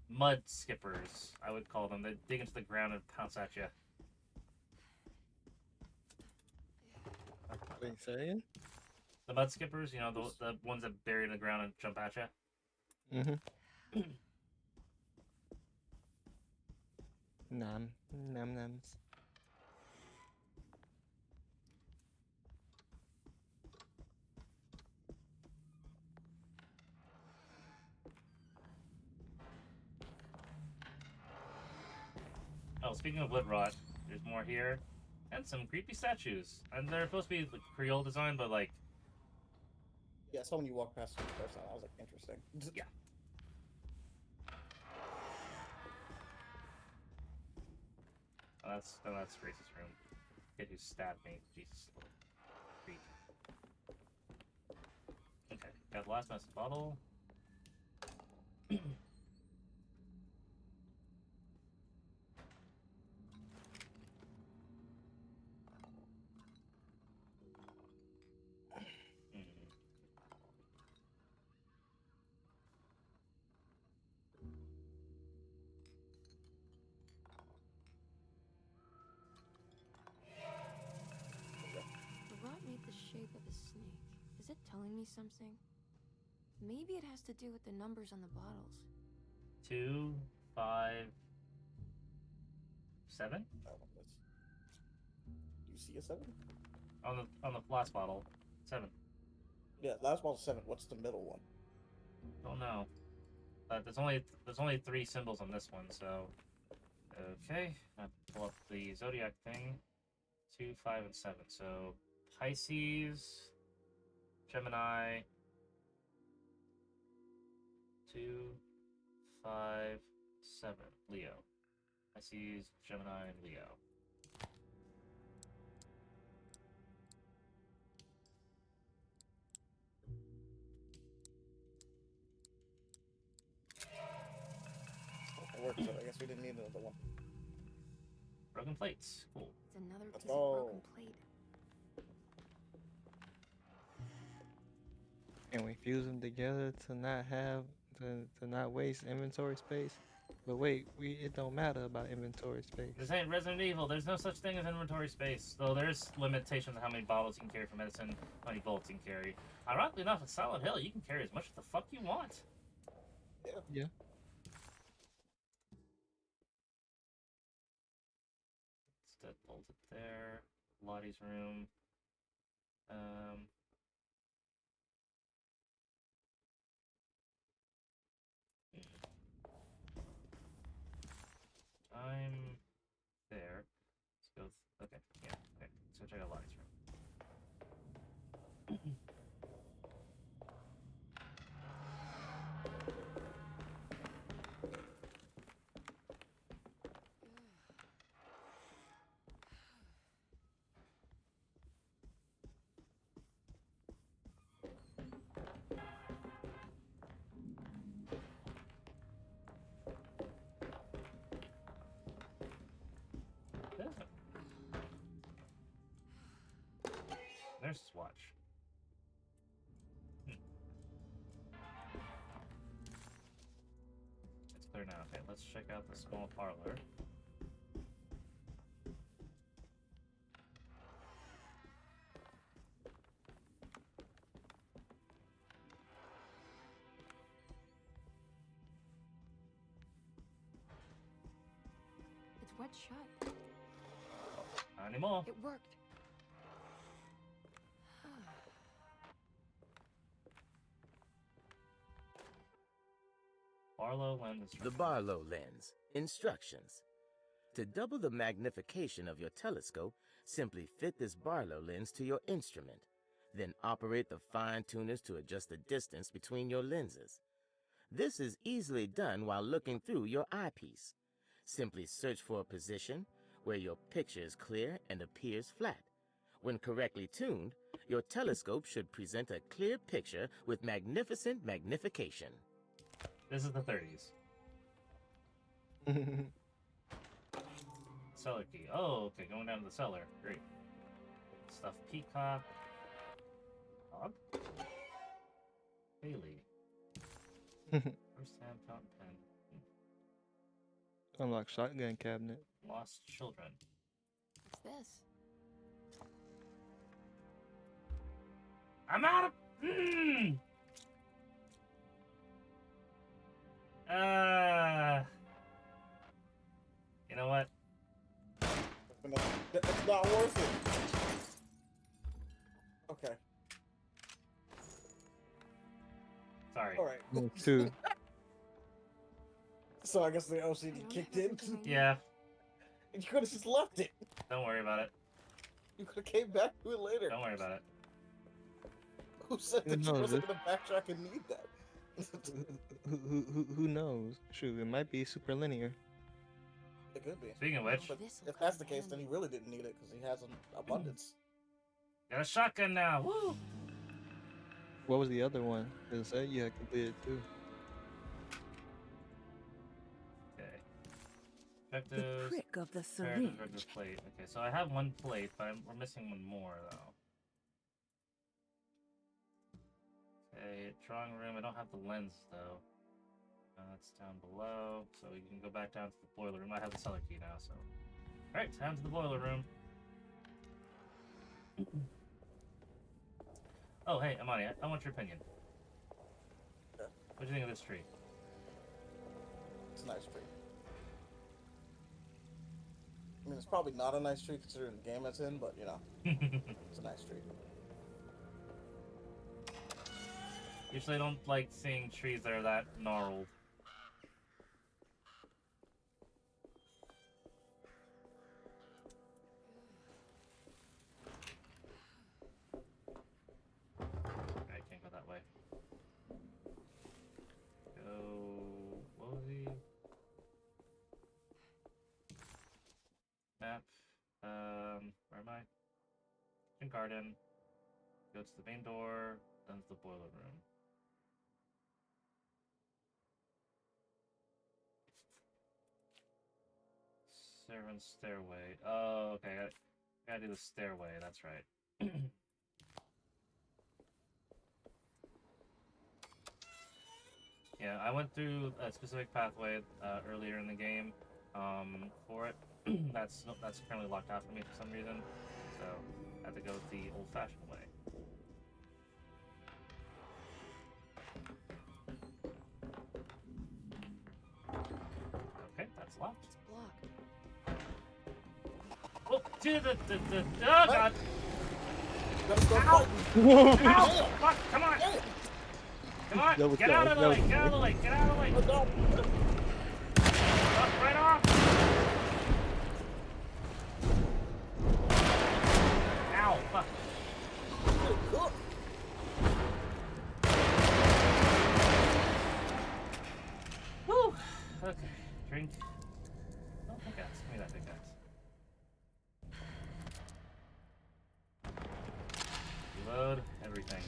mud skippers, I would call them. They dig into the ground and pounce at you. What are you saying? The mud skippers, you know, the ones that bury in the ground and jump at you. Mm-hmm. Nom noms. Oh, speaking of wood rot, there's more here, and some creepy statues. And they're supposed to be like, Creole design, but like, Yeah, so when you walk past it the first time, I was like, interesting. yeah. Oh, that's Grace's room. Kid who stabbed me. Jesus, little creep. Okay, got the last medicine bottle. The rot made the shape of a snake. Is it telling me something? Maybe it has to do with the numbers on the bottles. 2, 5, 7 You see a 7? on the last bottle. 7. Yeah, last ball's 7. What's the middle one? Don't know. There's only 3 symbols on this one, so okay. I pull up the zodiac thing. 2, 5, and 7. So Pisces, Gemini. 2, 5, 7. Leo. Pisces, Gemini, and Leo. It works, so I guess we didn't need another one. Broken plates. Cool. It's another Let's piece go. of broken plate. And we fuse them together to not have to not waste inventory space. But wait, it don't matter about inventory space. This ain't Resident Evil. There's no such thing as inventory space. Though there's limitations on how many bottles you can carry for medicine, how many bullets you can carry. Ironically enough, in Silent Hill, you can carry as much as the fuck you want. Yeah. It's dead bolted there. Lottie's room. I'm there. Let's go. Okay, yeah. Okay, so check out Lottie's room. There's his watch. It's clear now. Okay, let's check out the small parlor. It's wet shut. Not anymore. It worked. Barlow lens. The Barlow lens. Instructions. To double the magnification of your telescope, simply fit this Barlow lens to your instrument. Then operate the fine tuners to adjust the distance between your lenses. This is easily done while looking through your eyepiece. Simply search for a position where your picture is clear and appears flat. When correctly tuned, your telescope should present a clear picture with magnificent magnification. This is the 30s. Cellar key. Oh, okay, going down to the cellar. Great. Stuffed peacock. Dog? Haley. First hand fountain pen. Unlock shotgun cabinet. Lost children. What's this? I'm out of. You know what? It's not worth it. Okay. Sorry. All right. Me too. So I guess the OCD kicked in. Yeah. You could have just left it. Don't worry about it. You could have came back to it later. Don't worry about it. Who said that you wasn't gonna backtrack and need that? Who knows? Shoot, it might be super linear. It could be. Speaking of which, But if that's the case, then he really didn't need it because he has an abundance. got a shotgun now. Woo! What was the other one? It said you had completed too. Okay. Objectives. Prick of the Prepare to syringe. reserve the plate. Okay, so I have one plate, but we're missing one more though. Okay, drawing room. I don't have the lens though. That's down below, so we can go back down to the boiler room. I have the cellar key now, so. Alright, time to the boiler room. Oh, hey, Amani, I want your opinion. What do you think of this tree? It's a nice tree. I mean, it's probably not a nice tree considering the game it's in, but you know, it's a nice tree. Usually I don't like seeing trees that are that gnarled. I can't go that way. Go... what was he? Map. Where am I? In garden. Go to the main door, then to the boiler room. Servant's stairway. Oh, okay. I gotta do the stairway, that's right. Yeah, I went through a specific pathway earlier in the game for it. That's currently locked out for me for some reason, so I have to go the old-fashioned way. Okay, that's locked. It's blocked. Oh, oh god! Ow! Ow! Fuck, come on! Come on! Get out of the way! Get out of the way! Get out of the way! Fuck, right off! Ow! Fuck. Woo! Okay, drink. Oh, pickaxe. Give me that pickaxe. Reload everything.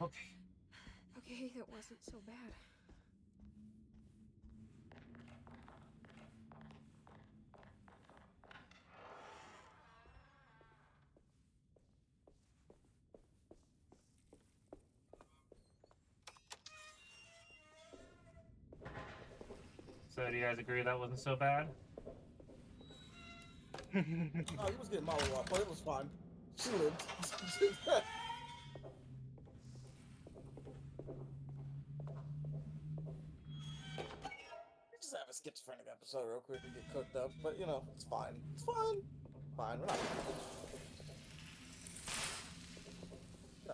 Okay. Okay, that wasn't so bad. So do you guys agree that wasn't so bad? Oh, he was getting mollywopped, but it was fine. She lived. Just have a schizophrenic episode real quick and get cooked up, but you know, it's fine. It's fine. Fine, we're not.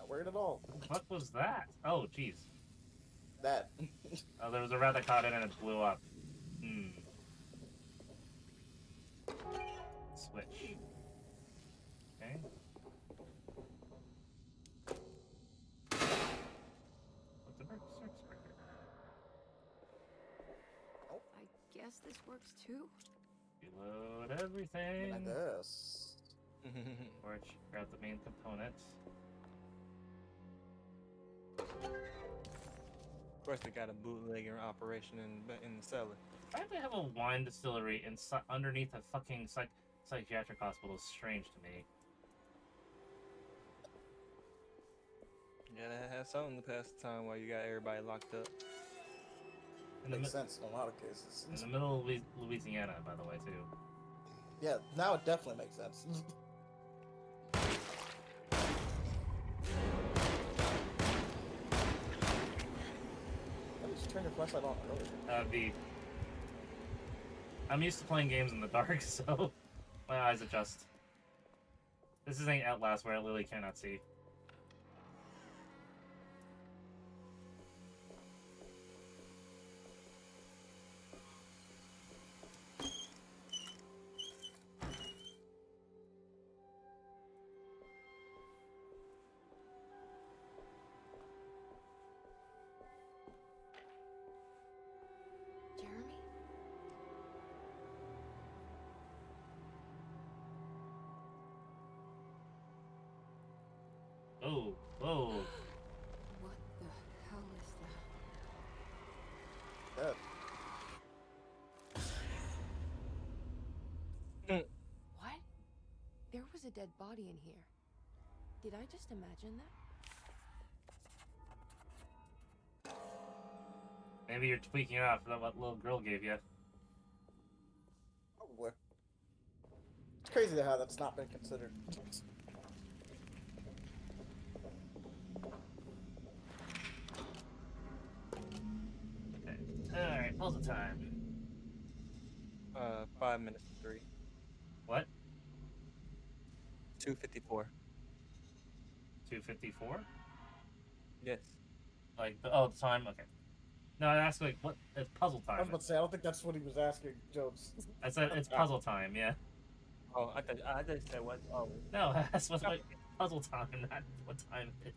not worried at all. What was that? Oh, jeez. That. Oh, there was a rat that caught it and it blew up. Switch. Okay. What's the circuit breaker? I guess this works too. Reload everything. I guess. Or grab the main component. Of course, they got a bootlegger operation in the cellar. Why do they have a wine distillery underneath a fucking psychiatric hospital? Is strange to me. Yeah, they have something to pass the time while you got everybody locked up. Makes sense in a lot of cases. In the middle of Louisiana, by the way, too. Yeah, now it definitely makes sense. Why did you turn your flashlight on earlier? I'm used to playing games in the dark, so my eyes adjust. This isn't Outlast where I literally cannot see. Jeremy? Oh, whoa. What the hell is that? What? There was a dead body in here. Did I just imagine that? Maybe you're tweaking off what little girl gave you. Probably. It's crazy how that's not been considered. Alright, puzzle time. 5 minutes to 3. What? 2:54. 2:54? Yes. Like, the time? Okay. No, I asked, like, what? It's puzzle time. I was about to say, I don't think that's what he was asking, Jones. I said it's puzzle time, yeah. Oh, I just said what? Oh. No, that's what like, puzzle time, not what time it is.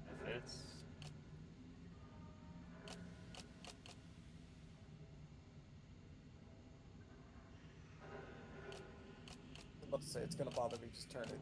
If it's... I was about to say, it's gonna bother me, just turn it.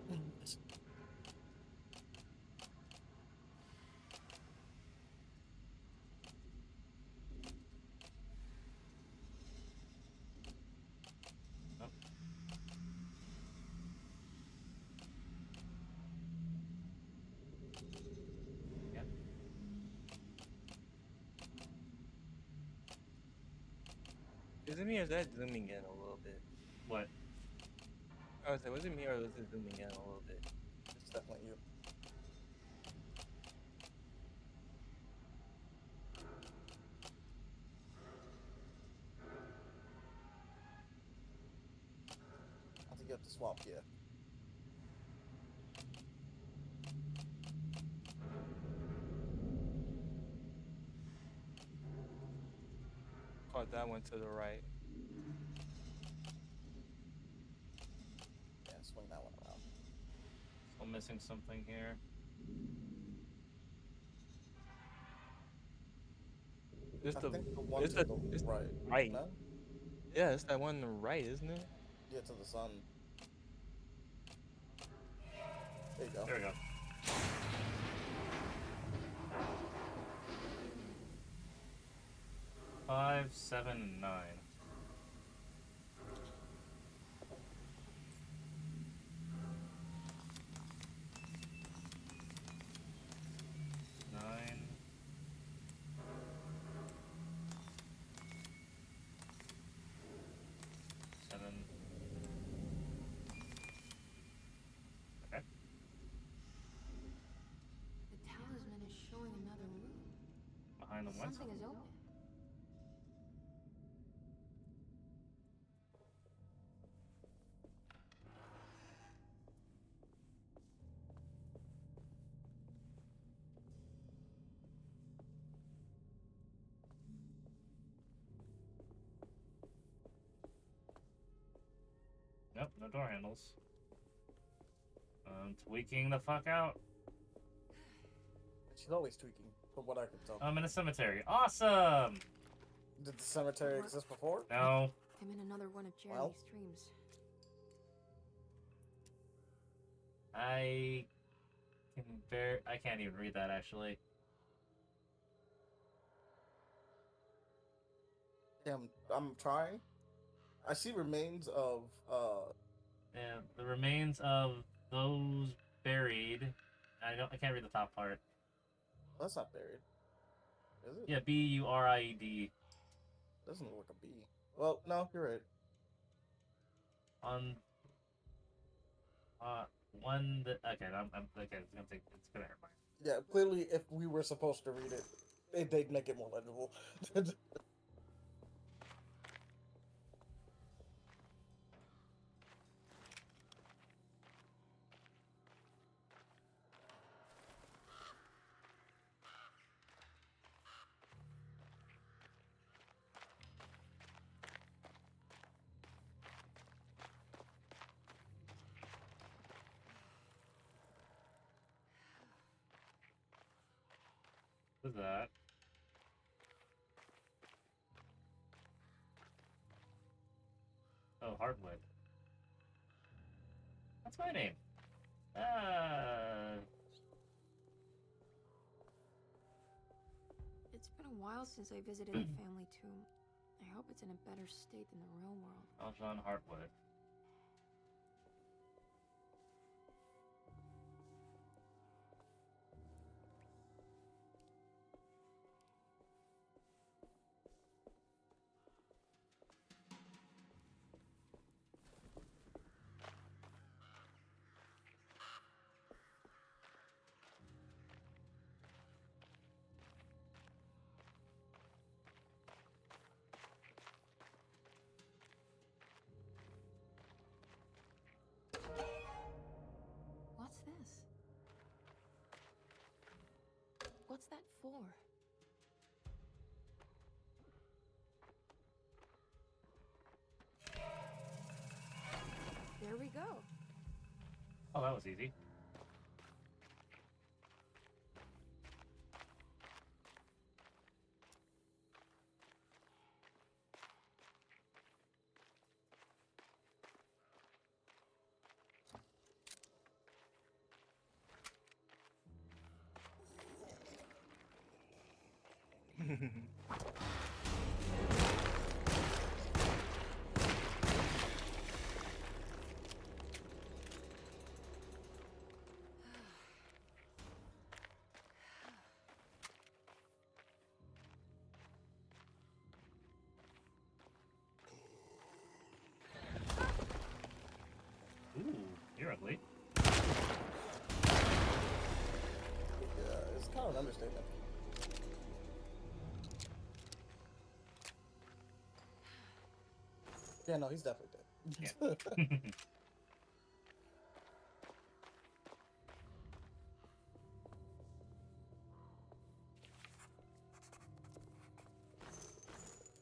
Is it me or is that zooming in a little bit? What? I was like, was it me or was it zooming in a little bit? It's definitely you. I think you have to swap, yeah. Caught that one to the right. Yeah, swing that one around. I'm missing something here. It's I the think the one it's to the the it's right. right. No? Yeah, it's that one on the right, isn't it? Yeah, to the sun. There you go. There we go. Five, 7, and 9. Nine. Seven. Okay. The talisman is showing another room. Behind the one. Something is open. Nope, no door handles. Tweaking the fuck out. She's always tweaking, from what I can tell. I'm in a cemetery. Awesome! Did the cemetery exist before? No. I'm in another one of Jeremy's dreams. I can't even read that, actually. Yeah, I'm trying. I see remains of, Yeah, the remains of those buried. I can't read the top part. That's not buried. Is it? Yeah, Buried. Doesn't look like a bee. Well, no, you're right. On one that okay, I'm okay. It's gonna hurt my. Yeah, clearly, if we were supposed to read it, they'd make it more legible. What's that? Oh, hardwood. That's my name. It's been a while since I visited the family tomb. I hope it's in a better state than the real world. Aljon Hartwood. What's this? What's that for? There we go. Oh, that was easy. Ooh, you're ugly. Yeah, it's kind of an understatement. Yeah, no, he's definitely dead. Yeah.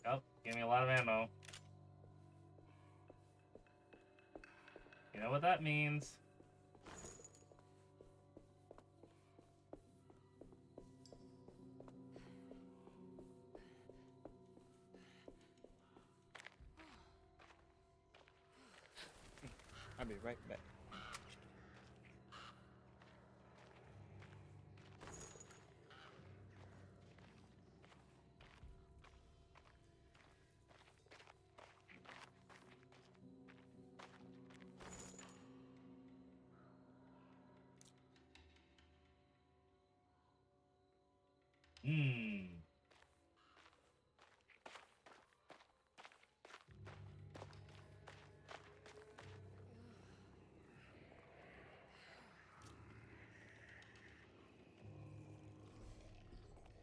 Oh, give me a lot of ammo. You know what that means. I'll be right back.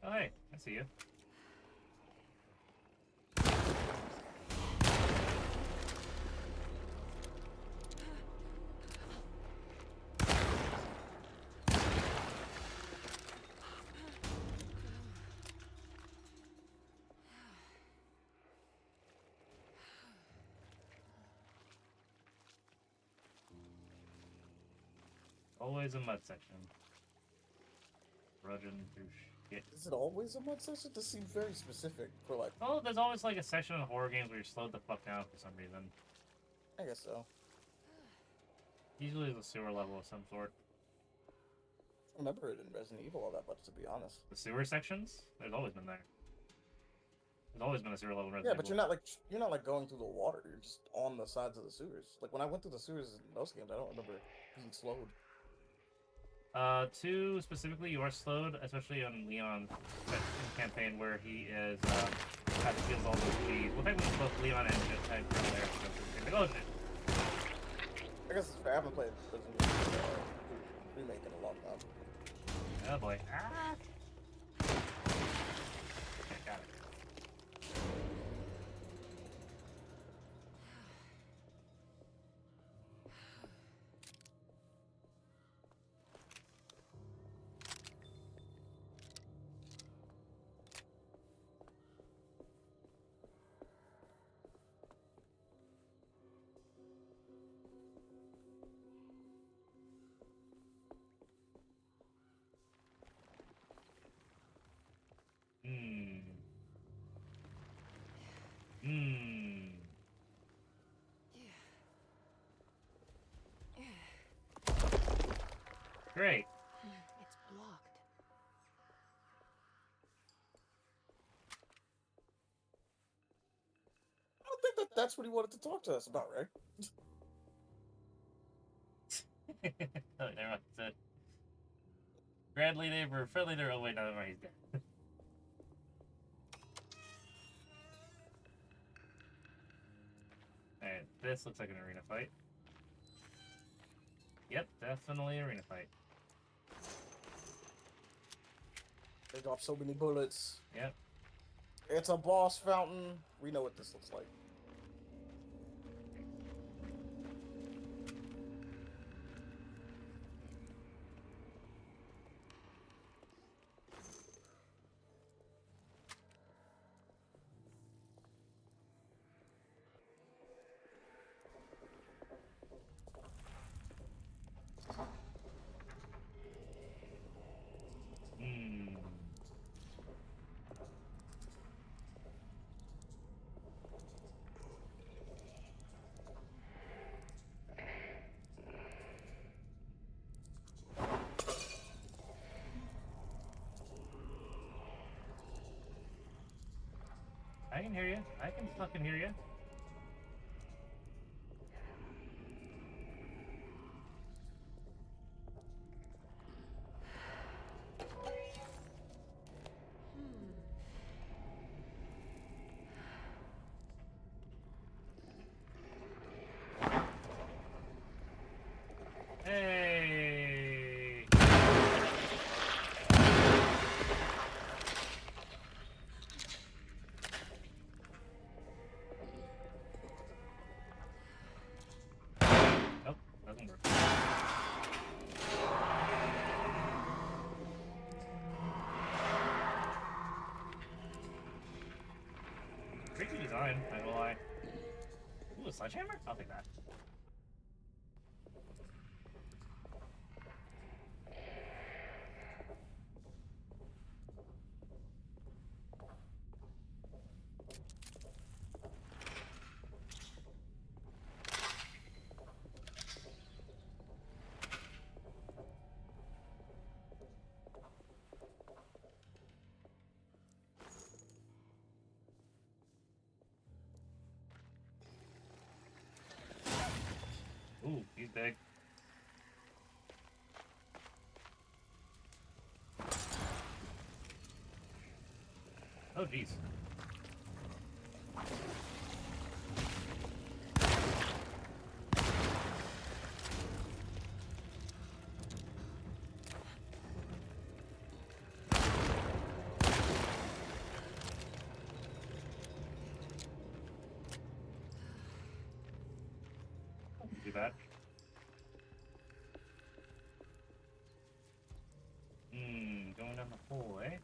Oh, hey, I see you. Always a mud section. Trudging through shit. Is it always a mud section? This seems very specific for like. Oh, there's always like a section in horror games where you're slowed the fuck down for some reason. I guess so. Usually it's a sewer level of some sort. I remember it in Resident Evil all that much, to be honest. The sewer sections? There's always been there. There's always been a sewer level in Yeah, Resident but Evil. you're not like going through the water. You're just on the sides of the sewers. Like when I went through the sewers in those games, I don't remember being slowed. 2 specifically, you are slowed, especially on Leon's campaign where he is has to deal with all those keys. Well, technically both Leon and Colonel Eric go through. Oh shit! I guess it's fair. I haven't played Resident Evil remake in a long time. Oh boy. Ah! Okay, got it. Great. It's blocked. I don't think that's what he wanted to talk to us about, right? Oh, never mind. Said Bradley neighbor, friendly neighbor. Oh wait, no, never mind. He's dead. Alright, this looks like an arena fight. Yep, definitely arena fight. They drop so many bullets. Yep. It's a boss fountain. We know what this looks like. I can hear you. I can fucking hear you. Hey! Nope, doesn't work. Creepy design, I will lie. Ooh, a sledgehammer? I'll take that. Ooh, he's big. Oh, jeez. Do that. Going down the hole, eh?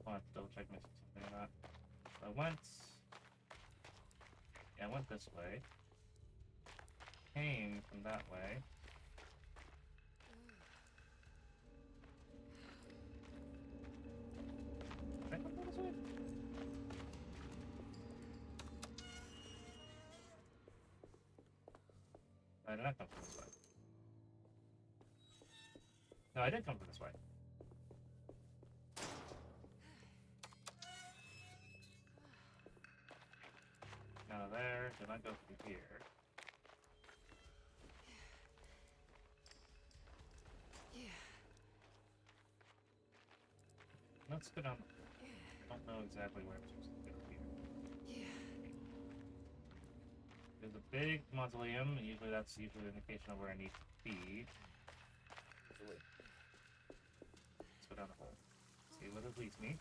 I'll have to double check missing something or not. So I went this way. Came that way. Did I come from this way? I did not come from this way. No, I did come from this way. Now there, did not go through here. Let's go down. I don't know exactly where I'm supposed to go here. There's a big mausoleum, and usually that's an indication of where I need to be. Let's go down the hole. See where this leads me.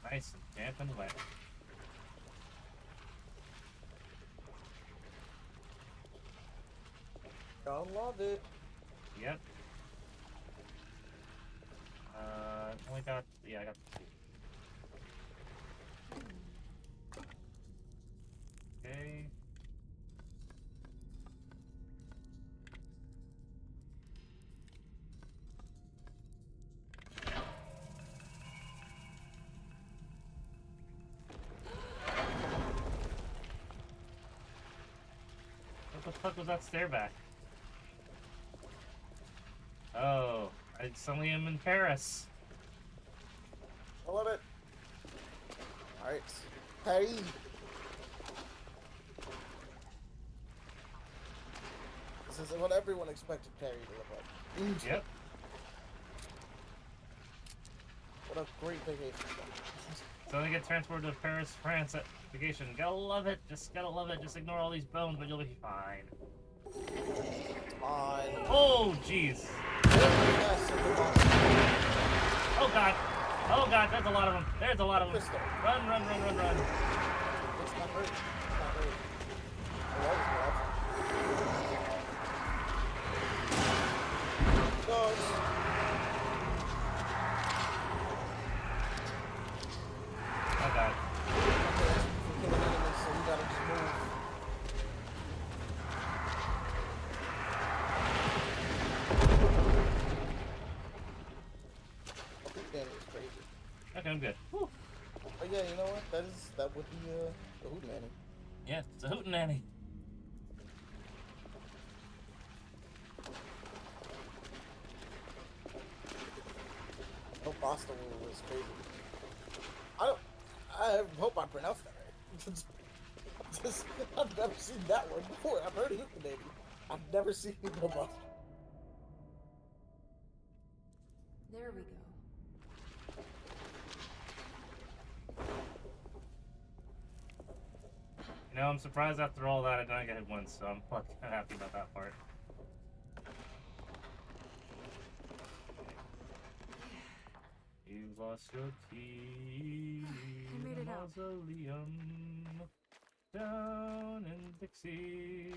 Nice and damp and wet. I love it. Yep. Only got, yeah, I got the two. Okay. What the fuck was that stare back? Oh, I suddenly am in Paris. I love it. Alright. Paris. This is what everyone expected Paris to look like. Yep. What a great vacation. So they get transported to Paris, France at vacation. Gotta love it. Just gotta love it. Just ignore all these bones, but you'll be fine. Fine. Oh, jeez. Oh god. Oh god, there's a lot of them. There's a lot of them. Run, run, run, run, run. It's not hurt. It's not hurt. Dogs. Oh god. Okay, we're killing enemies, so we gotta just move. Okay, I'm good. Whew. But yeah, you know what? That would be the hootenanny. Yeah, it's a hootenanny. No Boston was crazy. I hope I pronounced that right. I've never seen that one before. I've heard hootenanny. I've never seen no Boston. There we go. You know, I'm surprised after all that I didn't get hit once, so I'm fucking happy about that part. You've lost your key I made in it the out. mausoleum down in Dixie.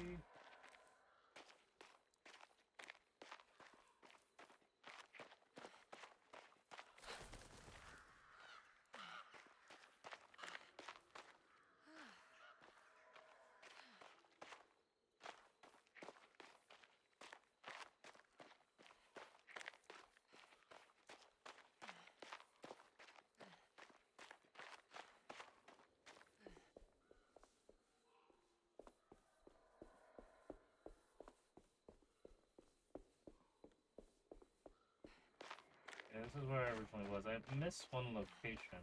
Yeah, this is where I originally was. I missed one location.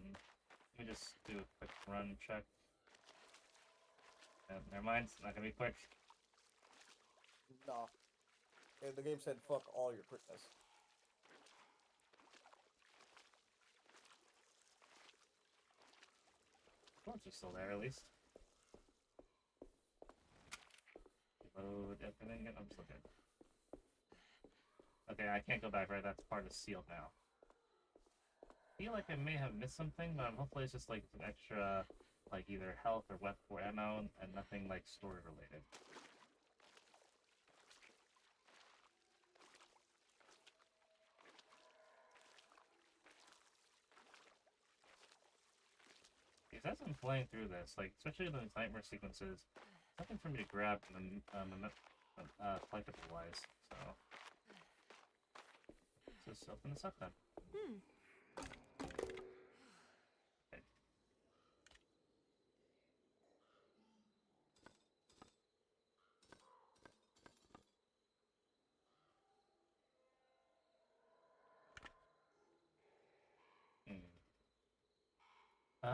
Let me just do a quick run check. Never mind, it's not gonna be quick. No. The game said fuck all your quickness. Torch is still there at least. Load everything. I'm just looking. Okay, I can't go back, right? That's part of sealed now. I feel like I may have missed something, but hopefully it's just like an extra, like either health or weapon or ammo, and nothing like story related. Because as I'm playing through this, like, especially in the nightmare sequences, nothing for me to grab collectible-wise, so... Let's just open this up then. Okay.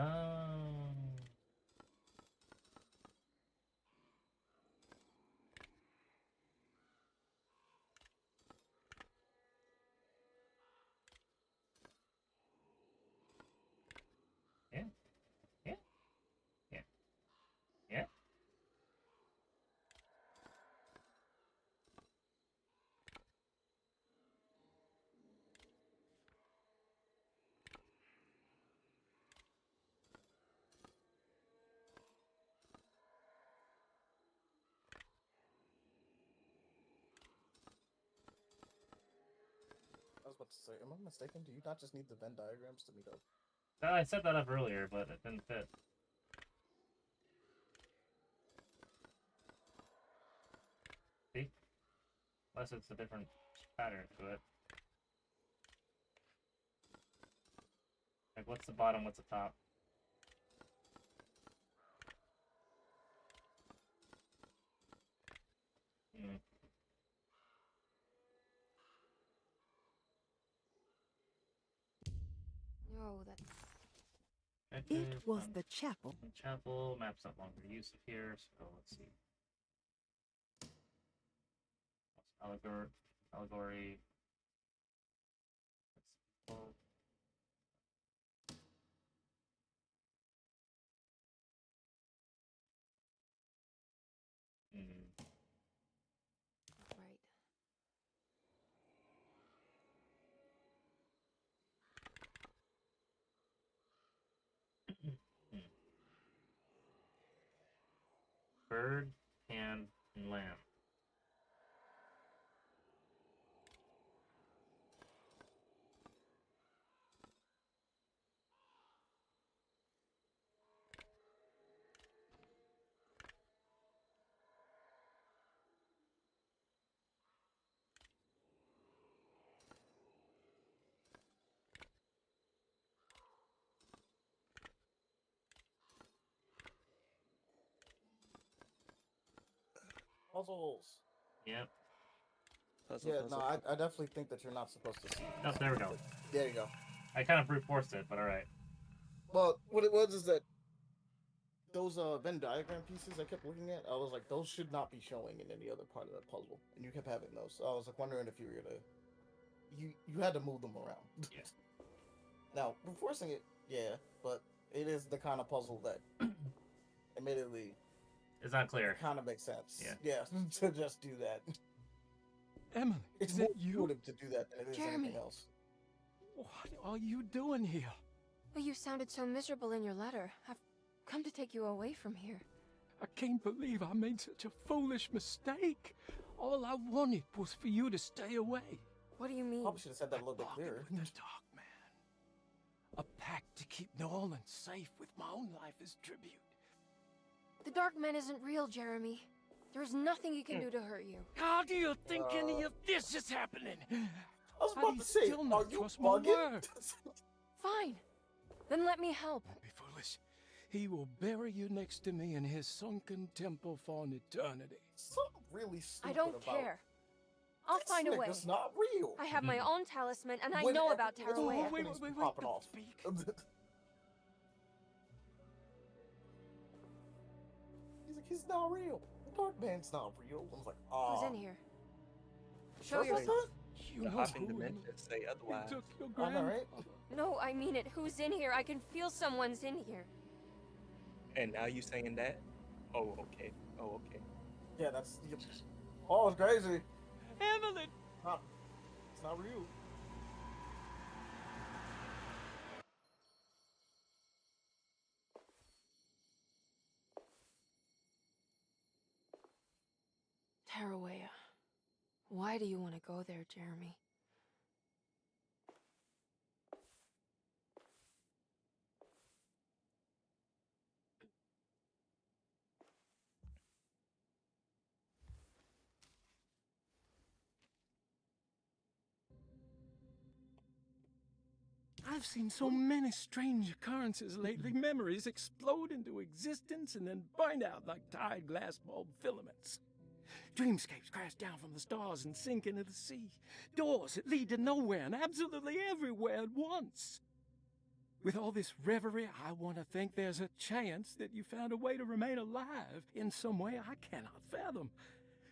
Yeah. Yeah. Yeah. Yeah. I was about to say, am I mistaken? Do you not just need the Venn diagrams to meet up? I set that up earlier, but it didn't fit. See? Unless it's a different pattern to it. Like, what's the bottom, what's the top? No, that... It was the chapel. The chapel, map's not longer use of here, so let's see. Allegory. Right. Bird, hand, and lamb. Puzzles. Yep. I definitely think that you're not supposed to see. Oh, there we go. There you go. I kind of brute forced it, but alright. Well, what it was is that those Venn diagram pieces I kept looking at, I was like, those should not be showing in any other part of the puzzle, and you kept having those. So I was like wondering if you were gonna, you had to move them around. Yeah. Now, forcing it, yeah, but it is the kind of puzzle that, admittedly, it's not clear. Kind of makes sense. Yeah. To just do that. Emily, It's is more it you? intuitive to do that than it is Jeremy. anything else. What are you doing here? Well, you sounded so miserable in your letter. I've come to take you away from here. I can't believe I made such a foolish mistake. All I wanted was for you to stay away. What do you mean? Probably should have said that a little bit clearer. The Dark Man. A pact to keep New Orleans safe with my own life as tribute. The Dark Man isn't real, Jeremy. There's nothing he can do to hurt you. How do you think any of this is happening? I was How about do you to say, still are not you trust my bugging? word? Fine. Then let me help. Don't be foolish. He will bury you next to me in his sunken temple for an eternity. Something really stupid I don't about care. I'll This find a way. nigga's not real. I have my own talisman, and I When know about everything was Tarawea. happening, he's popping off. He's like, he's not real. The Dark Man's not real. I was like, Who's ah. in here? Show yourself. You The know hopping who dimensions say otherwise. took your I know, right? No, I mean it. Who's in here? I can feel someone's in here. And now you saying that? Oh, okay. Oh, okay. Yeah, that's. Oh, it's crazy. Emily! It's not real. Tarawea. Why do you want to go there, Jeremy? I've seen so many strange occurrences lately. Memories explode into existence and then burn out like tired glass bulb filaments. Dreamscapes crash down from the stars and sink into the sea. Doors that lead to nowhere and absolutely everywhere at once. With all this reverie, I want to think there's a chance that you found a way to remain alive in some way I cannot fathom.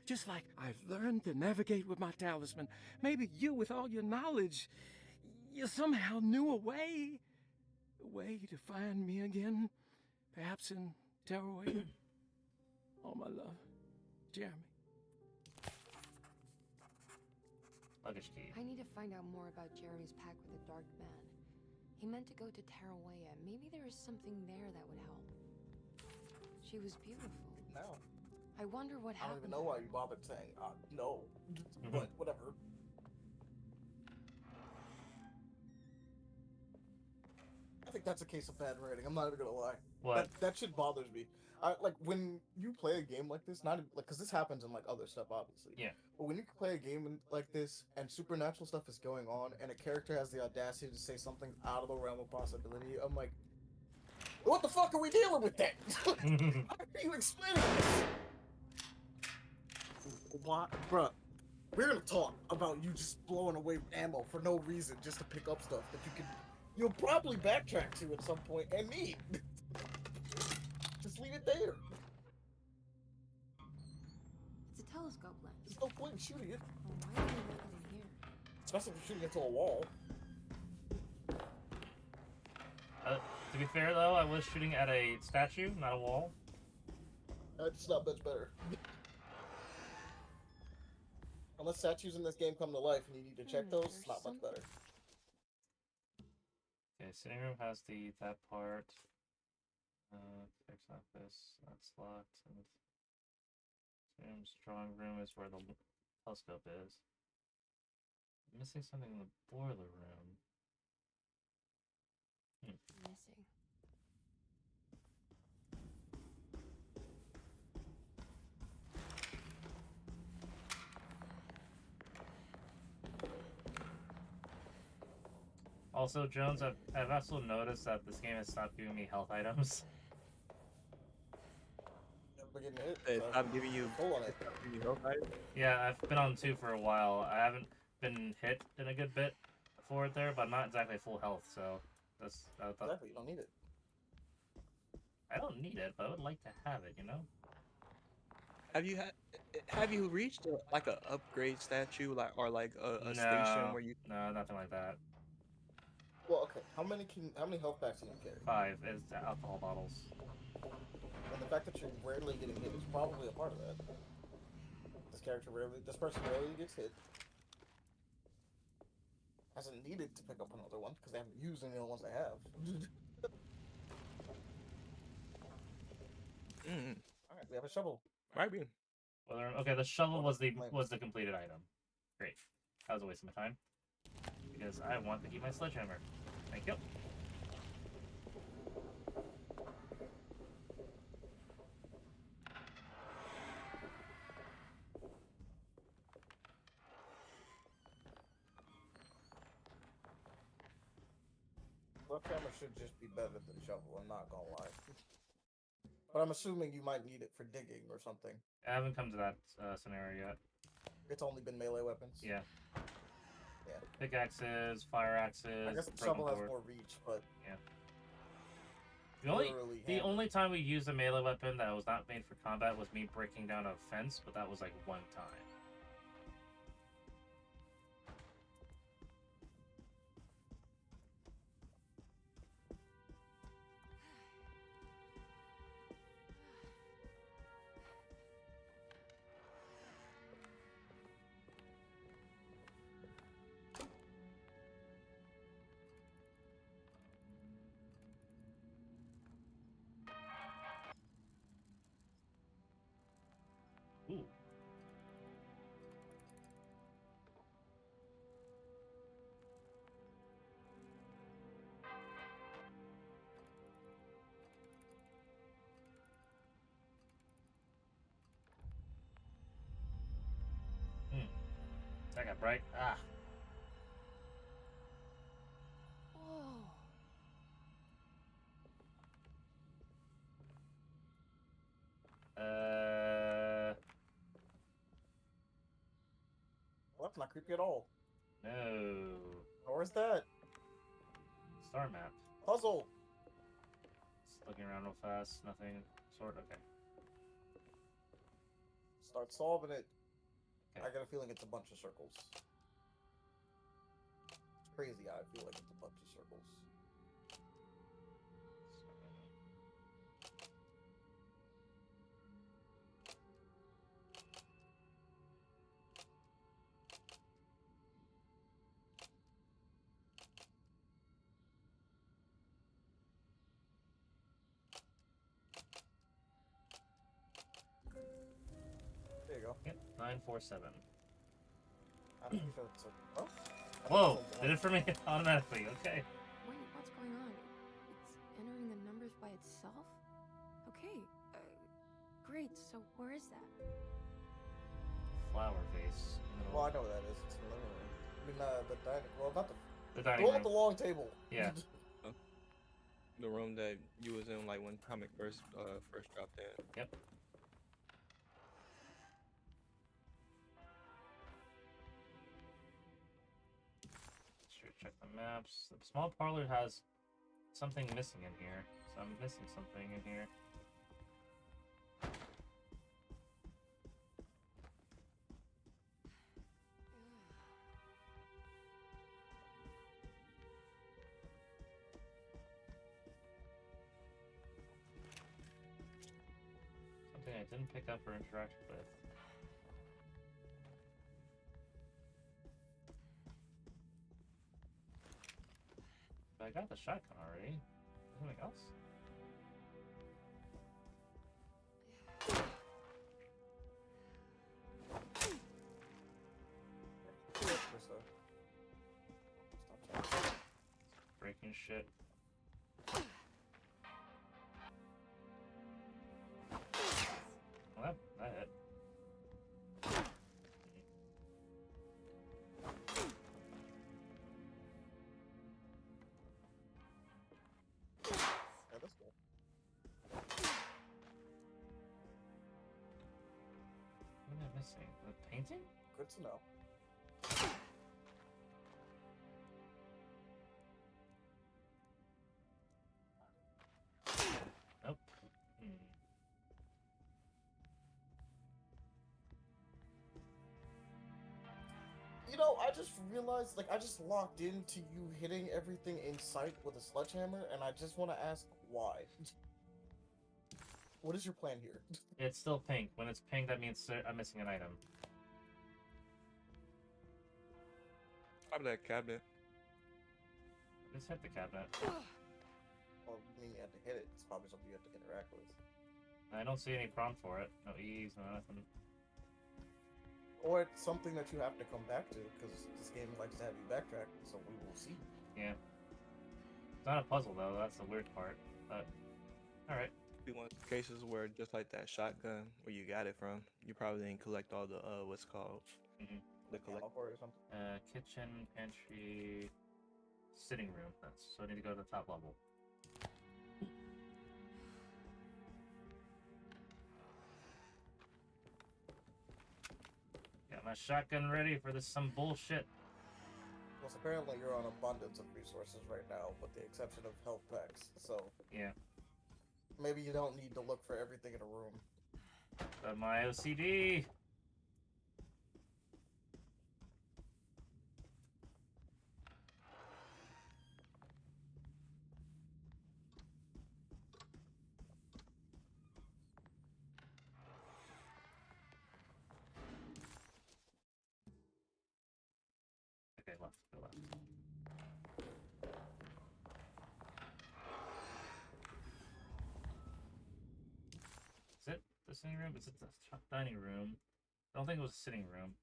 Just like I've learned to navigate with my talisman, maybe you, with all your knowledge, you somehow knew a way to find me again, perhaps in Tearaway. All my love, Jeremy. Luggage key. I need to find out more about Jeremy's pact with the Dark Man. He meant to go to Tarawaya. Maybe there is something there that would help. She was beautiful. No. I wonder what I don't happened. even know why you bothered saying no. But whatever. I think that's a case of bad writing. I'm not even gonna lie. What? That shit bothers me. Like when you play a game like this, not even, like, because this happens in like other stuff, obviously. Yeah. But when you play a game like this and supernatural stuff is going on, and a character has the audacity to say something out of the realm of possibility, I'm like, what the fuck are we dealing with then? How are you explaining this? What, bruh? We're gonna talk about you just blowing away ammo for no reason, just to pick up stuff that you'll probably backtrack to at some point and need. Just leave it there. It's a telescope lens. There's no point in shooting it. Oh, why did he leave it in here? Especially if you're shooting into a wall. To be fair, though, I was shooting at a statue, not a wall. It's not much better. Unless statues in this game come to life and you need to check those, it's not much better. Okay, sitting room has that part. Fix not this. That's locked. And sitting room, strong room is where the telescope is. I'm missing something in the boiler room. Missing. Also, Jones, I've also noticed that this game has stopped giving me health items. I'm giving you health items? Yeah, I've been on 2 for a while. I haven't been hit in a good bit for it there, but I'm not exactly full health, so that's... Exactly, you don't need it. I don't need it, but I would like to have it, you know? Have you reached like a upgrade statue, or like a station where you... No, nothing like that. Well, okay. How many health packs can you carry? 5 is alcohol bottles. And the fact that you're rarely getting hit is probably a part of that. This person rarely gets hit. Hasn't needed to pick up another one because they haven't used any of the ones they have. Alright, we have a shovel. Right. Okay, the shovel was the completed item. Great. That was a waste of my time. Because I want to keep my sledgehammer. Thank you. Sledgehammer should just be better than shovel, I'm not gonna lie. But I'm assuming you might need it for digging or something. I haven't come to that scenario yet. It's only been melee weapons? Yeah. Yeah. Pickaxes, fire axes. I guess the shovel has more reach, but... Yeah. The only time we used a melee weapon that was not made for combat was me breaking down a fence, but that was like one time. Ooh. That got bright. Ah. Whoa. Well, that's not creepy at all. No. Nor is that. Star map. Puzzle. Just looking around real fast. Nothing. Sort. Okay. Start solving it. Okay. I got a feeling it's a bunch of circles. It's crazy how I feel like it's a bunch of circles. There you go. Yep. 947. I'm pretty sure it's a... Oh? Whoa! Did it for me automatically. Okay. Wait, what's going on? It's entering the numbers by itself? Okay, great, so where is that? Flower vase. Well, I know what that is. It's in the living room. I mean, the dining... Well, not the... The dining one room. with the long table. Yeah. The room that you was in, like, when comic first dropped in. Yep. Sure, check the maps. The small parlor has something missing in here. So I'm missing something in here. Something I didn't pick up or interact with. But I got the shotgun already. Anything else? Breaking shit. Well, that hit. Yeah, that's cool. What am I missing? The painting? Good to know. Nope. Hmm. You know, I just realized, like, I just locked into you hitting everything in sight with a sledgehammer, and I just want to ask why. What is your plan here? It's still pink. When it's pink, that means I'm missing an item. Probably that cabinet. Just hit the cabinet. Well, I mean, you have to hit it. It's probably something you have to interact with. I don't see any prompt for it. No E's, no nothing. Or it's something that you have to come back to, because this game likes to have you backtrack, so we will see. Yeah. It's not a puzzle, though. That's the weird part. But, alright. Be one of the cases where, just like that shotgun, where you got it from, you probably didn't collect all the, what's called? The collect. Or something. Kitchen, pantry, sitting room. So I need to go to the top level. Got my shotgun ready for this some bullshit. Well, apparently you're on abundance of resources right now, with the exception of health packs, so... Yeah. Maybe you don't need to look for everything in a room. Got my OCD. Okay, left, go left. Is it the sitting room? Is it the dining room? I don't think it was a sitting room.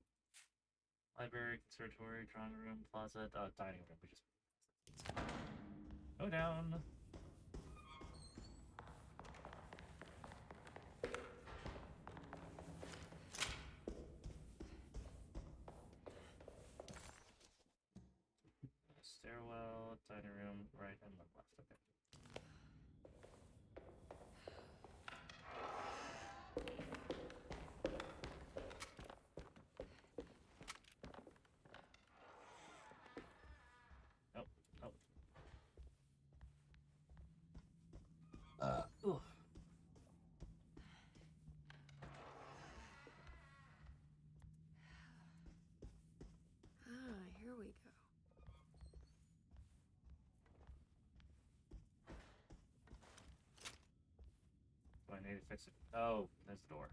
Library, conservatory, drawing room, plaza, dining room. We just go down. Stairwell, dining room, right and then left. Okay. I need to fix it. Oh, there's the door.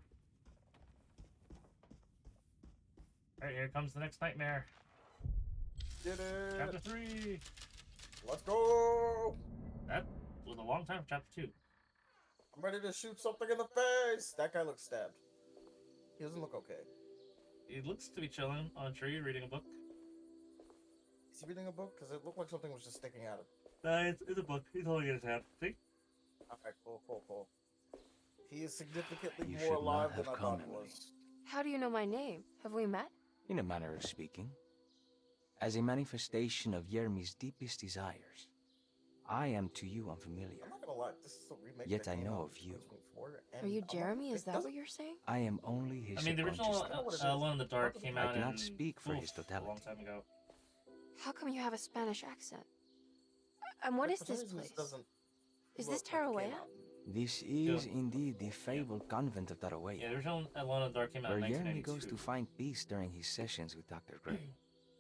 Alright, here comes the next nightmare. Get it! Chapter 3! Let's go! That was a long time for Chapter 2. I'm ready to shoot something in the face! That guy looks stabbed. He doesn't look okay. He looks to be chilling on a tree, reading a book. Is he reading a book? Because it looked like something was just sticking out of him. Nah, it's a book. He's holding it in his hand. See? Alright, cool. He is significantly You more should alive not than have I come, thought he Emily. was. How do you know my name? Have we met? In a manner of speaking. As a manifestation of Yermi's deepest desires, I am to you unfamiliar. I'm not gonna lie, this is a remake. Yet that I came know out of you. in 2024, Are you and I'm Jeremy? like, Is that what you're saying? I am only his I mean, the original subconscious thoughts. Alone in the Dark came out I cannot in speak for his a long totality. time ago. How come you have a Spanish accent? And what is For some this reason, place? doesn't Is look this like it came Tarawea? out. This is indeed the fabled convent of Tarawea, Yeah, the original Alone in the Dark came out where in Yermi goes 1992. to find peace during his sessions with Dr. Gray.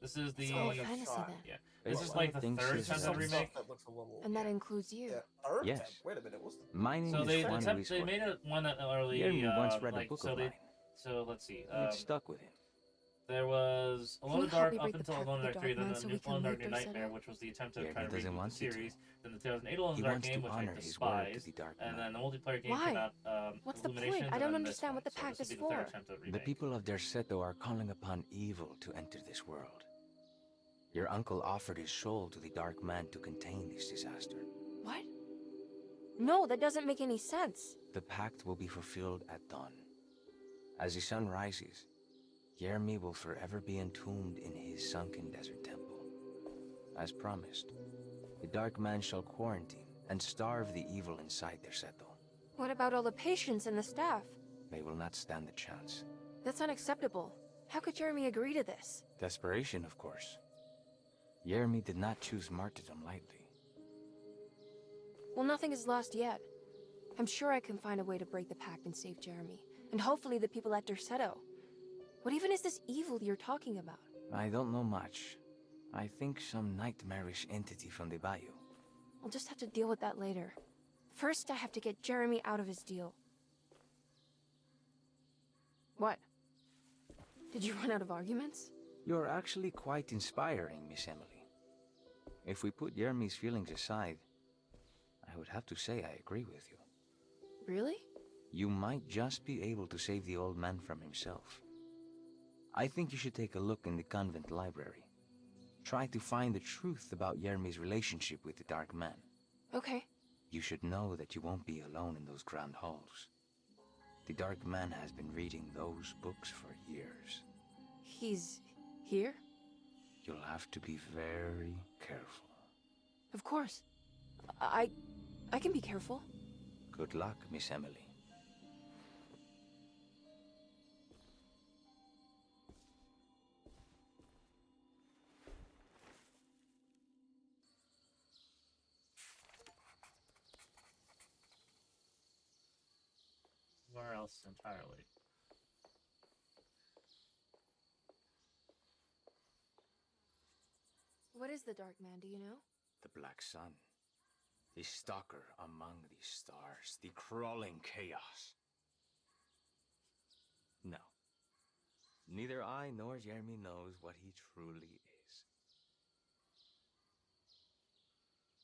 This is the... It's all fantasy then. Yeah. This It's is like all the things third is attempt at some a remake. That looks a little... And that includes you. Third Yes. attempt? Wait a minute, what's the... My name So is they Juan attempt, Luis they Jorge. made it one early, Yermi once read like, a book so of they, mine. so let's see. It stuck with him. There was Can Alone in you the help Dark me up break the until pact Alone in the with Dark the 3, Dark then Man so the we can Alone in the Dark make New our Nightmare, setup? which was the attempt to Yermi try to doesn't reboot want the you to. series. Then the 2008 Alone in He the Dark wants game, to which I honor his word to despised, the Dark and Man. then the multiplayer game Why? came out, What's the point? Illuminations, I and don't then this understand one. what the So pact this is will be the third for. attempt at The remake. people of Derceto are calling upon evil to enter this world. Your uncle offered his soul to the Dark Man to contain this disaster. What? No, that doesn't make any sense. The pact will be fulfilled at dawn. As the sun rises, Yermi will forever be entombed in his sunken desert temple. As promised, the Dark Man shall quarantine and starve the evil inside Derceto. What about all the patients and the staff? They will not stand a chance. That's unacceptable. How could Jeremy agree to this? Desperation, of course. Yermi did not choose martyrdom lightly. Well, nothing is lost yet. I'm sure I can find a way to break the pact and save Jeremy. And hopefully the people at Derceto. What even is this evil you're talking about? I don't know much. I think some nightmarish entity from the bayou. I'll just have to deal with that later. First, I have to get Jeremy out of his deal. What? Did you run out of arguments? You're actually quite inspiring, Miss Emily. If we put Yermi's feelings aside, I would have to say I agree with you. Really? You might just be able to save the old man from himself. I think you should take a look in the convent library. Try to find the truth about Yermi's relationship with the Dark Man. Okay. You should know that you won't be alone in those grand halls. The Dark Man has been reading those books for years. He's here? You'll have to be very careful. Of course. I can be careful. Good luck, Miss Emily. Where else entirely? What is the Dark Man, do you know? The Black Sun. The stalker among the stars. The crawling chaos. No. Neither I nor Jeremy knows what he truly is.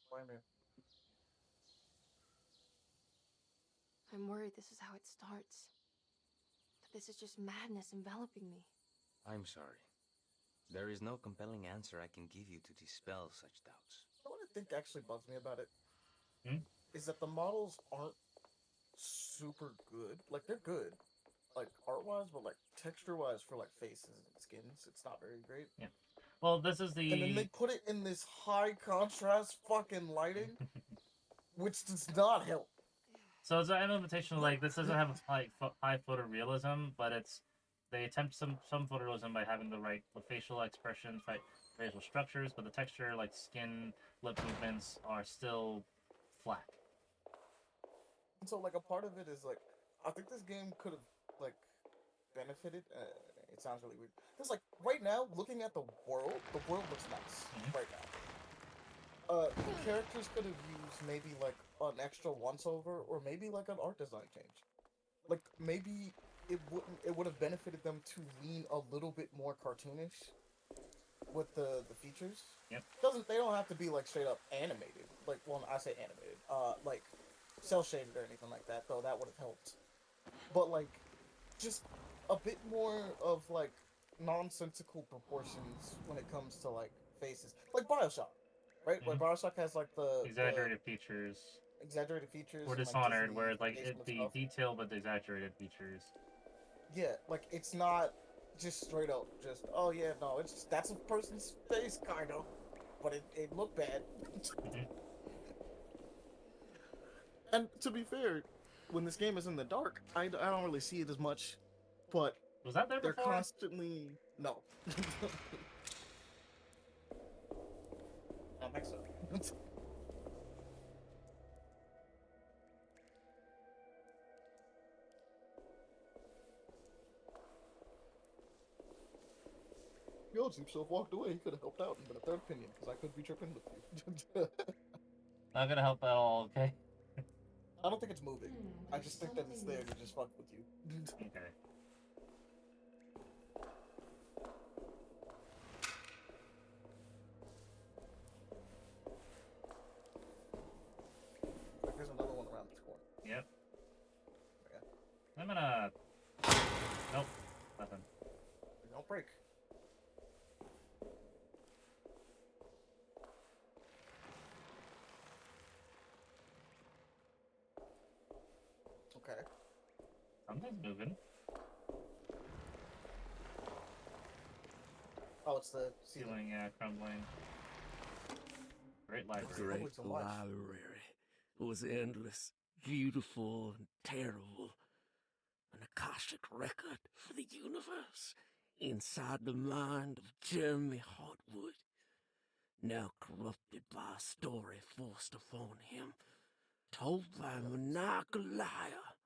Why me? I'm worried this is how it starts. That this is just madness enveloping me. I'm sorry. There is no compelling answer I can give you to dispel such doubts. You know what I think actually bugs me about it? Hmm? Is that the models aren't super good. Like, they're good, like, art-wise, but, like, texture-wise for, like, faces and skins, it's not very great. Yeah. Well, this is the... And then they put it in this high-contrast fucking lighting, which does not help. So it's an invitation, like, this doesn't have high photorealism, but it's... They attempt some photorealism by having the right facial expressions, right, facial structures, but the texture, like skin, lip movements, are still flat. And so, like, a part of it is, like, I think this game could have, like, benefited. It sounds really weird. Because, like, right now, looking at the world looks nice. Right now. The characters could have used maybe like an extra once-over, or maybe like an art design change. Like maybe it would have benefited them to lean a little bit more cartoonish with the features. Yep. They don't have to be like straight up animated. Like, well, I say animated. Like cell shaded or anything like that. Though that would have helped. But like, just a bit more of like nonsensical proportions when it comes to like faces, like BioShock, right? Where BioShock has like the exaggerated features. Exaggerated features. Or and, Dishonored, like, where like the stuff. detail but the exaggerated features. Yeah, like it's not just straight up just, oh yeah, no, it's just, that's a person's face kind of, but it looked bad. And to be fair, when this game is in the dark, I don't really see it as much, but was that there they're before? constantly no. I don't think so. Yo, himself walked away. He could have helped out and been a third opinion, because I could be tripping with you. Not gonna help at all, okay? I don't think it's moving. I just think that it's there to just fuck with you. Okay. There's another one around this corner. Yep. Okay. I'm gonna... Nope. Nothing. Don't break. Okay. Something's moving. Oh, it's the ceiling, yeah, crumbling. Great The library. great library was endless, beautiful, and terrible. An Akashic record for the universe inside the mind of Jeremy Hartwood, now corrupted by a story forced upon him, told by a maniacal liar,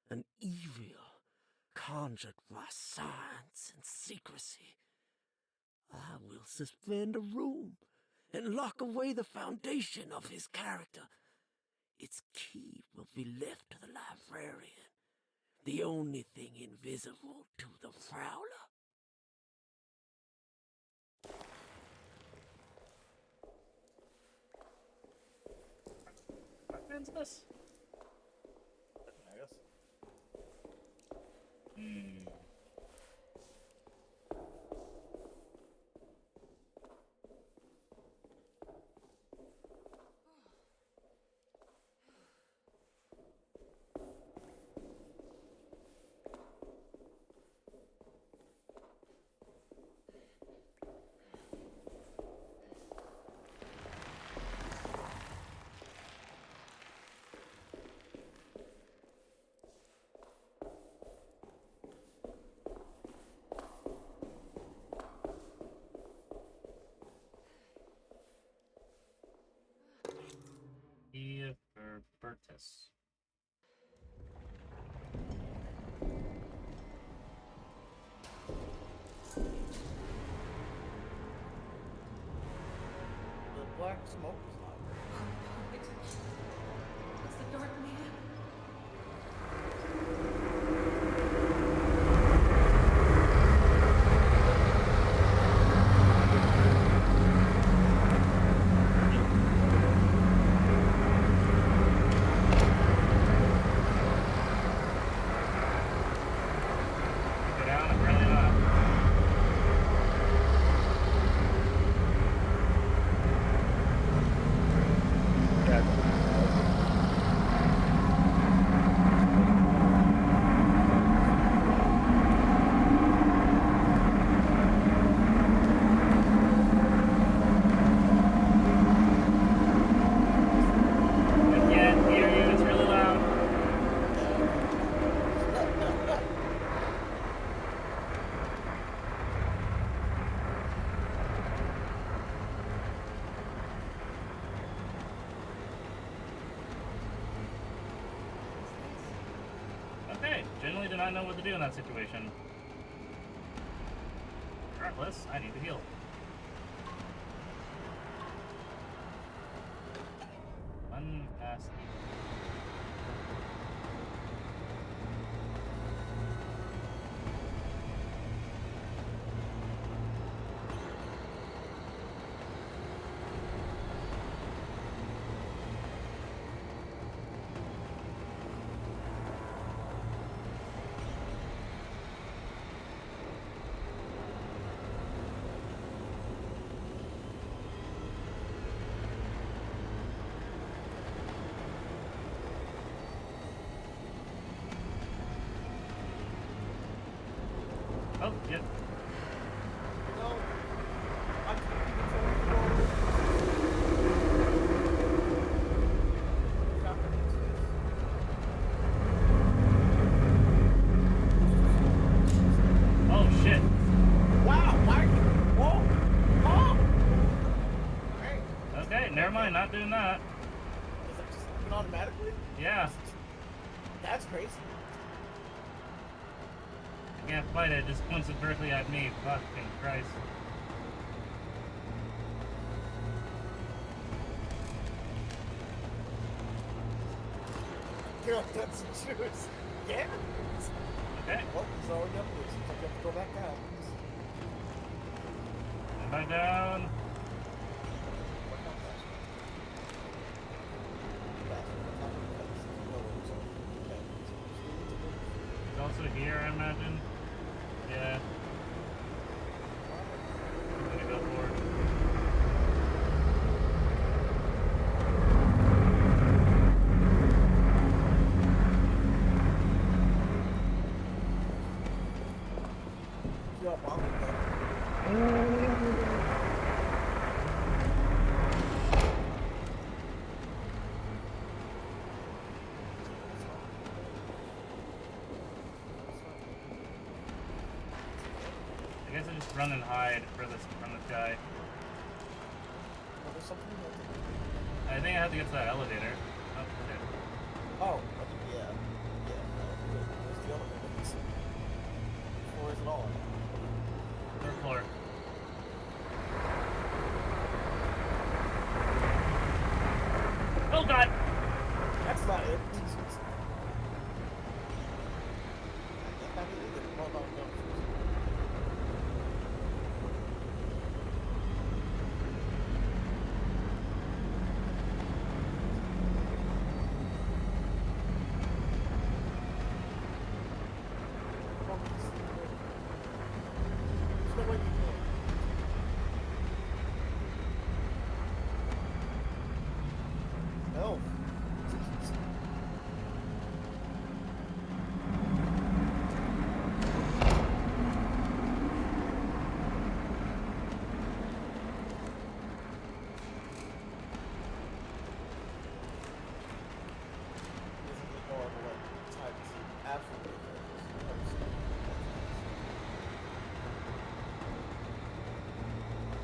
an evil conjured by science and secrecy. I will suspend a room and lock away the foundation of his character. Its key will be left to the librarian, the only thing invisible to the Prowler. What is this? I guess. Bertus. The black smoke is not. What's the dark man? Okay, generally do not know what to do in that situation. Reckless, I need to heal. Unmask me. Oh, yep. Oh shit. Wow, why? Whoa! Oh! Okay, never mind, not doing that. Does it just happen automatically? Yeah. That's crazy. I can't fight it, it just points it directly at me. Fucking Christ. Girl, that's juice. Yeah. Okay. Well, he's already up there. Seems like you have to go back down. Am I down? It's also here, I imagine. Yeah. I'm gonna go for it. Yeah, bomb. I guess I just run and hide from this guy. I think I have to get to that elevator. Oh, okay. Oh, yeah. Yeah, where's the elevator? Where is it all? Third floor. Oh god! That's not it. I can't either. Hold on, no. There's no way you can. No.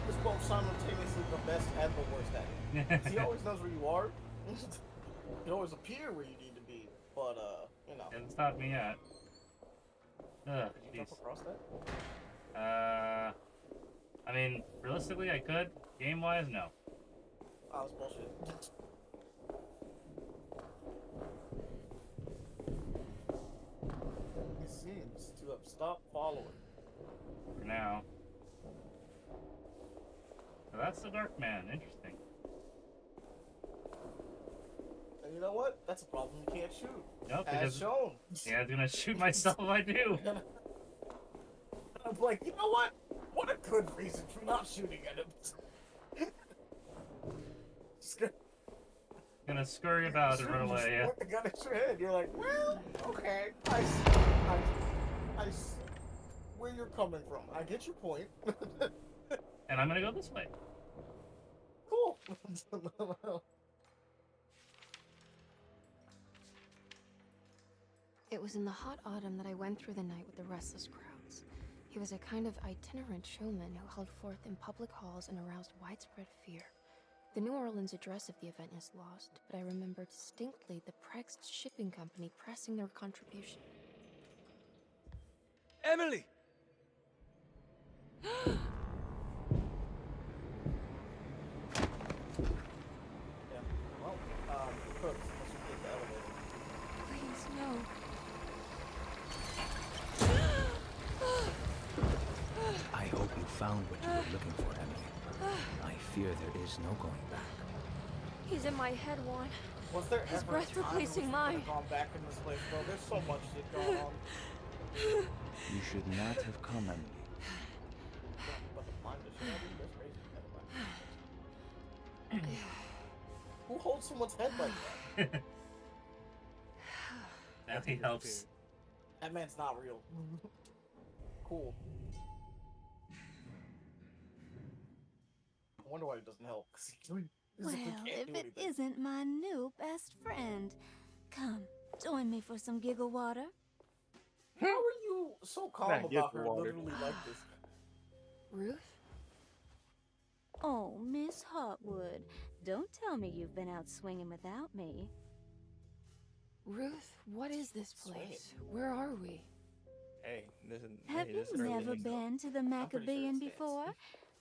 He's both simultaneously the best and the worst at it. He always knows where you are. You always appear where you need to be, but you know. Hasn't stopped me yet. Ugh, Did you jeez. jump across that? I mean, realistically, I could. Game-wise, no. Oh, that's bullshit. It seems to have stopped following. For now. So that's the Dark Man. Interesting. And you know what? That's a problem. You can't shoot. Nope, As because shown. yeah, I'm gonna shoot myself if I do. I'm like, you know what? What a good reason for not shooting at him. Just Gonna scurry about and run away. Yeah. point the gun at your head. You're like, well, okay. I see where you're coming from. I get your point. And I'm gonna go this way. Cool. It was in the hot autumn that I went through the night with the restless crowds. He was a kind of itinerant showman who held forth in public halls and aroused widespread fear. The New Orleans address of the event is lost, but I remember distinctly the Prext Shipping Company pressing their contribution. Emily! Yeah. Well, fear there is no going back. He's in my head, Juan. Was there His ever breath a time replacing we mine. could've gone back in this place, bro? There's so much shit going on. You should not have come, Emily. But the mind is shit. That's crazy. Who holds someone's head like that? Now he helps. That man's not real. Cool. I wonder why he doesn't help. 'Cause he Well, physically can't if do it anything. isn't my new best friend. Come, join me for some giggle water. How are you so calm Not about her giggle water. literally like this? Ruth? Oh, Miss Hotwood, don't tell me you've been out swinging without me. Ruth, what is this place? Where are we? Hey, this is. Have hey, you this is early never news. been to the Maccabean before?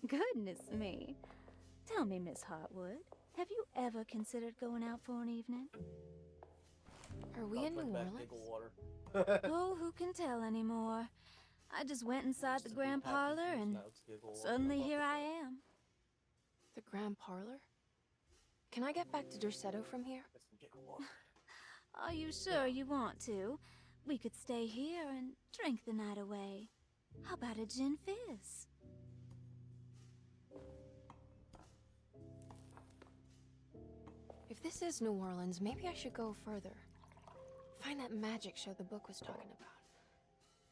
Goodness me. Tell me, Miss Hotwood, have you ever considered going out for an evening? Are we in New Orleans? Oh, who can tell anymore? I just went inside the grand parlor and suddenly here I am. The Grand Parlor? Can I get back to Derceto from here? Are you sure you want to? We could stay here and drink the night away. How about a gin fizz? If this is New Orleans, maybe I should go further. Find that magic show the book was talking about.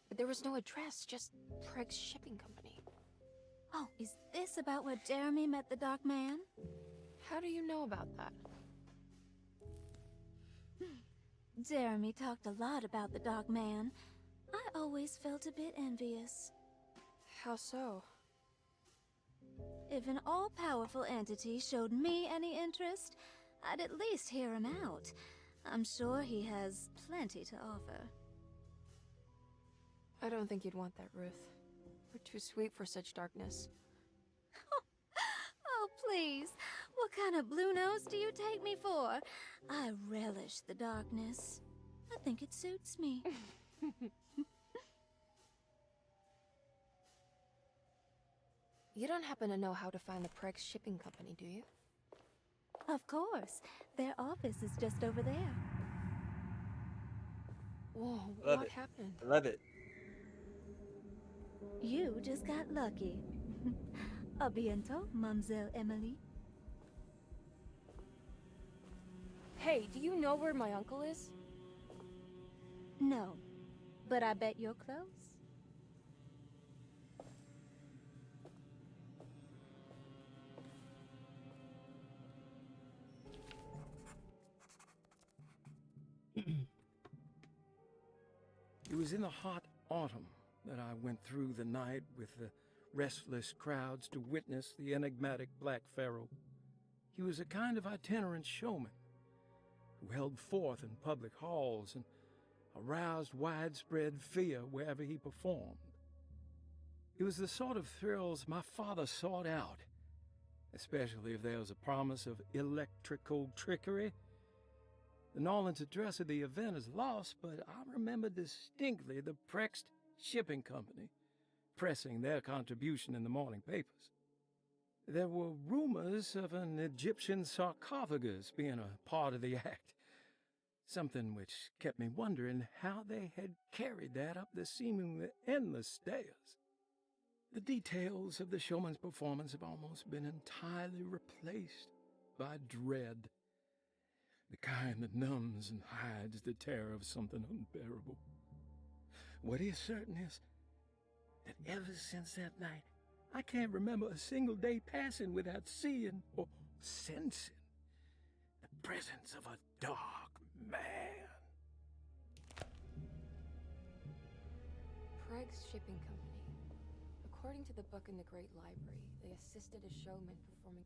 But there was no address, just Preg's Shipping Company. Oh, is this about where Jeremy met the Dark Man? How do you know about that? Jeremy talked a lot about the Dark Man. I always felt a bit envious. How so? If an all-powerful entity showed me any interest, I'd at least hear him out. I'm sure he has plenty to offer. I don't think you'd want that, Ruth. We're too sweet for such darkness. Oh, please. What kind of blue nose do you take me for? I relish the darkness. I think it suits me. You don't happen to know how to find the Preg's Shipping Company, do you? Of course. Their office is just over there. Whoa, Love what it. happened? Love it. You just got lucky. A bientôt, Mademoiselle Emily. Hey, do you know where my uncle is? No, but I bet you're close. It was in the hot autumn that I went through the night with the restless crowds to witness the enigmatic Black Pharaoh. He was a kind of itinerant showman who held forth in public halls and aroused widespread fear wherever he performed. It was the sort of thrills my father sought out, especially if there was a promise of electrical trickery. The Nolan's address of the event is lost, but I remember distinctly the Preg's Shipping Company pressing their contribution in the morning papers. There were rumors of an Egyptian sarcophagus being a part of the act, something which kept me wondering how they had carried that up the seemingly endless stairs. The details of the showman's performance have almost been entirely replaced by dread, the kind that numbs and hides the terror of something unbearable. What is certain is that ever since that night, I can't remember a single day passing without seeing or sensing the presence of a dark man. Preg's Shipping Company. According to the book in the Great Library, they assisted a showman performing...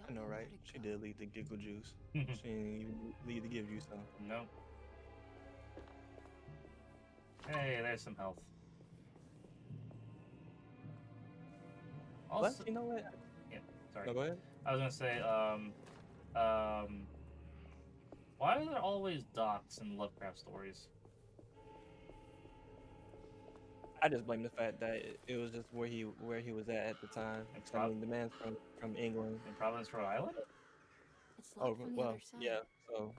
I know, right? She did leave the giggle juice. She didn't even leave the give you some. No. Hey, there's some health. What? You know what? Yeah, sorry. No, go ahead. I was gonna say, why are there always docks in Lovecraft stories? I just blame the fact that it was just where he was at the time. I mean, the man's from England. In Providence, Rhode Island? It's Oh locked from the well, other side. yeah. So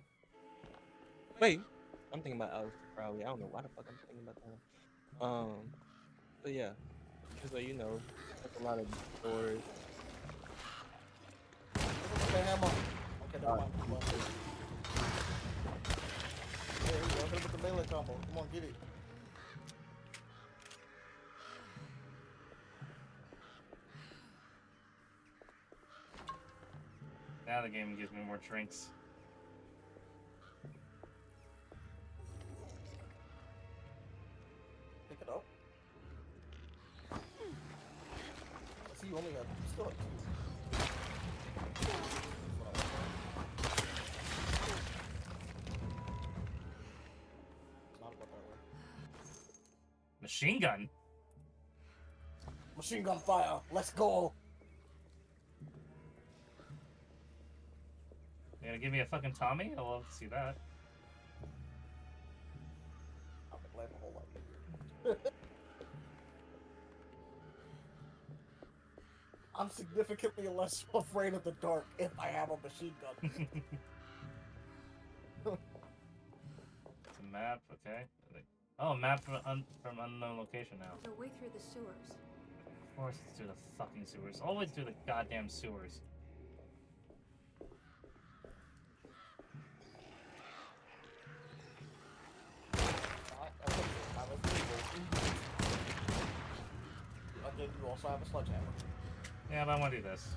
wait, I'm thinking about Aleister Crowley. I don't know why the fuck I'm thinking about that. But yeah, so you know, there's a lot of doors. Okay, hammer. Okay, never mind. Come on. There you go. Hit him with the melee combo. Come on, get it. Now the game gives me more drinks. Pick it up. I see you only have still have two. It's not about that way. Machine gun? Machine gun fire. Let's go. You gonna give me a fucking Tommy? I'll love to see that. I've been playing my whole life. I'm significantly less afraid of the dark if I have a machine gun. It's a map, okay. Oh, a map from unknown location now. There's a way through the sewers. Of course it's through the fucking sewers. Always through the goddamn sewers. Again, you also have a sledgehammer. Yeah, but I want to do this.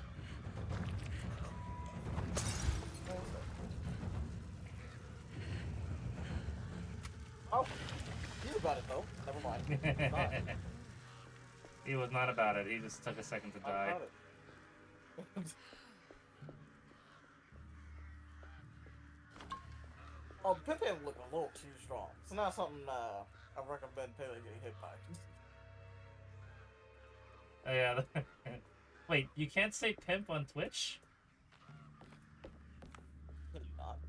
Oh, he's about it though. Never mind. He's not. He was not about it. He just took a second to die. About it. Oh, Pepe look a little too strong. It's not something I recommend Pele getting hit by. Oh, yeah. Wait, you can't say pimp on Twitch? Can you not?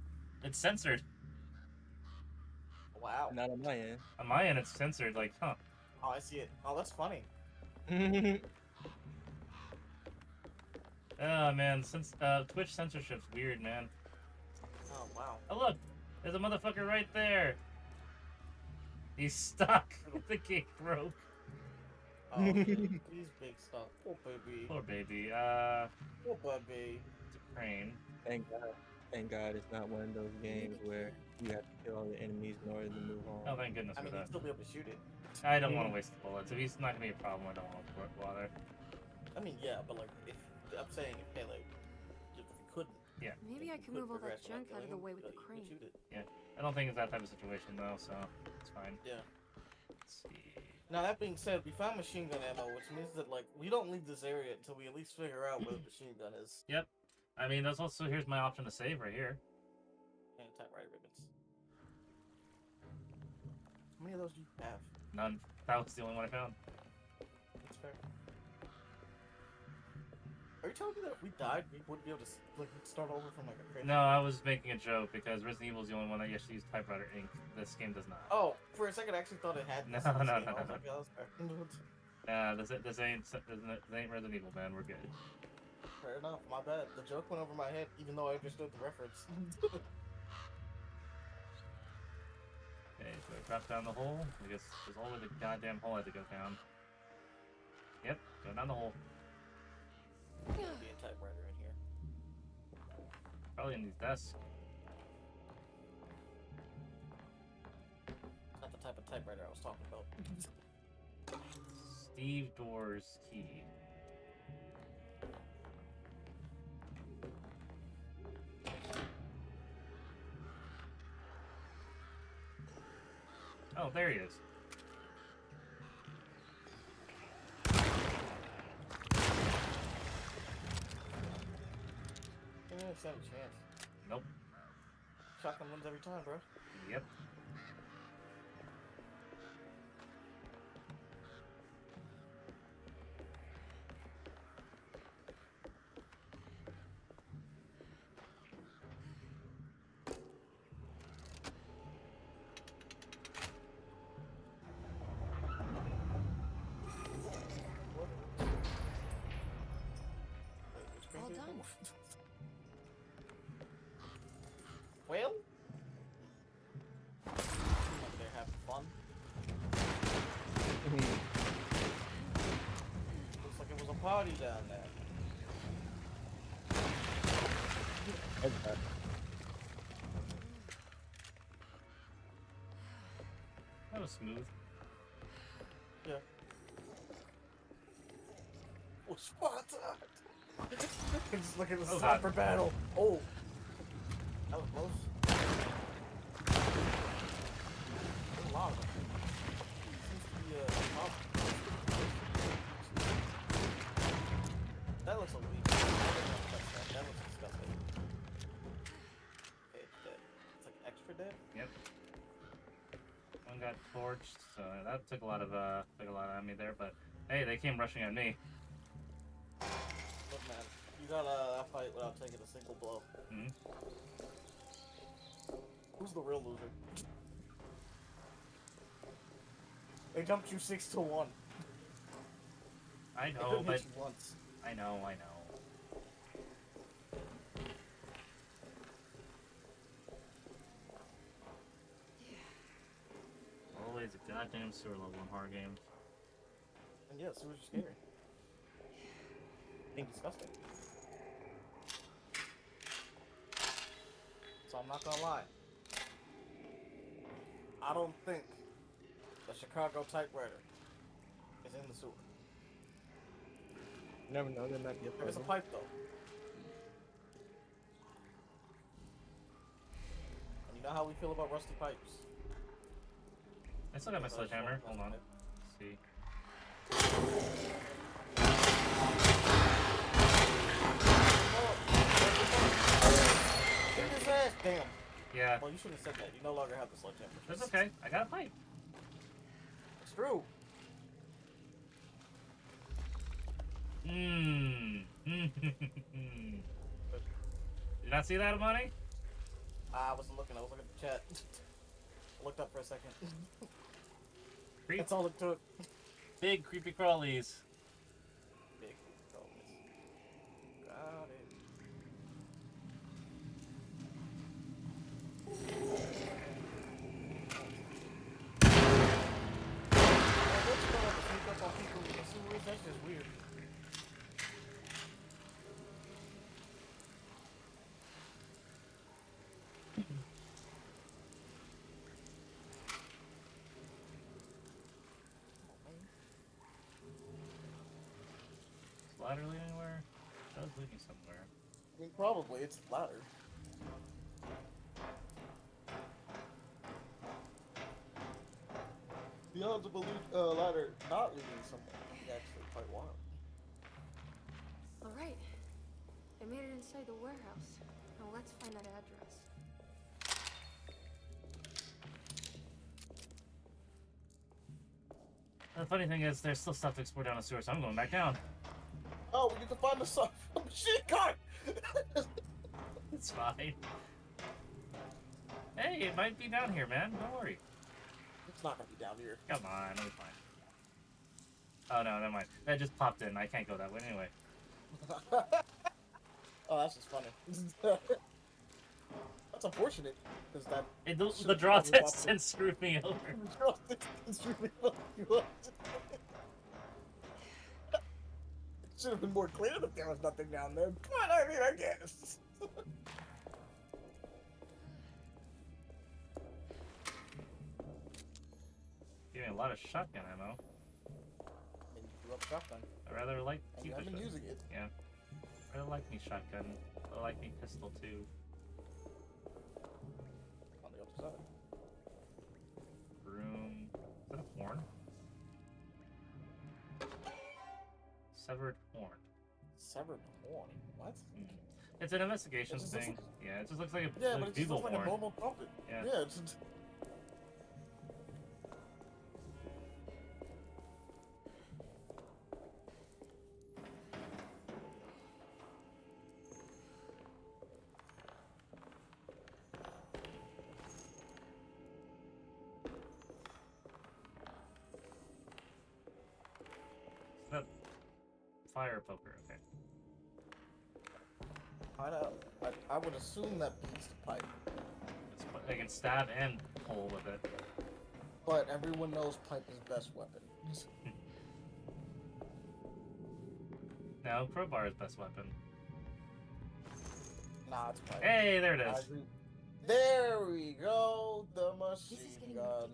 It's censored. Wow. Not on my end. On my end, it's censored. Like, huh? Oh, I see it. Oh, that's funny. Oh man, since Twitch censorship's weird, man. Oh wow. Oh look, there's a motherfucker right there. He's stuck. The gate broke. Oh, he's big stuff. Poor baby. Poor baby. Poor baby. It's a crane. Thank God. Thank God it's not one of those games where you have to kill all the enemies in order to move on. Oh, thank goodness I for mean, that. you'd still be able to shoot it. I don't want to waste the bullets. If he's not gonna be a problem, I don't want to bother. I mean, yeah, but like, if I'm saying if Pele, if you couldn't. Yeah. Maybe I can move all that junk out of the way with the crane. Yeah. I don't think it's that type of situation though, so it's fine. Yeah. Let's see. Now that being said, we found machine gun ammo, which means that like we don't leave this area until we at least figure out where the machine gun is. Yep. I mean, that's also here's my option to save right here. And typewriter ribbons. How many of those do you have? None. That was the only one I found. That's fair. Are you telling me that if we died, we wouldn't be able to like start over from like a crazy? No, I was making a joke because Resident Evil is the only one that actually uses typewriter ink. This game does not. Oh, for a second I actually thought it had. No, this in this no, game. no, I was no. like, yeah, that's fair. This ain't Resident Evil, man. We're good. Fair enough. My bad. The joke went over my head, even though I understood the reference. Okay, so I drop down the hole. I guess there's always a goddamn hole I had to go down. Yep, go down the hole. There'll be a typewriter in here. Probably in these desks. Not the type of typewriter I was talking about. Steve Doors key. Oh, there he is. Didn't even stand a chance. Nope. Shotgun wins every time, bro. Yep. body down there. Okay. That was smooth. Yeah. Oh, Sparta! Just look at the sniper battle. Oh. That was close. There's a lot of them. Seems to be, top. That looks a weak. That looks disgusting. Okay, it's dead. It's like extra dead? Yep. One got torched, so that took a lot of ammo there, but hey, they came rushing at me. Look, man, you gotta fight without taking a single blow. Hmm? Who's the real loser? They jumped you 6-1. I They know, couldn't but hit you once. I know. Always a goddamn sewer level in horror games. And yeah, sewers are scary. Think disgusting. So I'm not gonna lie. I don't think the Chicago typewriter is in the sewer. You never know, there might be a There's a puzzle. pipe though. And you know how we feel about rusty pipes. I still got my sledgehammer. Hold on. Let's see. Get his ass! Damn. Yeah. Well, you shouldn't have said that. You no longer have the sledgehammer. That's okay. I got a pipe. It's true. Mmm. Did not see that, money? I wasn't looking. I was looking at the chat. I looked up for a second. Creep. That's all it took. Big creepy crawlies. Big crawlies. Got it. What's going on to sneak up on people in the sewers? That's just weird. Is ladder lead anywhere? That was leading somewhere. I mean, probably. It's a ladder. The odds of a ladder not leading somewhere is actually quite wild. All right. I made it inside the warehouse. Now let's find that address. The funny thing is, there's still stuff to explore down the sewer, so I'm going back down. Oh, you can find the stuff. Machine gun! It's fine. Hey, it might be down here, man. Don't worry. It's not gonna be down here. Come on, it'll be fine. Oh no, never mind. That just popped in. I can't go that way anyway. Oh, that's just funny. That's unfortunate, because that... The draw distance screwed me over. The draw distance screwed me over. Should have been more clear that there was nothing down there. But I mean, I guess. Gave me a lot of shotgun ammo. I mean, you have a shotgun. I rather like And keep you a haven't been shotgun. using it. Yeah. I rather like me shotgun. I like me pistol too. On the other side. Broom. Is that a horn? Severed horn. Severed horn? What? It's an investigations It just thing. Yeah, it just looks like a Yeah, but it just bugle looks like a horn. normal trumpet. Yeah. Yeah, it's... That fire poker, okay. I would assume that beats the pipe. I can stab and pull with it. But everyone knows pipe is best weapon. Now crowbar is best weapon. Nah, it's fine. Hey, there it is. There we go. The machine gun.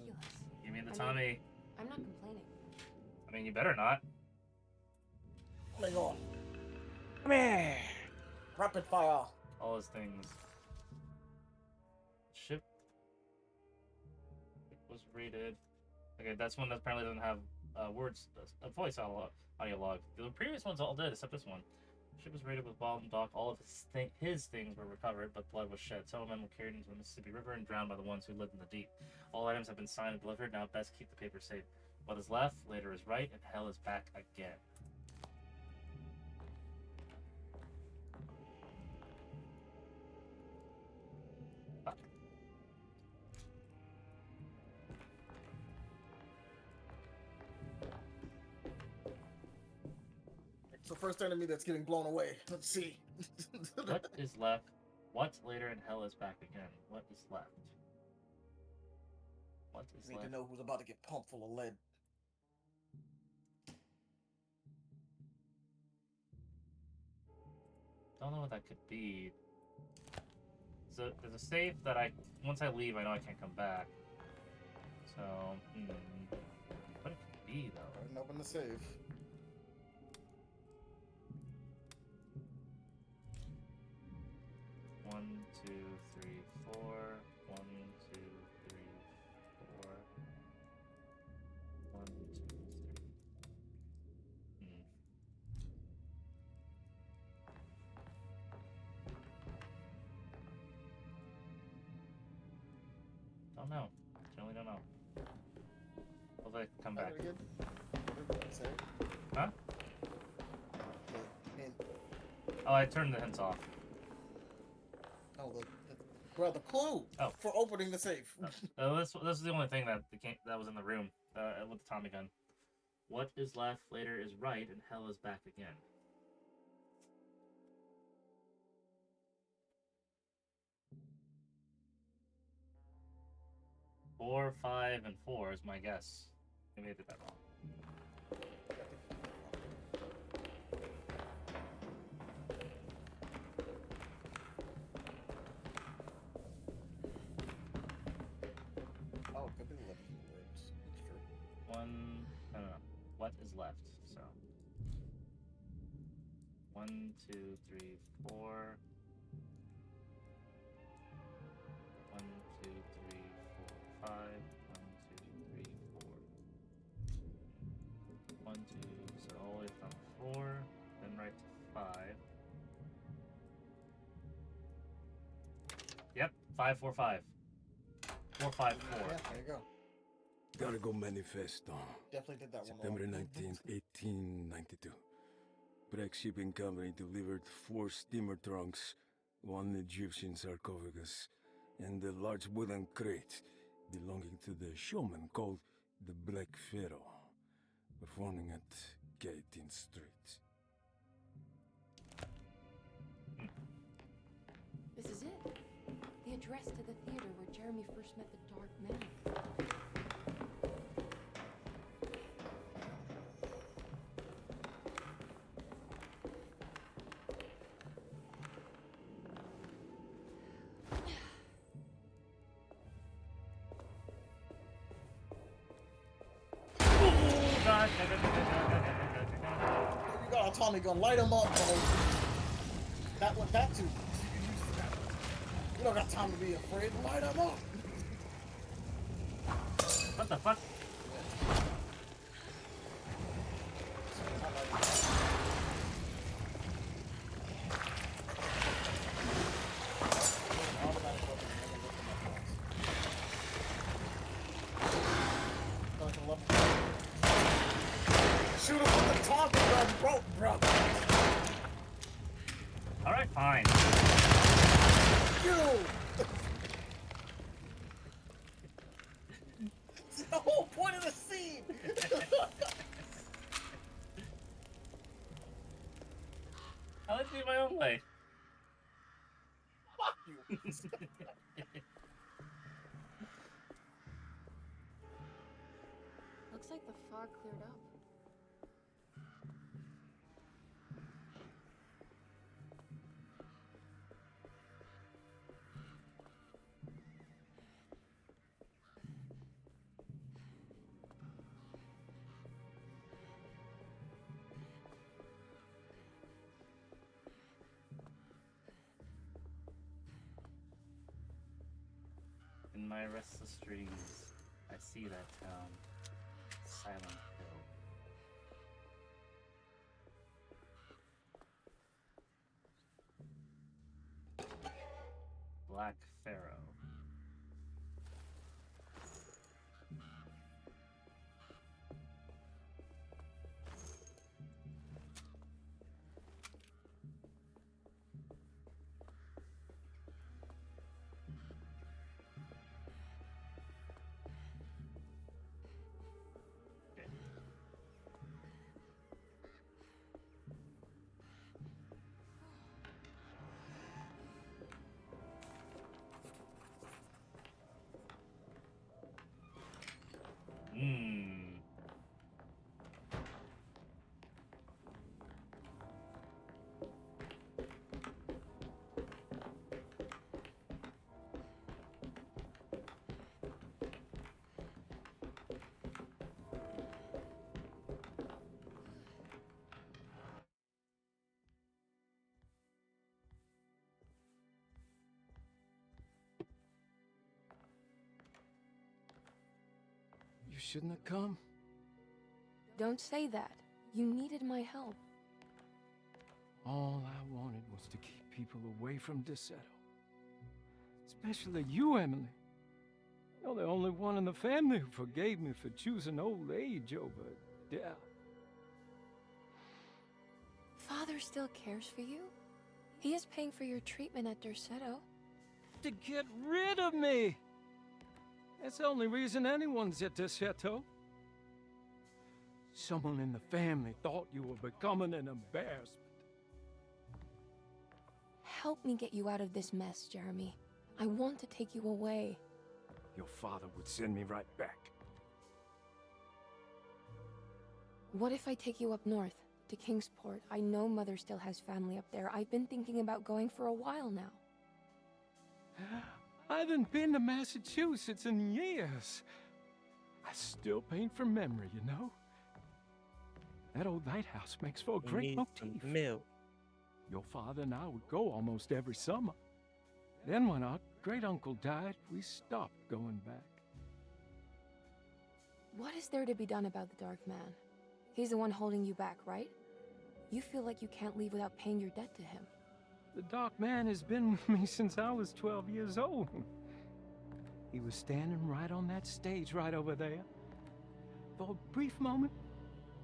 You mean the Tommy? I'm not complaining. I mean, you better not. Oh my god. Come here. Rapid fire. All those things. Ship was rated. Okay, that's one that apparently doesn't have words, a voice audio log. The previous ones all did, except this one. Ship was raided with bottom dock. All of his things were recovered, but blood was shed. Some men were carried into the Mississippi River and drowned by the ones who lived in the deep. All items have been signed and delivered. Now best keep the paper safe. What is left, later is right, and hell is back again. Fuck. It's the first enemy that's getting blown away. Let's see. What is left? What's later and hell is back again? What is left? What is Need left? to know who's about to get pumped full of lead. Don't know what that could be. So there's a safe that once I leave, I know I can't come back. So, what it could be though? Go ahead and open the save. One, two, three, four. 1, 2, 3, 4. 1, 2, 3. Don't know. Generally don't know. Hopefully I can come back. Huh? Oh, I turned the hints off. Oh, bro, the clue for opening the safe. This is the only thing that was in the room with the Tommy gun. What is left later is right, and hell is back again. Four, 5, and 4 is my guess. Maybe I did that wrong. Oh, could be 11 words. It's true. One, I don't know. What is left? So 1, 2, 3, 4. 1, 2, 3, 4, 5. 1, 2, 3, 4. 1, 2. So all the way from 4, then right to 5. Yep, 5, 4, 5. 4, 5, 4. Yeah, there you go. Gotta go manifesto. Definitely did that September one. 19th, 1892. Breck Shipping Company delivered 4 steamer trunks, 1 Egyptian sarcophagus, and a large wooden crate belonging to the showman called the Black Pharaoh, performing at 18th Street. This is it. The address to the theater where Jeremy first met the Dark Man. You got a Tommy gun. Light him up, bro. That too. You don't got time to be afraid. Light him up. What the fuck? Shoot him with the Tommy gun, bro. Alright, fine. You! It's the whole point of the scene! I like to be my own way. Fuck you! Looks like the fog cleared up. In my restless dreams, I see that town. Silent Hill. Black Pharaoh. You shouldn't have come. Don't say that. You needed my help. All I wanted was to keep people away from Desetto. Especially you, Emily. You're the only one in the family who forgave me for choosing old age over death. Father still cares for you? He is paying for your treatment at Derceto. To get rid of me! That's the only reason anyone's at Desetto. Someone in the family thought you were becoming an embarrassment. Help me get you out of this mess, Jeremy. I want to take you away. Your father would send me right back. What if I take you up north, to Kingsport? I know Mother still has family up there. I've been thinking about going for a while now. I haven't been to Massachusetts in years. I still paint from memory, you know? That old lighthouse makes for a great motif. Your father and I would go almost every summer. Then when our great-uncle died, we stopped going back. What is there to be done about the Dark Man? He's the one holding you back, right? You feel like you can't leave without paying your debt to him. The Dark Man has been with me since I was 12 years old. He was standing right on that stage right over there. For a brief moment,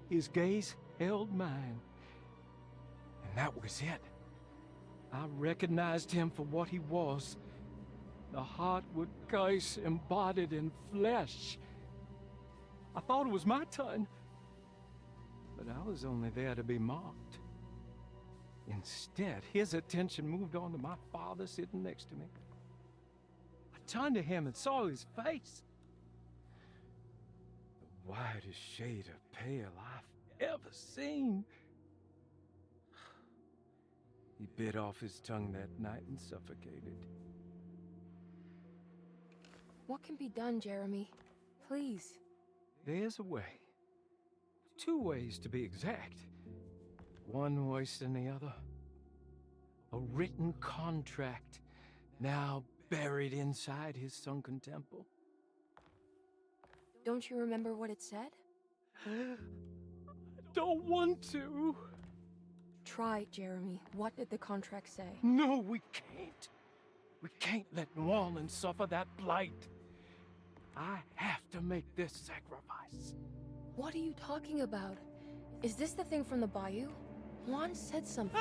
his gaze held mine. And that was it. I recognized him for what he was. The Heartwood curse embodied in flesh. I thought it was my turn. But I was only there to be mocked. Instead, his attention moved on to my father sitting next to me. I turned to him and saw his face. The whitest shade of pale I've ever seen. He bit off his tongue that night and suffocated. What can be done, Jeremy? Please. There's a way. 2 ways to be exact. One worse than the other. A written contract, now buried inside his sunken temple. Don't you remember what it said? I don't want to. Try, Jeremy. What did the contract say? No, we can't. We can't let New Orleans suffer that blight. I have to make this sacrifice. What are you talking about? Is this the thing from the bayou? Juan said something.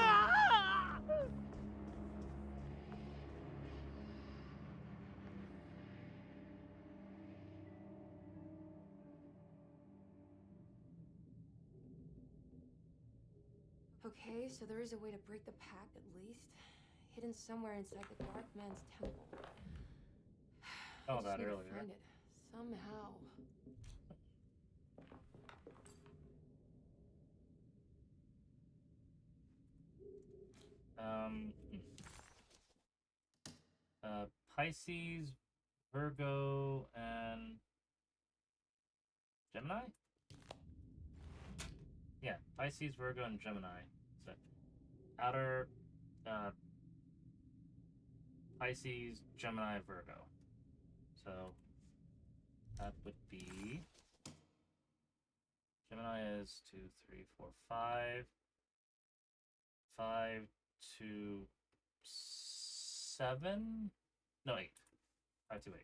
Okay, so there is a way to break the pact at least. Hidden somewhere inside the Dark Man's temple. Oh, I just that need to earlier. find it somehow. Pisces, Virgo, and Gemini? Yeah, Pisces, Virgo, and Gemini. So, outer, Pisces, Gemini, Virgo. So that would be Gemini is 2, 3, 4, 5. 5 to 7? No, 8. 5 to 8.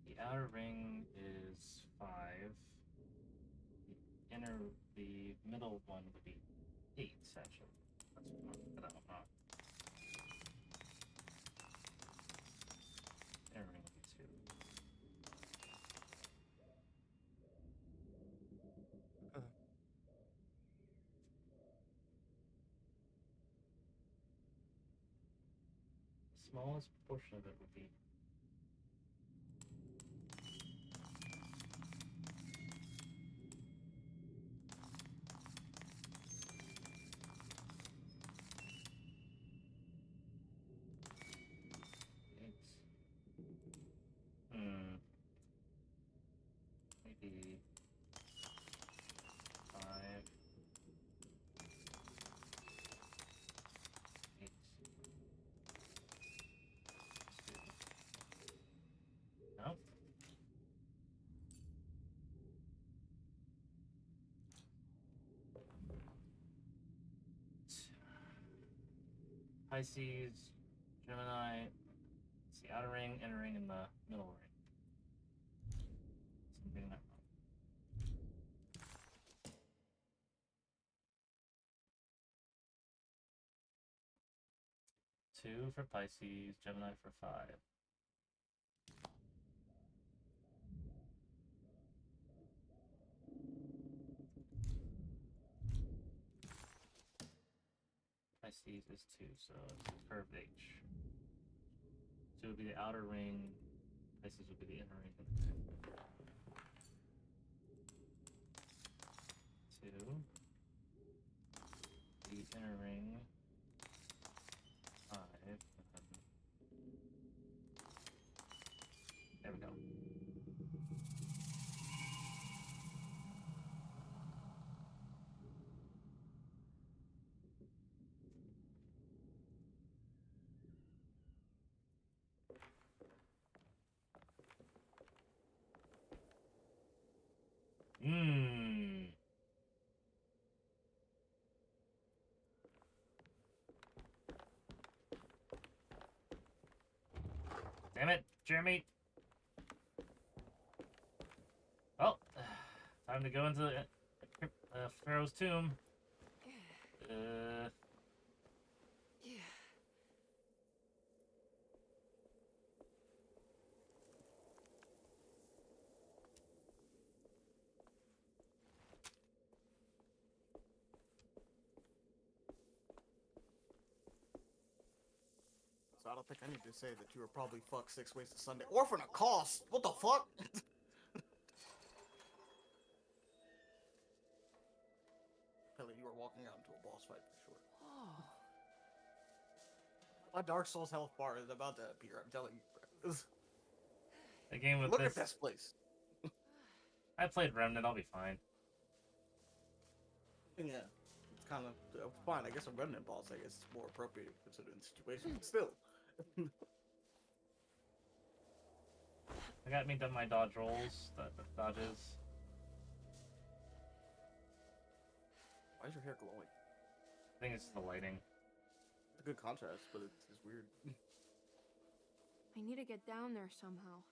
The outer ring is 5. The middle one would be 8, actually. That's wrong. Get that one wrong. Inner ring would be 2. The smallest portion of it would be maybe 5, 8, 2. No. Pisces, Gemini. It's the outer ring, inner ring, and the middle ring. Something that wrong. 2 for Pisces, Gemini for 5. Pisces is 2, so it's a curved H. 2 would be the outer ring, Pisces would be the inner ring. 2. The inner ring. 5. There we go. Damn it, Jeremy. Well, time to go into the Pharaoh's tomb. So I don't think I need to say that you were probably fucked 6 ways to Sunday. Orphan of cost! What the fuck? Pele, you were walking out into a boss fight for sure. My Dark Souls health bar is about to appear, I'm telling you, bro. The game with Look this. at this place. I played Remnant, I'll be fine. Yeah. It's kind of fine. I guess a Remnant boss, I guess, is more appropriate considering the situation, but still. I got me done my dodge rolls, the dodges. Why is your hair glowing? I think it's the lighting. It's a good contrast, but it's weird. I need to get down there somehow.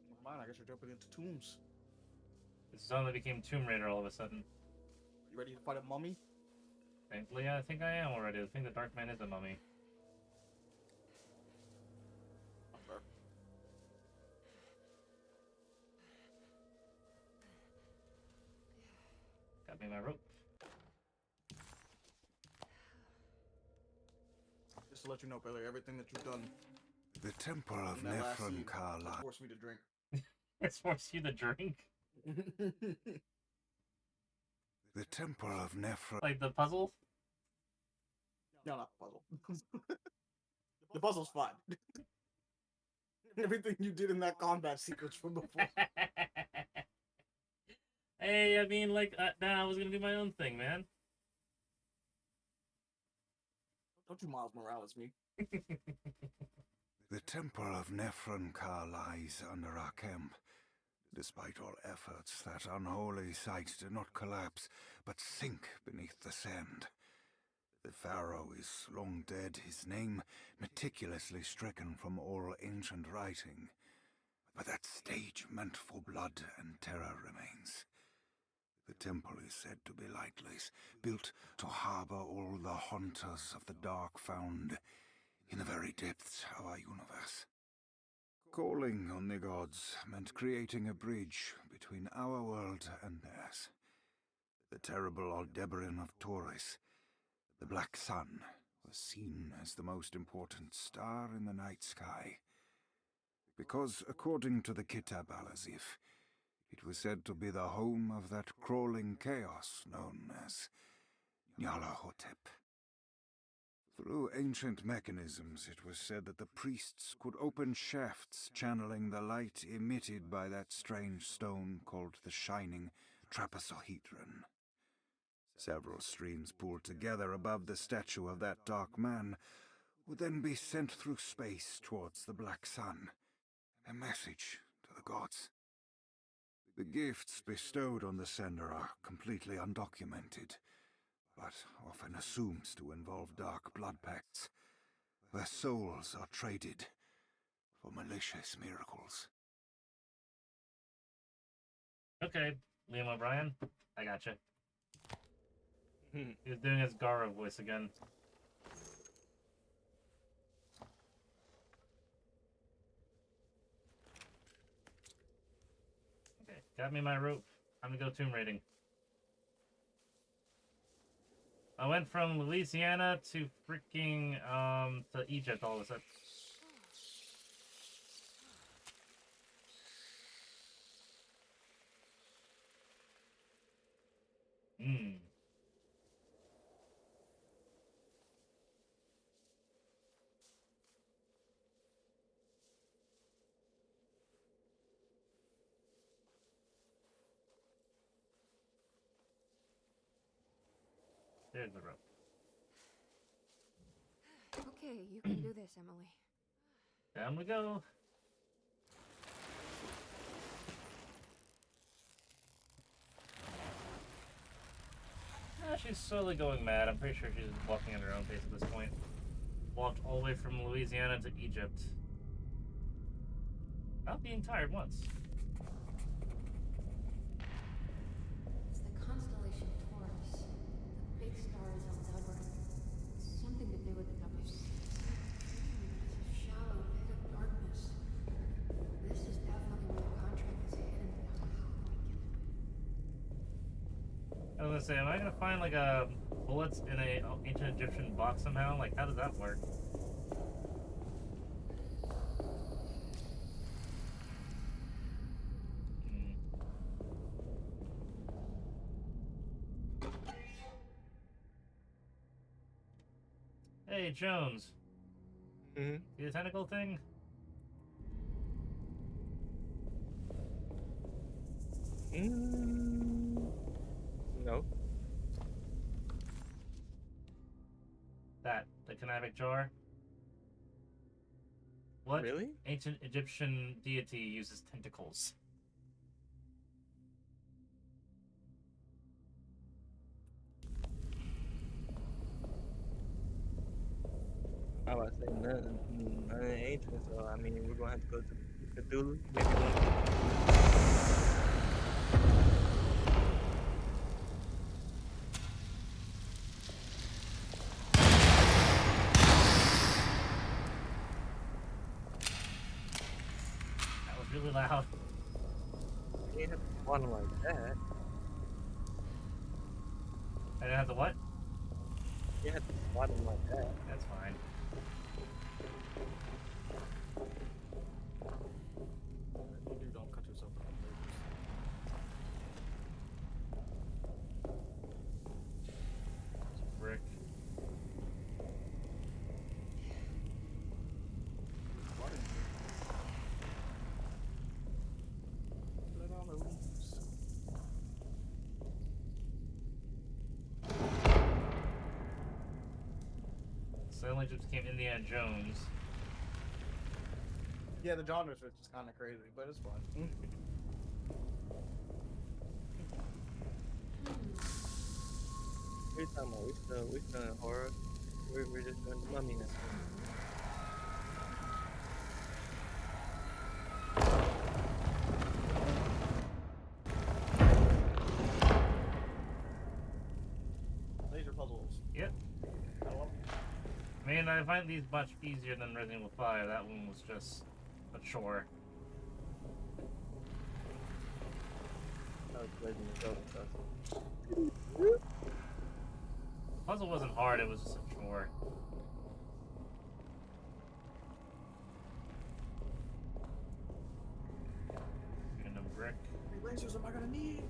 Never mind, I guess you're jumping into tombs. It suddenly became Tomb Raider all of a sudden. You ready to fight a mummy? Thankfully, I think I am already. I think the Dark Man is a mummy. Got me my rope. Just to let you know, Billy, everything that you've done. The temper of in that last Nephron scene Carla. forced me to drink. It's forced you to drink? Temple of Nephron. Like the puzzle? No, not the puzzle. The puzzle's fine. Everything you did in that combat sequence from before. Hey, I mean, like, nah, I was gonna do my own thing, man. Don't you Miles Morales me. The Temple of Nephron-Ka lies under our camp. Despite all efforts, that unholy site did not collapse, but sink beneath the sand. The pharaoh is long dead, his name meticulously stricken from all ancient writing. But that stage meant for blood and terror remains. The temple is said to be lightless, built to harbor all the haunters of the dark found in the very depths of our universe. Calling on the gods meant creating a bridge between our world and theirs. The terrible Aldebaran of Taurus, the Black Sun, was seen as the most important star in the night sky. Because, according to the Kitab al-Azif, it was said to be the home of that crawling chaos known as Nyarlathotep. Through ancient mechanisms, it was said that the priests could open shafts channeling the light emitted by that strange stone called the Shining Trapezohedron. Several streams pooled together above the statue of that dark man would then be sent through space towards the Black Sun, a message to the gods. The gifts bestowed on the sender are completely undocumented, but often assumed to involve dark blood pacts, where souls are traded for malicious miracles. Okay, Liam O'Brien, I gotcha. He was doing his Gara voice again. Okay, got me my rope. I'm gonna go tomb raiding. I went from Louisiana to freaking, to Egypt all of a sudden. There's the rope. Okay, you can do this, Emily. Down we go. She's slowly going mad. I'm pretty sure she's walking at her own pace at this point. Walked all the way from Louisiana to Egypt. Not being tired once. It's the constellation Taurus. The big star is Aldebaran. Something to do with the W. It's a shallow pit of darkness. This is definitely where the contract is hidden. I was gonna say, am I gonna find like a bullets in a ancient Egyptian box somehow? Like, how does that work? Hey, Jones. Mm-hmm. See the tentacle thing? No. That, the Canabic jar? What Really? ancient Egyptian deity uses tentacles? I was saying none ancient, so I mean we're gonna have to go to Cthulhu. Maybe That was really loud. you didn't have to spawn them like that. I didn't have to what? You didn't have to spawn them like that. That's fine. Don't cut yourself on suddenly just became Indiana Jones. Yeah, the genre switch is kind of crazy, but it's fun. What are you talking about? We still in horror. We're just doing the Mummy now. Laser puzzles. Yep. I love them. I mean, I find these much easier than Resident Evil 5. That one was just a chore. Puzzle wasn't hard, it was just a chore. Random brick. How many lasers am I gonna need?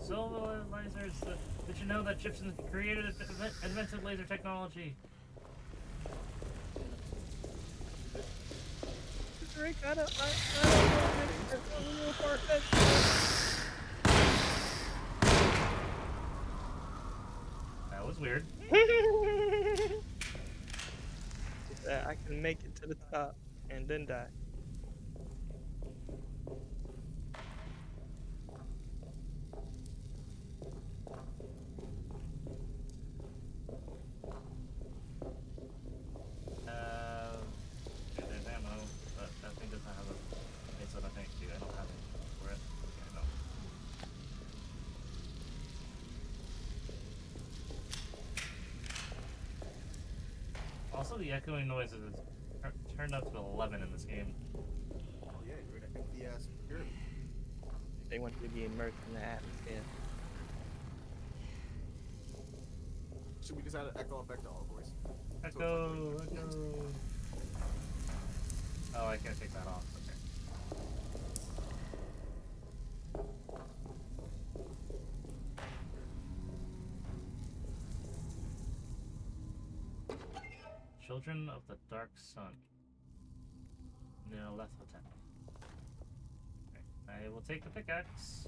Silver lasers. Did you know that Gibson created invented laser technology? Drake, I don't know. That was weird. That I can make it to the top and then die. There's ammo, but that thing doesn't have a face on a tank too. I don't have it for it. Okay, no. Also, the echoing noises is turned up to 11 in this game. Oh yeah, you're in an empty ass pyramid. They want you to be immersed in the atmosphere. Should we just add an echo effect to all voice? Echo, echo. Oh, I can't take that off. Okay. Children of the Dark Sun. No, that's Hotep. Okay. I will take the pickaxe.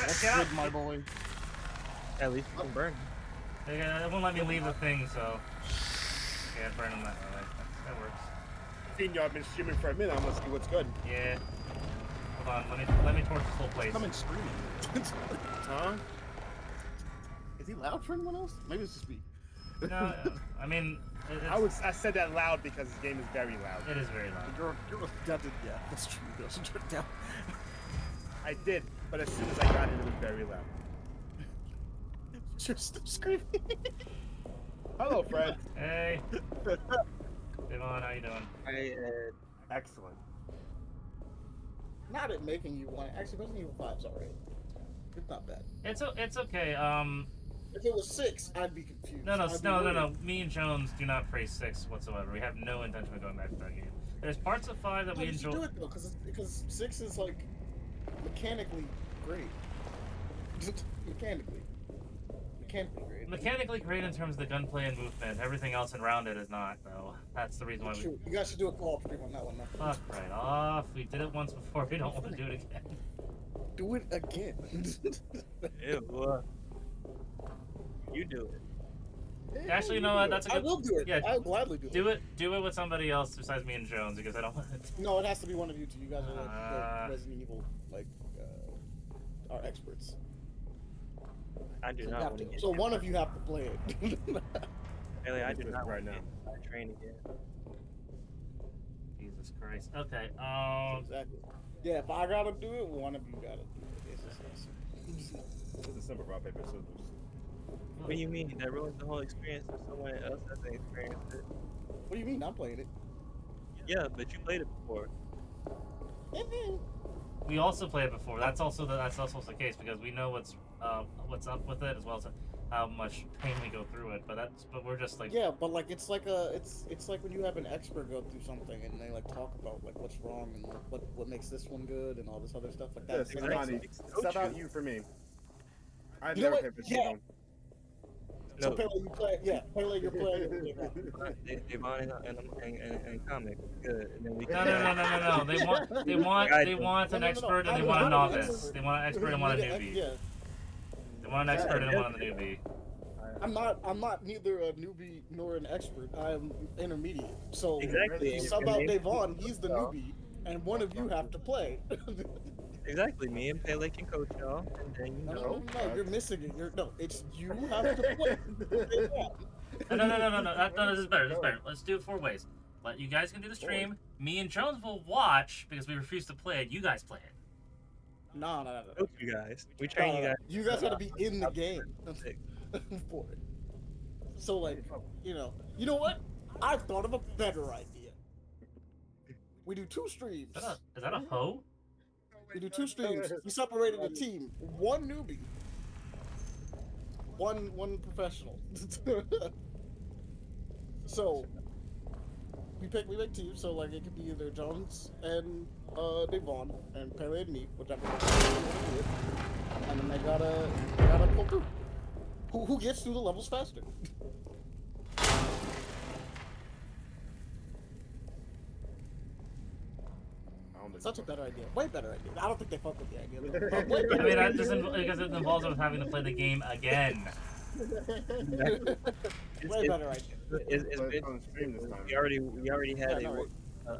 That's good, my boy. At least you can burn. It won't let me leave the thing, so yeah, burn them that way. That works. Seen y'all been streaming for a minute. I must see what's good. Yeah. Hold on, let me torch this whole place. Coming screaming. Huh? Is he loud for anyone else? Maybe it's just me. No, I mean, I said that loud because this game is very loud. It is very loud. Girl, yeah, that's true. Girl, she turned it down. I did, but as soon as I got it, it was very loud. You're still screaming. Hello, Fred. Hey. Devon, how you doing? Hey, excellent. Not it making you want. Actually, Resident Evil 5's alright. It's not bad. It's okay. If it was 6, I'd be confused. No. Me and Jones do not praise 6 whatsoever. We have no intention of going back to that game. There's parts of 5 that we enjoy. Do it though, because 6 is like mechanically great. Mechanically great. Mechanically great in terms of the gunplay and movement. Everything else around it is not, though. That's the reason why You guys should do a co-operative on that one. Now. Fuck right off. We did it once before. We don't want to do it again. Do it again. Ew. You do it. Actually, you know what? That's a good. I will do it. Yeah, I'll gladly do it. Do it with somebody else besides me and Jones, because I don't want it. No, it has to be one of you two. You guys are like the Resident Evil, are experts. I do not want to get So one of you have to play it. Ellie, I do not right now. I train again. Jesus Christ. Okay. Exactly. Yeah, if I gotta do it, one of you gotta do it. It's just It's a simple rock, paper, scissors. What do you mean? That ruins the whole experience if someone else hasn't experienced it. What do you mean? I'm playing it. Yeah, but you played it before. We also played it before. That's also the case because we know what's up with it as well as how much pain we go through it. But we're just like but like it's like when you have an expert go through something and they like talk about like what's wrong and what makes this one good and all this other stuff like that. Yes, exactly. It's about you for me. I You know never what? played with Yeah. Devon. So No. apparently you play. Yeah, apparently you're playing. Devon and comic. Good. And then we No. They want an expert and they want a novice. They want an expert and want a newbie. Yeah. They want an expert and they want a newbie. I'm not neither a newbie nor an expert. I'm intermediate. So Exactly. if you sub out Devon, he's the newbie, and one of you have to play. Exactly. Me and Pele can coach y'all, and then you know. No, you're missing it. It's you have to play. No, this is better. This is better. Let's do it 4 ways. But you guys can do the stream. Me and Jones will watch because we refuse to play it. You guys play it. No. Coach you guys. We train you guys. You guys got to be in the game for it. So you know what? I've thought of a better idea. We do 2 streams. Is that a hoe? We do 2 streams. We separated a team. 1 newbie. One professional. So we make teams. So it could be either Jones and Devon and Pele and me, whichever one you want to do it. And then they gotta pull through. Who gets through the levels faster? Such a better idea. Way better idea. I don't think they fuck with the idea. I mean, that just because it involves us having to play the game again. Way better idea. We already had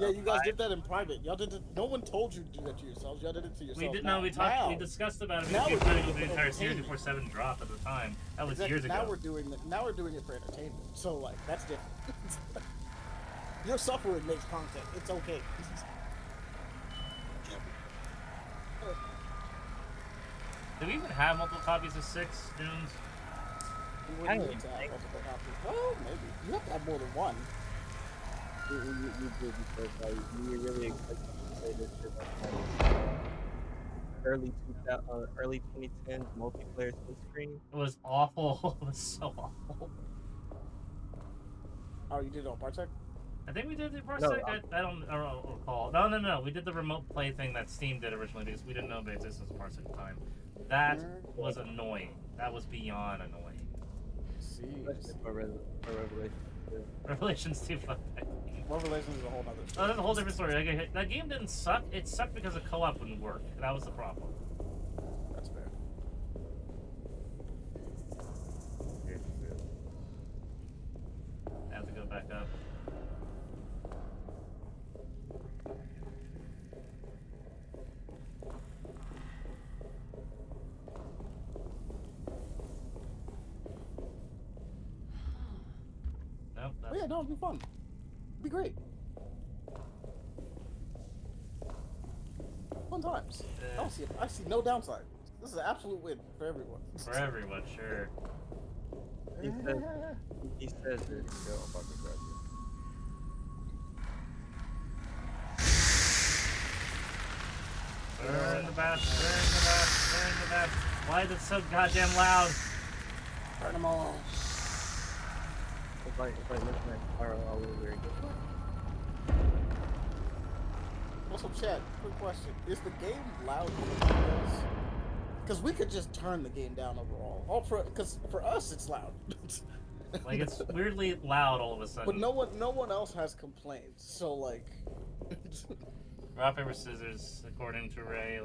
yeah, you guys did that in private. Y'all did it. No one told you to do that to yourselves. Y'all did it to yourselves. We did. No, we talked. We discussed about it. We were planning the entire series before 7 dropped at the time. That was years ago. Now we're doing it for entertainment. So that's different. Your suffering makes content. It's okay. Do we even have multiple copies of 6 Dunes? I don't think. Well, maybe. You have to have more than one. You do because you really expect to play this shit early 2010s multiplayer split screen. It was awful. It was so awful. Oh, you did it on Parsec? I think we did the Parsec. I don't recall. No. We did the remote play thing that Steam did originally because we didn't know about existence of Parsec at the time. That was annoying. That was beyond annoying. Revelations 2 fuck that game. Revelations is a whole other story. Oh, that's a whole different story. That game didn't suck. It sucked because the co-op wouldn't work. That was the problem. That's fair. I have to go back up. Nope. Oh, yeah, no, it'll be fun. It'll be great. Fun times. I see no downside. This is an absolute win for everyone. For everyone, sure. He says it. Burn the bat. Why is it so goddamn loud? Burn them all. It's like listening to Carl all over again. Also, chat, quick question. Is the game loud? Because we could just turn the game down overall. Because for us, it's loud. It's weirdly loud all of a sudden. But no one else has complaints. So rock, paper, scissors, according to Ray,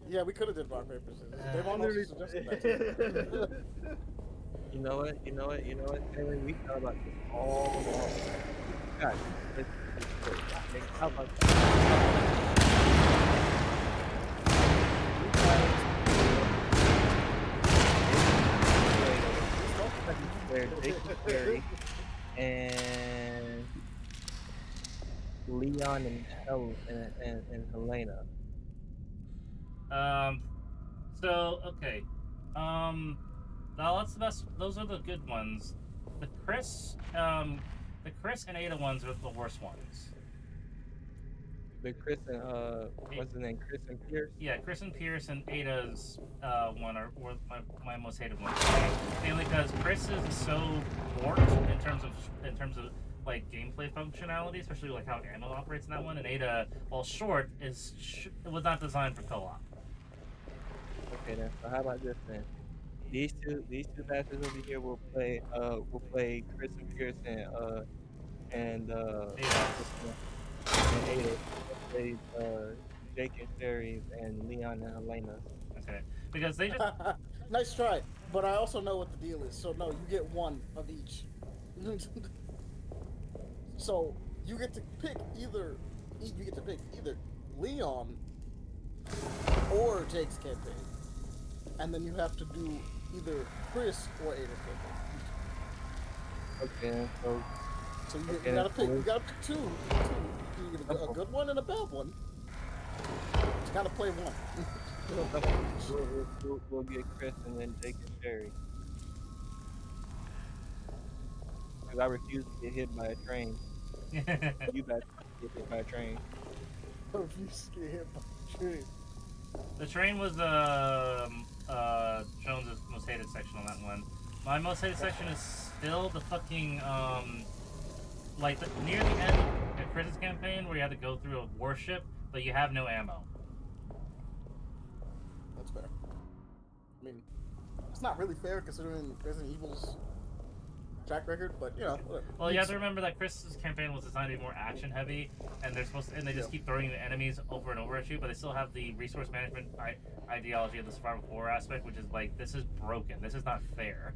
yeah, we could have did rock, paper, scissors. They've almost suggested that too. You know what? Taylor, we thought about this all along. God, how about Jacob Perry and Leon and Helena. Okay. Now that's the best. Those are the good ones. The Chris and Ada ones are the worst ones. The Chris and what's his name? Chris and Pierce. Yeah, Chris and Pierce and Ada's one were my most hated ones. Mainly because Chris is so warped in terms of gameplay functionality, especially how ammo operates in that one. And Ada, while short, was not designed for co-op. Okay then. So how about this then? These two bastards over here will play Chris and Pearson and Ada. Play Jake and Sherry and Leon and Helena. Okay. Because they just Nice try, but I also know what the deal is. So no, you get one of each. So you get to pick either Leon or Jake's campaign, and then you have to do either Chris or Ada's campaign. Okay, so you gotta pick. You gotta pick two. You get a good one and a bad one. You gotta play one. We'll get Chris and then Jake and Sherry. Because I refuse to get hit by a train. You guys get hit by a train. I refuse to get hit by a train. the train was Jones' most hated section on that one. My most hated section is still the fucking like near the end of Chris's campaign where you had to go through a warship, but you have no ammo. That's fair. I mean, it's not really fair considering Resident Evil's track record, but you know. Whatever. Well, you have to remember that Chris's campaign was designed to be more action heavy, and they're supposed to, and they just keep throwing the enemies over and over at you, but they still have the resource management ideology of the survival horror aspect, which is like, this is broken. This is not fair.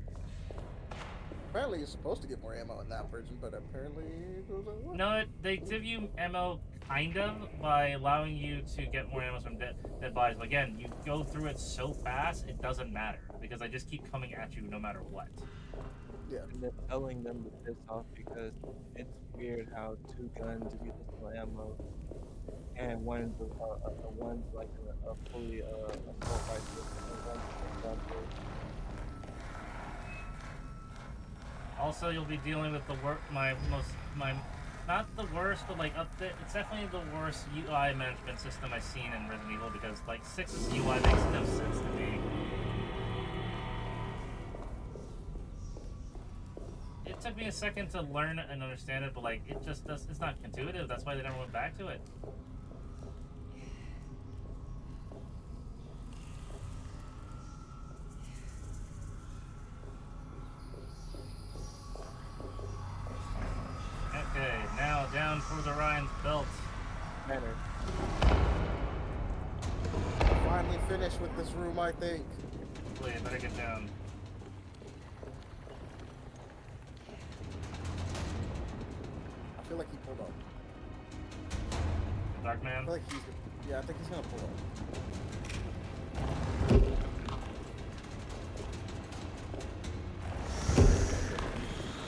Apparently, you're supposed to get more ammo in that version, but apparently it doesn't work. No, they give you ammo kind of by allowing you to get more ammo from dead bodies. But again, you go through it so fast, it doesn't matter because they just keep coming at you no matter what. Yeah. And they're telling them to piss off because it's weird how 2 guns use no ammo, and one's like a fully assault rifle, and one's a gun. Also, you'll be dealing with the not the worst, but like it's definitely the worst UI management system I've seen in Resident Evil because like 6's UI makes no sense to me. It took me a second to learn and understand it, but like it just does. It's not intuitive. That's why they never went back to it. Okay, now down towards Orion's belt. Manner. Finally finished with this room, I think. Wait, I better get down. I feel like he pulled up. Dark Man? I feel like I think he's gonna pull up.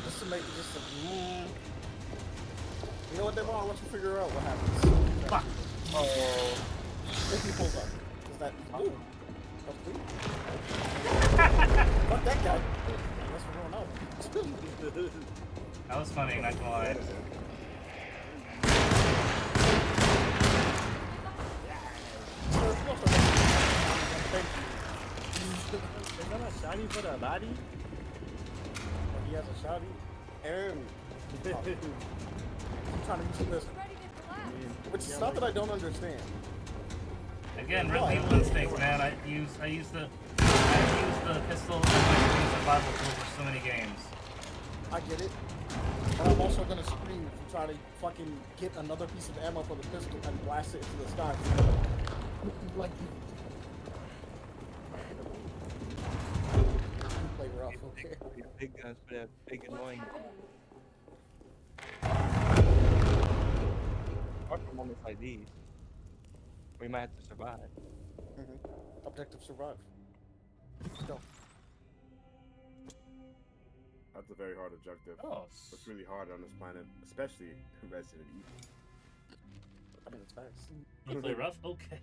Just to make just you know what, Devon? I'll let you figure out what happens. Fuck. Oh. If he pulls up. Is that ooh. Fuck that guy. Unless we're going out. That was funny, not gonna lie. Is that a shotty for the body? He has a shotty and I'm trying to use this. Which is not that I don't understand. Again, Resident Evil instincts, man. I use the pistol as my survival tool for so many games. I get it. But I'm also gonna scream if you try to fucking get another piece of ammo for the pistol and blast it into the sky. Like play rough, okay. Big guns for that big annoying. Apart from moments like these, we might have to survive. Objective survive. Let's go. That's a very hard objective. Oh. It's really hard on this planet, especially Resident Evil. I mean, it's facts. You play rough? Okay.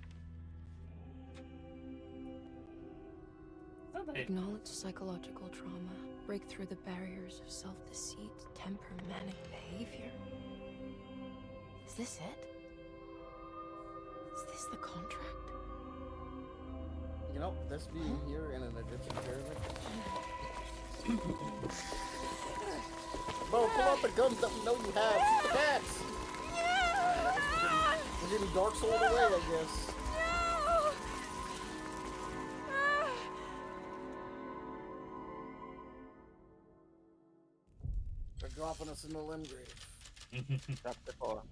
Acknowledge psychological trauma. Break through the barriers of self-deceit. Temper manic behavior. Is this it? Is this the contract? You know, this being here in an Egyptian pyramid. Bro, pull out the guns that we know you have. Shoot the bats. We're getting Dark Soul away, I guess. dropping us in the limb grave. Chapter 4.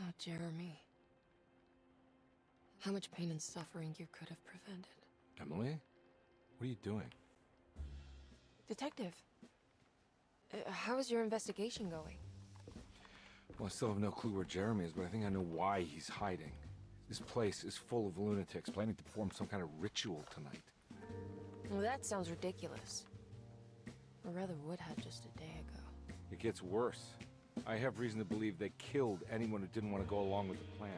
Oh, Jeremy. How much pain and suffering you could have prevented. Emily? What are you doing? Detective, how is your investigation going? Well, I still have no clue where Jeremy is, but I think I know why he's hiding. This place is full of lunatics planning to perform some kind of ritual tonight. Well, that sounds ridiculous. Or rather would have just a day ago. It gets worse. I have reason to believe they killed anyone who didn't want to go along with the plan.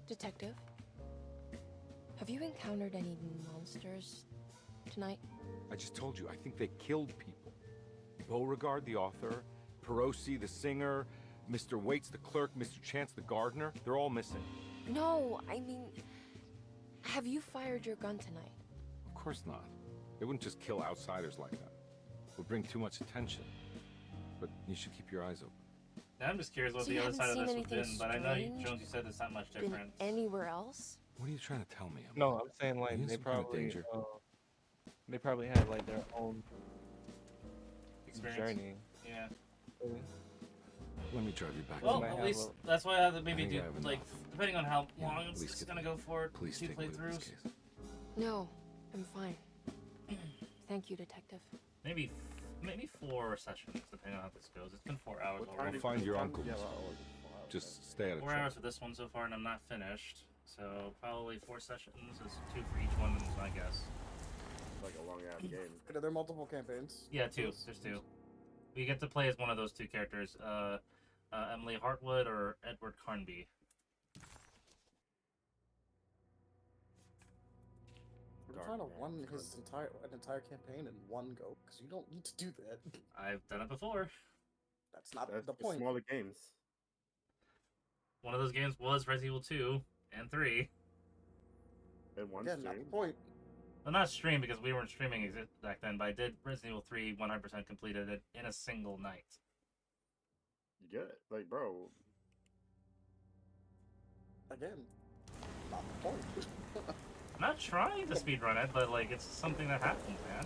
Detective, have you encountered any monsters tonight? I just told you, I think they killed people. Beauregard, the author, Perosi, the singer, Mr. Waits, the clerk, Mr. Chance, the gardener, they're all missing. No, I mean, have you fired your gun tonight? Of course not. They wouldn't just kill outsiders like that. It would bring too much attention. But you should keep your eyes open. Now I'm just curious what So the you other side of haven't this seen would have been, but I know, anything Jones, you said there's not much Been difference. anywhere else? What are you trying to tell me? No, I'm saying Are like you in they some kind of probably danger? they probably had like their own Experience. journey. Yeah. Let me drive you back. Well, might at have least a- that's why I have to maybe think do I have like enough. depending on how Yeah, long at it's least get gonna the go for. police Two take me with this playthroughs. case. No, I'm fine. Thank you, Detective. Maybe 4 sessions, depending on how this goes. It's been 4 hours I'll already. find your uncle. Yeah, Just stay out of 4 trouble. hours for this one so far, and I'm not finished. So probably 4 sessions is 2 for each one, is my guess. Like a long ass game. Are there multiple campaigns? Yeah, 2. There's 2. We get to play as one of those 2 characters, Emily Hartwood or Edward Carnby. I'm trying to run an entire campaign in one go because you don't need to do that. I've done it before. That's not That's the the point. smaller games. One of those games was Resident Evil 2 and 3. And one Again, not the stream. point. Well, not stream because we weren't streaming back then, but I did Resident Evil 3 100% completed it in a single night. You get it. Like, bro. Again, not the point. I'm not trying to speedrun it, but like it's something that happens, man.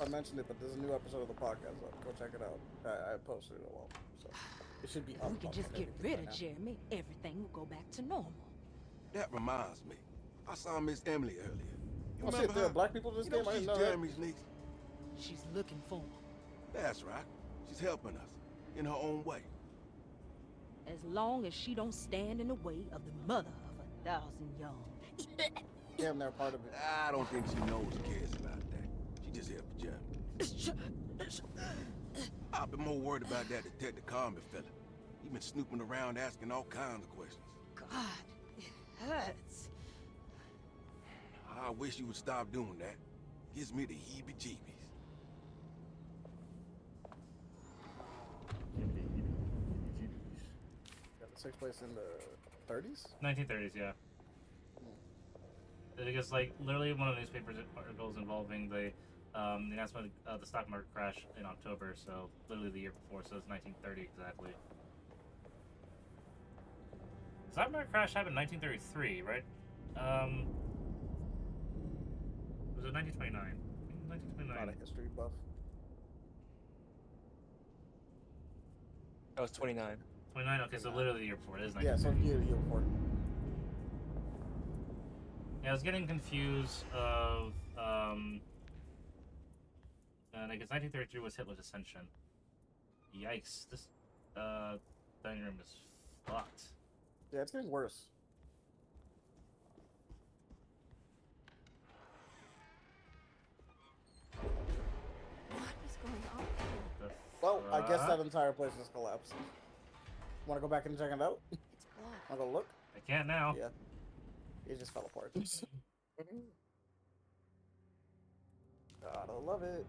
I mentioned it, but there's a new episode of the podcast up. Go check it out. I posted it along, so it should be up. We can up just on get everything rid right of now. Jeremy. Everything will go back to normal. That reminds me. I saw Miss Emily earlier. You Oh shit, remember there her? are black people in this You know game? I she's didn't know that. Jeremy's niece. She's looking for him. That's right. She's helping us in her own way. As long as she don't stand in the way of the mother of 1,000 young. Damn, they're part of it. I don't think she knows or cares about that. She just here for Jeremy. I've been more worried about that Detective Carnby fella. He been snooping around asking all kinds of questions. God, it hurts. I wish you would stop doing that. Gives me the heebie-jeebies. That takes place in the 30s? 1930s, yeah. Because like literally one of the newspapers articles involving the announcement of the stock market crash in October, so literally the year before, so it's 1930 exactly. The stock market crash happened in 1933, right? Was it 1929? I think 1929. Not a history buff. That was 29. 29. Okay, so literally the year before. It is 1930. Yeah, so year before. Yeah, I was getting confused of and I guess 1933 was Hitler's ascension. Yikes! This dining room is fucked. Yeah, it's getting worse. What is going on? Well, I guess that entire place is collapsed. Want to go back and check it out? It's blocked. Want to go look? I can't now. Yeah. It just fell apart. Gotta love it.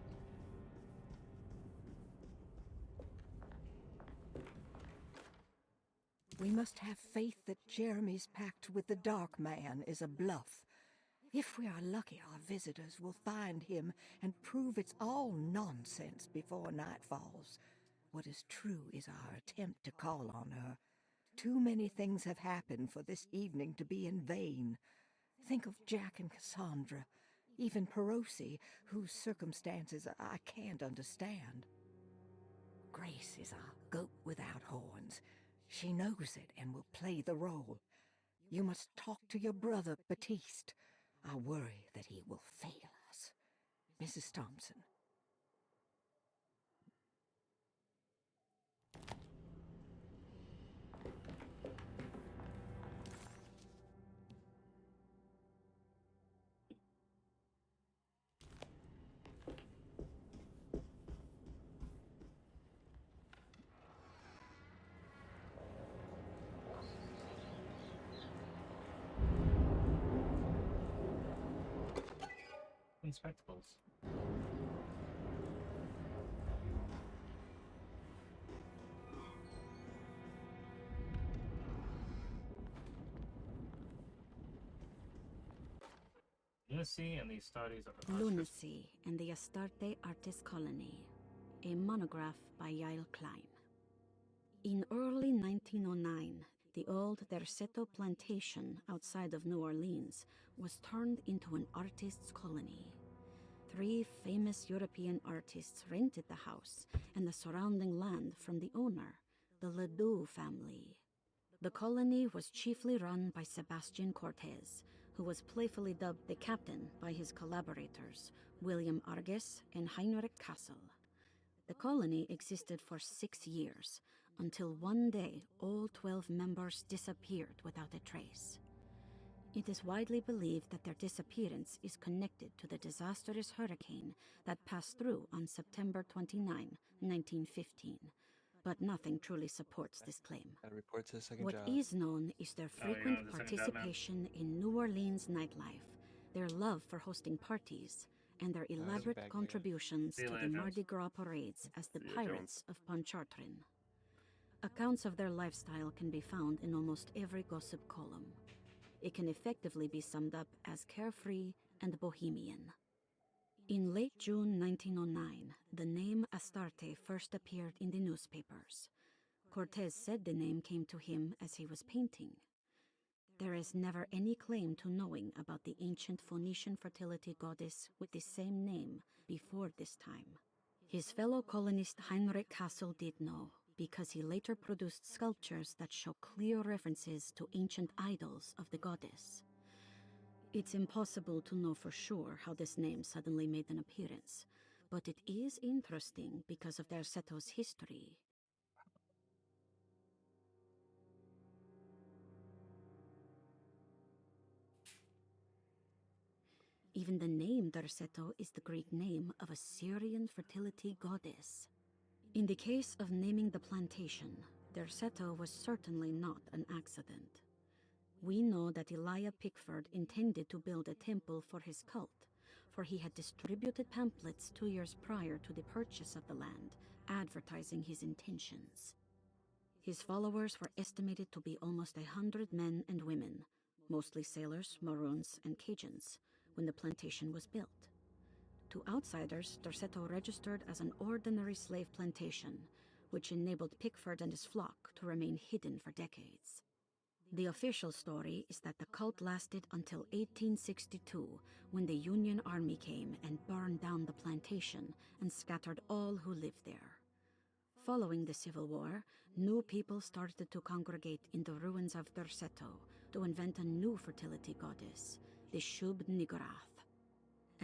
We must have faith that Jeremy's pact with the Dark Man is a bluff. If we are lucky, our visitors will find him and prove it's all nonsense before night falls. What is true is our attempt to call on her. Too many things have happened for this evening to be in vain. Think of Jack and Cassandra, even Perosi, whose circumstances I can't understand. Grace is a goat without horns. She knows it and will play the role. You must talk to your brother, Batiste. I worry that he will fail us. Mrs. Thompson. And spectacles. Lunacy and the Astartes of the Lunacy and the Astarte Artist Colony. A monograph by Yael Klein. In early 1909, the old Derceto plantation outside of New Orleans was turned into an artists' colony. 3 famous European artists rented the house and the surrounding land from the owner, the Ledoux family. The colony was chiefly run by Sebastian Cortez, who was playfully dubbed the captain by his collaborators, William Arges and Heinrich Kassel. The colony existed for 6 years, until one day all 12 members disappeared without a trace. It is widely believed that their disappearance is connected to the disastrous hurricane that passed through on September 29, 1915, but nothing truly supports this claim. Report to the second What job. is known is their frequent participation in New Orleans nightlife, their love for hosting parties, and their elaborate contributions to the Mardi Gras parades as the Pirates of Pontchartrain. Accounts of their lifestyle can be found in almost every gossip column. It can effectively be summed up as carefree and bohemian. In late June 1909, the name Astarte first appeared in the newspapers. Cortez said the name came to him as he was painting. There is never any claim to knowing about the ancient Phoenician fertility goddess with the same name before this time. His fellow colonist Heinrich Kassel did know, because he later produced sculptures that show clear references to ancient idols of the goddess. It's impossible to know for sure how this name suddenly made an appearance, but it is interesting because of Derceto's history. Even the name Derceto is the Greek name of a Syrian fertility goddess. In the case of naming the plantation, Derceto was certainly not an accident. We know that Elijah Pickford intended to build a temple for his cult, for he had distributed pamphlets 2 years prior to the purchase of the land, advertising his intentions. His followers were estimated to be almost 100 men and women, mostly sailors, Maroons, and Cajuns, when the plantation was built. To outsiders, Derceto registered as an ordinary slave plantation, which enabled Pickford and his flock to remain hidden for decades. The official story is that the cult lasted until 1862, when the Union Army came and burned down the plantation and scattered all who lived there. Following the Civil War, new people started to congregate in the ruins of Derceto to invent a new fertility goddess, the Shub-Niggurath.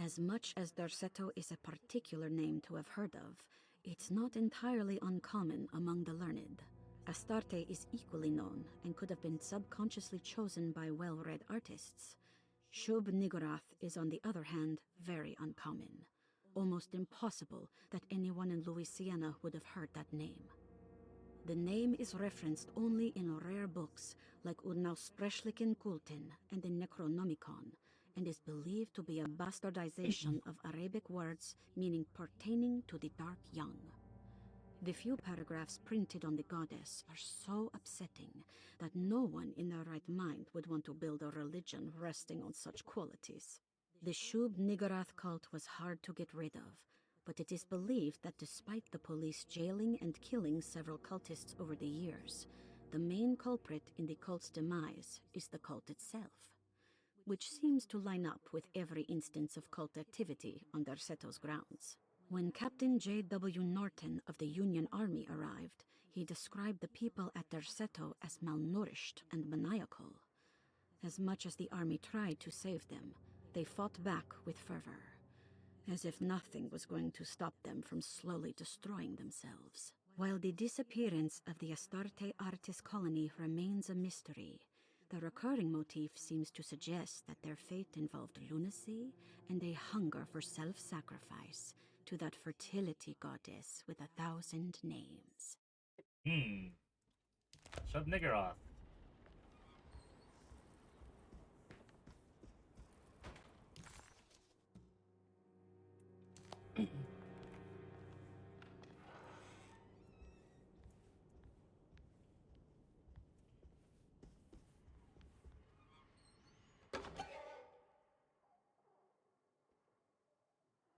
As much as Derceto is a particular name to have heard of, it's not entirely uncommon among the learned. Astarte is equally known and could have been subconsciously chosen by well-read artists. Shub-Niggurath is, on the other hand, very uncommon. Almost impossible that anyone in Louisiana would have heard that name. The name is referenced only in rare books like Unaussprechlichen Kulten and the Necronomicon, and is believed to be a bastardization of Arabic words meaning pertaining to the dark young. The few paragraphs printed on the goddess are so upsetting that no one in their right mind would want to build a religion resting on such qualities. The Shub Niggurath cult was hard to get rid of, but it is believed that despite the police jailing and killing several cultists over the years, the main culprit in the cult's demise is the cult itself, which seems to line up with every instance of cult activity on Derceto's grounds. When Captain J.W. Norton of the Union Army arrived, he described the people at Derceto as malnourished and maniacal. As much as the army tried to save them, they fought back with fervor, as if nothing was going to stop them from slowly destroying themselves. While the disappearance of the Astarte Artis colony remains a mystery, the recurring motif seems to suggest that their fate involved lunacy and a hunger for self-sacrifice to that fertility goddess with 1,000 names. Shub Niggurath.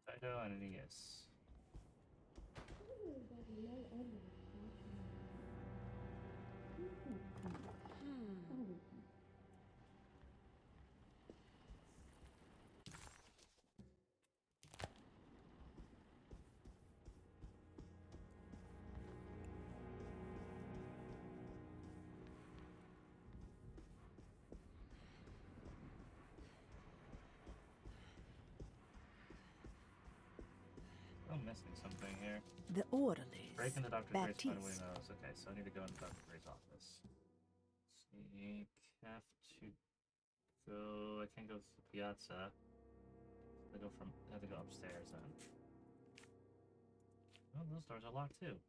Taito and Aeneas. I'm missing something here. The orderlies. Break into Dr. Gray's Baptiste. by the way nose. Okay, so I need to go into Dr. Gray's office. See, have to go. I can't go to the piazza. I have to go upstairs then. Oh, those doors are locked too.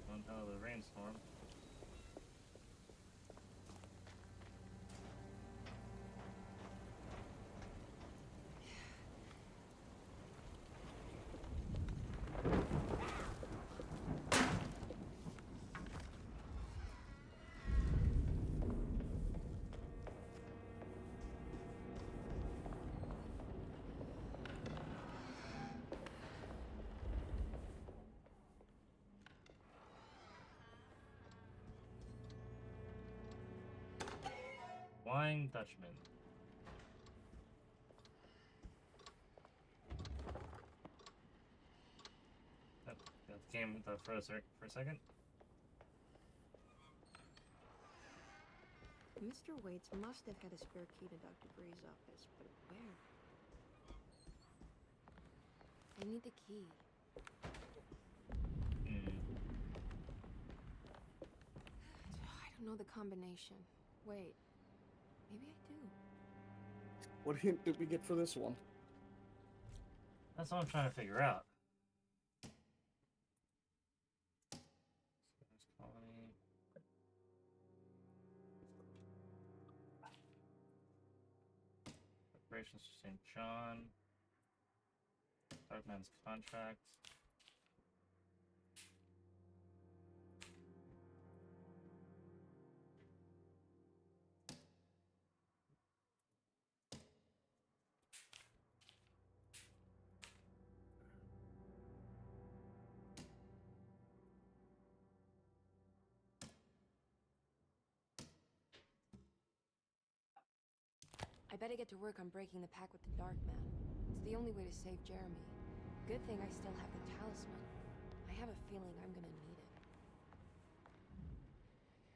One hell of a rainstorm. Flying Dutchman. That game froze for a second. Mr. Waits must have had a spare key to Dr. Gray's office, but where? I need the key. I don't know the combination. Wait. Maybe I do. What hint did we get for this one? That's what I'm trying to figure out. Colony. Preparations to St. John. Darkman's contract. I better get to work on breaking the pact with the Dark Man. It's the only way to save Jeremy. Good thing I still have the talisman. I have a feeling I'm gonna need it.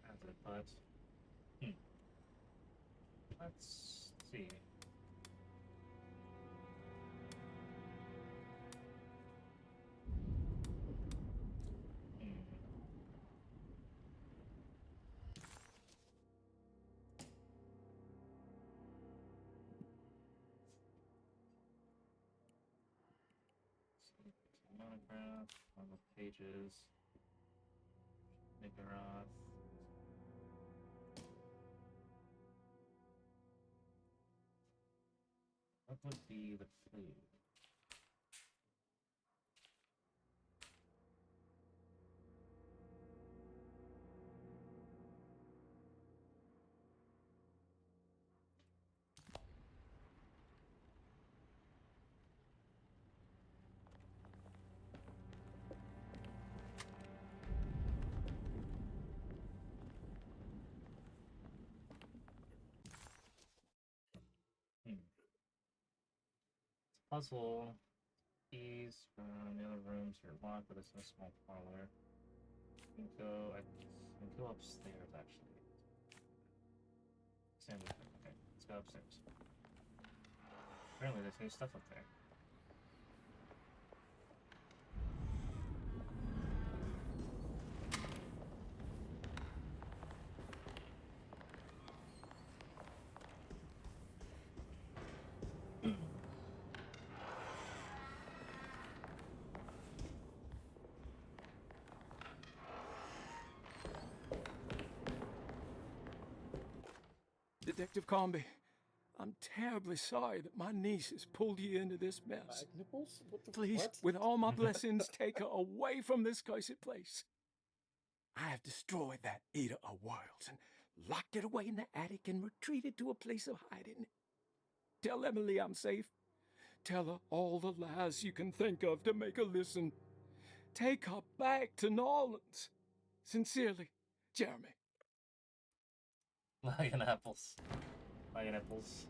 That's it, but... Let's see. Telegraph, on the pages. Niggeroth. What would be the clue? Puzzle. Keys from the other rooms are locked, but it's in a small parlor. You can go upstairs actually. Okay, let's go upstairs. Apparently there's new stuff up there. Detective Comby, I'm terribly sorry that my niece has pulled you into this mess. Nipples? What the Please, what? with all my blessings, take her away from this cursed place. I have destroyed that Eater of Worlds and locked it away in the attic and retreated to a place of hiding. Tell Emily I'm safe. Tell her all the lies you can think of to make her listen. Take her back to New Orleans. Sincerely, Jeremy. Lion apples. Lion apples.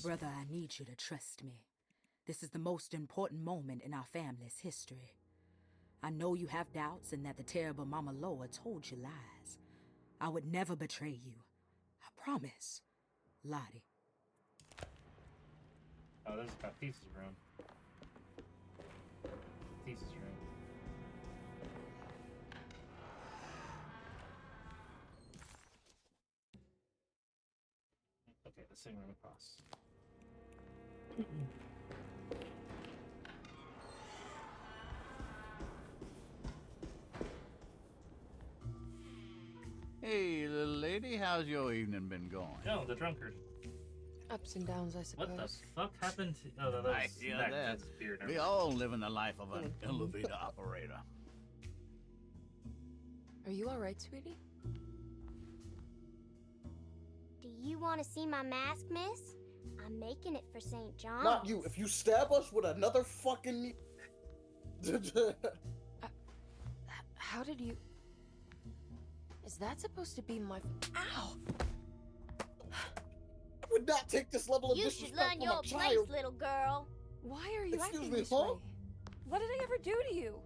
Brother, I need you to trust me. This is the most important moment in our family's history. I know you have doubts and that the terrible Mama Loa told you lies. I would never betray you. I promise. Lottie. Oh, this is Baptiste's room. Baptiste's room. Okay, the same room across. Hey, little lady, how's your evening been going? No, the drunkard. Ups and downs, I suppose. What the fuck happened to... Oh, that I was hear that that. kid's beard. We all living the life of an elevator operator. Are you alright, sweetie? Do you want to see my mask, miss? I'm making it for St. John's. Not you. If you stab us with another fucking... How did you... Is that supposed to be my... Ow! I would not take this level of You should disrespect learn from your a place, child. little girl. Why are you Excuse acting me, this huh? way? What did I ever do to you?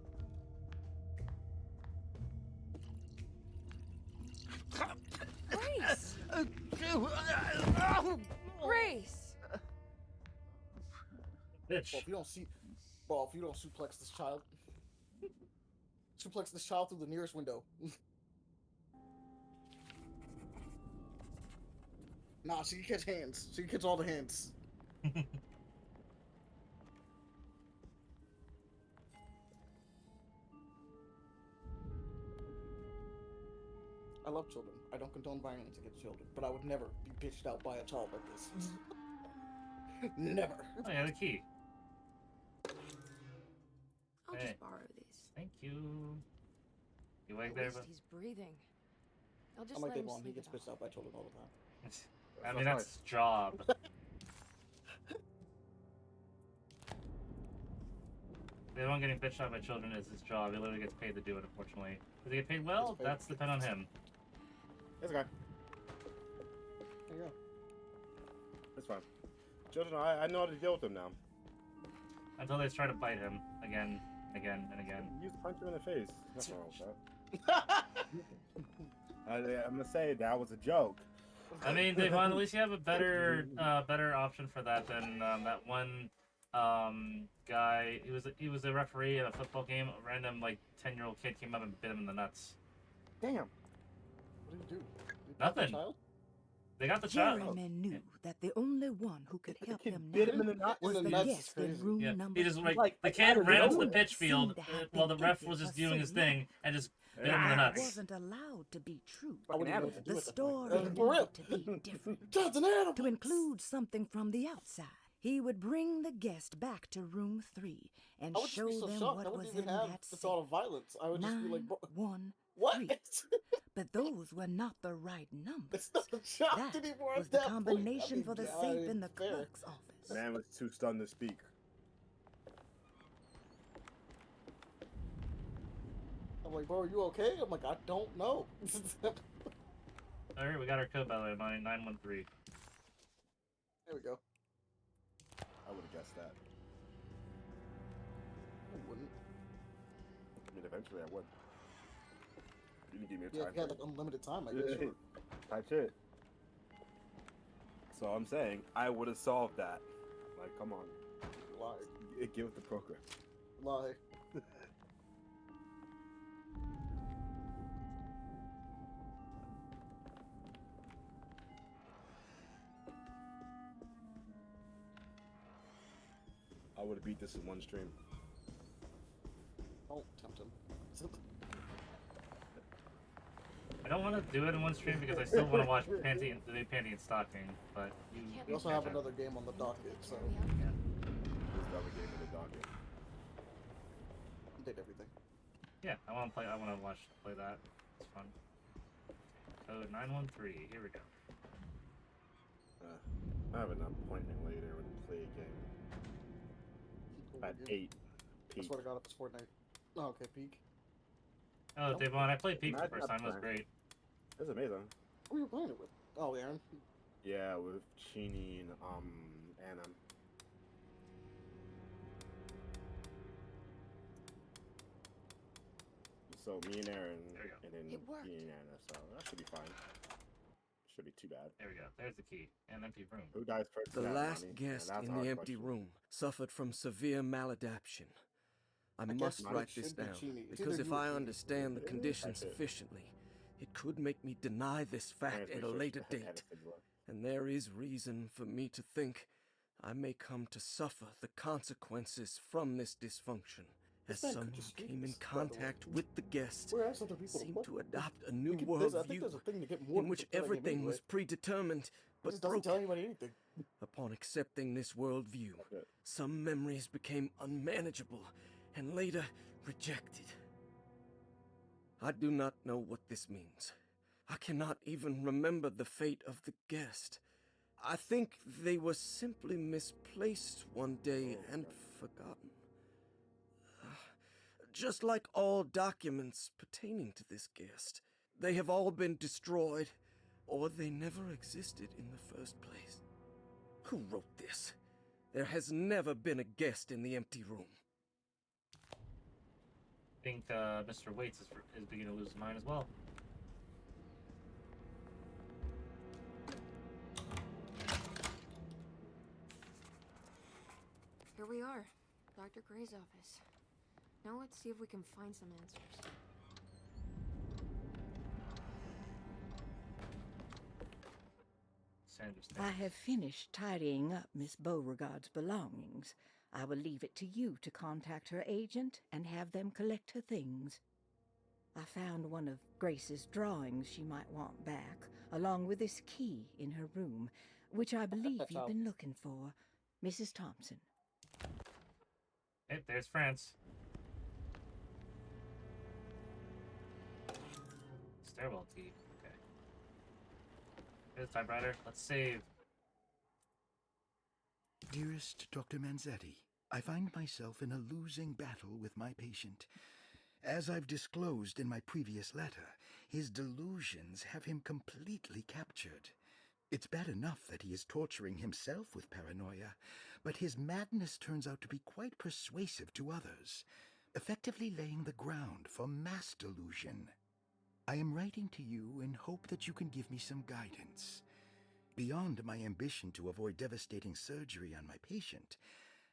Grace! Grace! Bitch. Bro, if you don't see... Bro, if you don't suplex this child... suplex this child through the nearest window. Nah, she gets hands. She gets all the hands. I love children. I don't condone violence against children, but I would never be pitched out by a child like this. Never. Oh yeah, the key. I'll Hey. just borrow these. Thank you. You At like there, least but... he's breathing. I'll just I'm like let him Devon. He sleep gets it pitched off. out by children all the time. I mean, that's his job. The one getting bitched out by children is his job. He literally gets paid to do it, unfortunately. Does he get paid well? paid. That's depend on him. It's okay. There you go. It's fine. Children, I know how to deal with them now. Until they try to bite him again, again, and again. You just punch him in the face. Nothing wrong with that. I'm gonna say that was a joke. I mean, Devon, at least you have a better better option for that than that one guy. He was a referee at a football game. A random like 10-year-old kid came up and bit him in the nuts. Damn. What did he do? Nothing. They got the child. Jeremy knew that the only one who could help him now bit him in the nuts. was the guest in room Yeah, number he just three. like the kid ran up to the pitch field while the ref was just doing his thing and just bit him in the It nuts. wasn't allowed to be true. I wouldn't know what to do The with that point. story For real. needed to be different. That's an animal. To include something from the outside. He would bring the guest back to room 3 and I would just show be so them shocked. what I was wouldn't in even have that the safe. thought of violence. I would just be like, bro, 9, 1, what? 3. But those were not the right numbers. It's not shocked That anymore was at the that point. combination I mean, for the God, safe in the fair. clerk's office. Man was too stunned to speak. I'm like, bro, are you okay? I'm like, I don't know. Alright, we got our code by the way, mine 913. There we go. I would have guessed that. I wouldn't. I mean, eventually I would. You didn't give me a Yeah, time. if you had like unlimited time, I guess. Sure. Type shit. So I'm saying I would have solved that. Like, come on. Lie. Give it the program. Lie. I would have beat this in one stream. Don't tempt him. I don't want to do it in one stream because I still want to watch Panty and Stocking, but We also have another game on the docket, so Yeah. This is the other game in the docket. you did everything. Yeah, I want to play. I want to play that. It's fun. Code 913. Here we go. I have an appointment later when we play a game. At 8. That's Peak. what I got up to Fortnite. Oh, okay, peak. Oh, Devon, I played Peak the Not first time. It was that great. It was amazing. Who were you playing it with? Oh, Aaron. Yeah, with Chini and Anna. So me and Aaron, and then It worked. me and Anna. So that should be fine. Should be too bad. There we go. There's the key. An empty room. Who dies first? The to that, last Monty? guest And that's in our the empty question. room suffered from severe maladaption. I guess must mine write this should be down, Chini. It's because either if you or I Chini. understand the Really? condition That's it. sufficiently, it could make me deny this fact Parents at make a sure later she had date. a sibling. And there is reason for me to think I may come to suffer the consequences from this dysfunction. As This man could someone just stream came in this, by the way. contact with the guest, Where else are the people to seemed put to it? adopt a new I think worldview there's a thing to get more in which people to play that game everything was anyway. predetermined It but just doesn't tell broken. anybody anything. Upon accepting this worldview, it. some memories became unmanageable and later rejected. I do not know what this means. I cannot even remember the fate of the guest. I think they were simply misplaced one day and forgotten. Just like all documents pertaining to this guest, they have all been destroyed, or they never existed in the first place. Who wrote this? There has never been a guest in the empty room. I think Mr. Waits is beginning to lose his mind as well. Here we are, Dr. Gray's office. Now let's see if we can find some answers. Sanders. I have finished tidying up Miss Beauregard's belongings. I will leave it to you to contact her agent and have them collect her things. I found one of Grace's drawings she might want back, along with this key in her room, which I believe you've been looking for. Mrs. Thompson. Hey, there's France. Stairwell key. Okay. Here's the typewriter. Let's save. Dearest Dr. Manzetti, I find myself in a losing battle with my patient. As I've disclosed in my previous letter, his delusions have him completely captured. It's bad enough that he is torturing himself with paranoia, but his madness turns out to be quite persuasive to others, effectively laying the ground for mass delusion. I am writing to you in hope that you can give me some guidance. Beyond my ambition to avoid devastating surgery on my patient,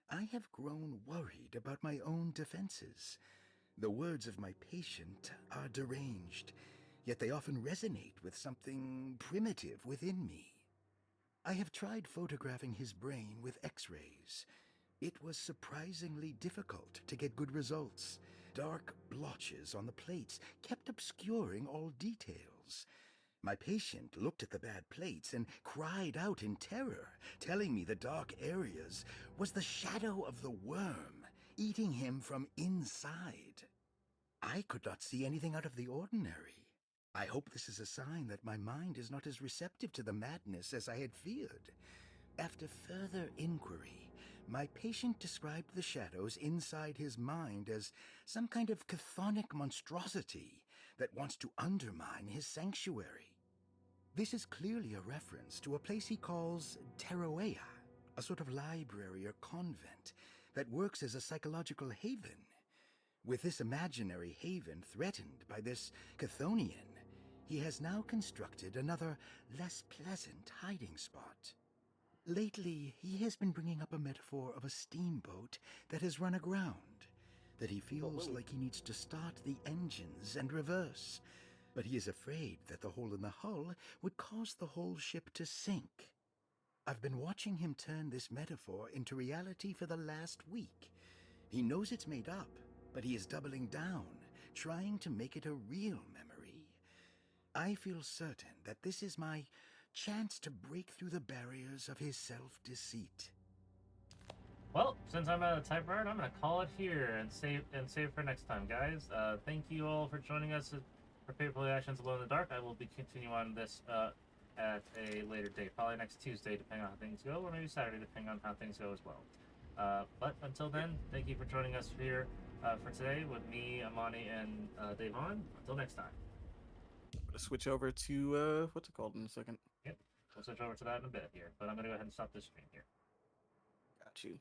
I have grown worried about my own defenses. The words of my patient are deranged, yet they often resonate with something primitive within me. I have tried photographing his brain with X-rays. It was surprisingly difficult to get good results. Dark blotches on the plates kept obscuring all details. My patient looked at the bad plates and cried out in terror, telling me the dark areas was the shadow of the worm, eating him from inside. I could not see anything out of the ordinary. I hope this is a sign that my mind is not as receptive to the madness as I had feared. After further inquiry, my patient described the shadows inside his mind as some kind of chthonic monstrosity that wants to undermine his sanctuary. This is clearly a reference to a place he calls Teroea, a sort of library or convent that works as a psychological haven. With this imaginary haven threatened by this Chthonian, he has now constructed another, less pleasant hiding spot. Lately, he has been bringing up a metaphor of a steamboat that has run aground, that he feels like he needs to start the engines and reverse, but he is afraid that the hole in the hull would cause the whole ship to sink. I've been watching him turn this metaphor into reality for the last week. He knows it's made up, but he is doubling down, trying to make it a real memory. I feel certain that this is my chance to break through the barriers of his self-deceit. Well, since I'm out of typewriter, I'm gonna call it here and save for next time, guys. Thank you all for joining us for Paper Reactions Alone in the Dark. I will be continuing on this at a later date, probably next Tuesday, depending on how things go, or maybe Saturday, depending on how things go as well. But until then, thank you for joining us here for today with me, Amani, and Devon. Until next time. I'm gonna switch over to what's it called in a second. Yep, we'll switch over to that in a bit here, but I'm gonna go ahead and stop this stream here. Got you.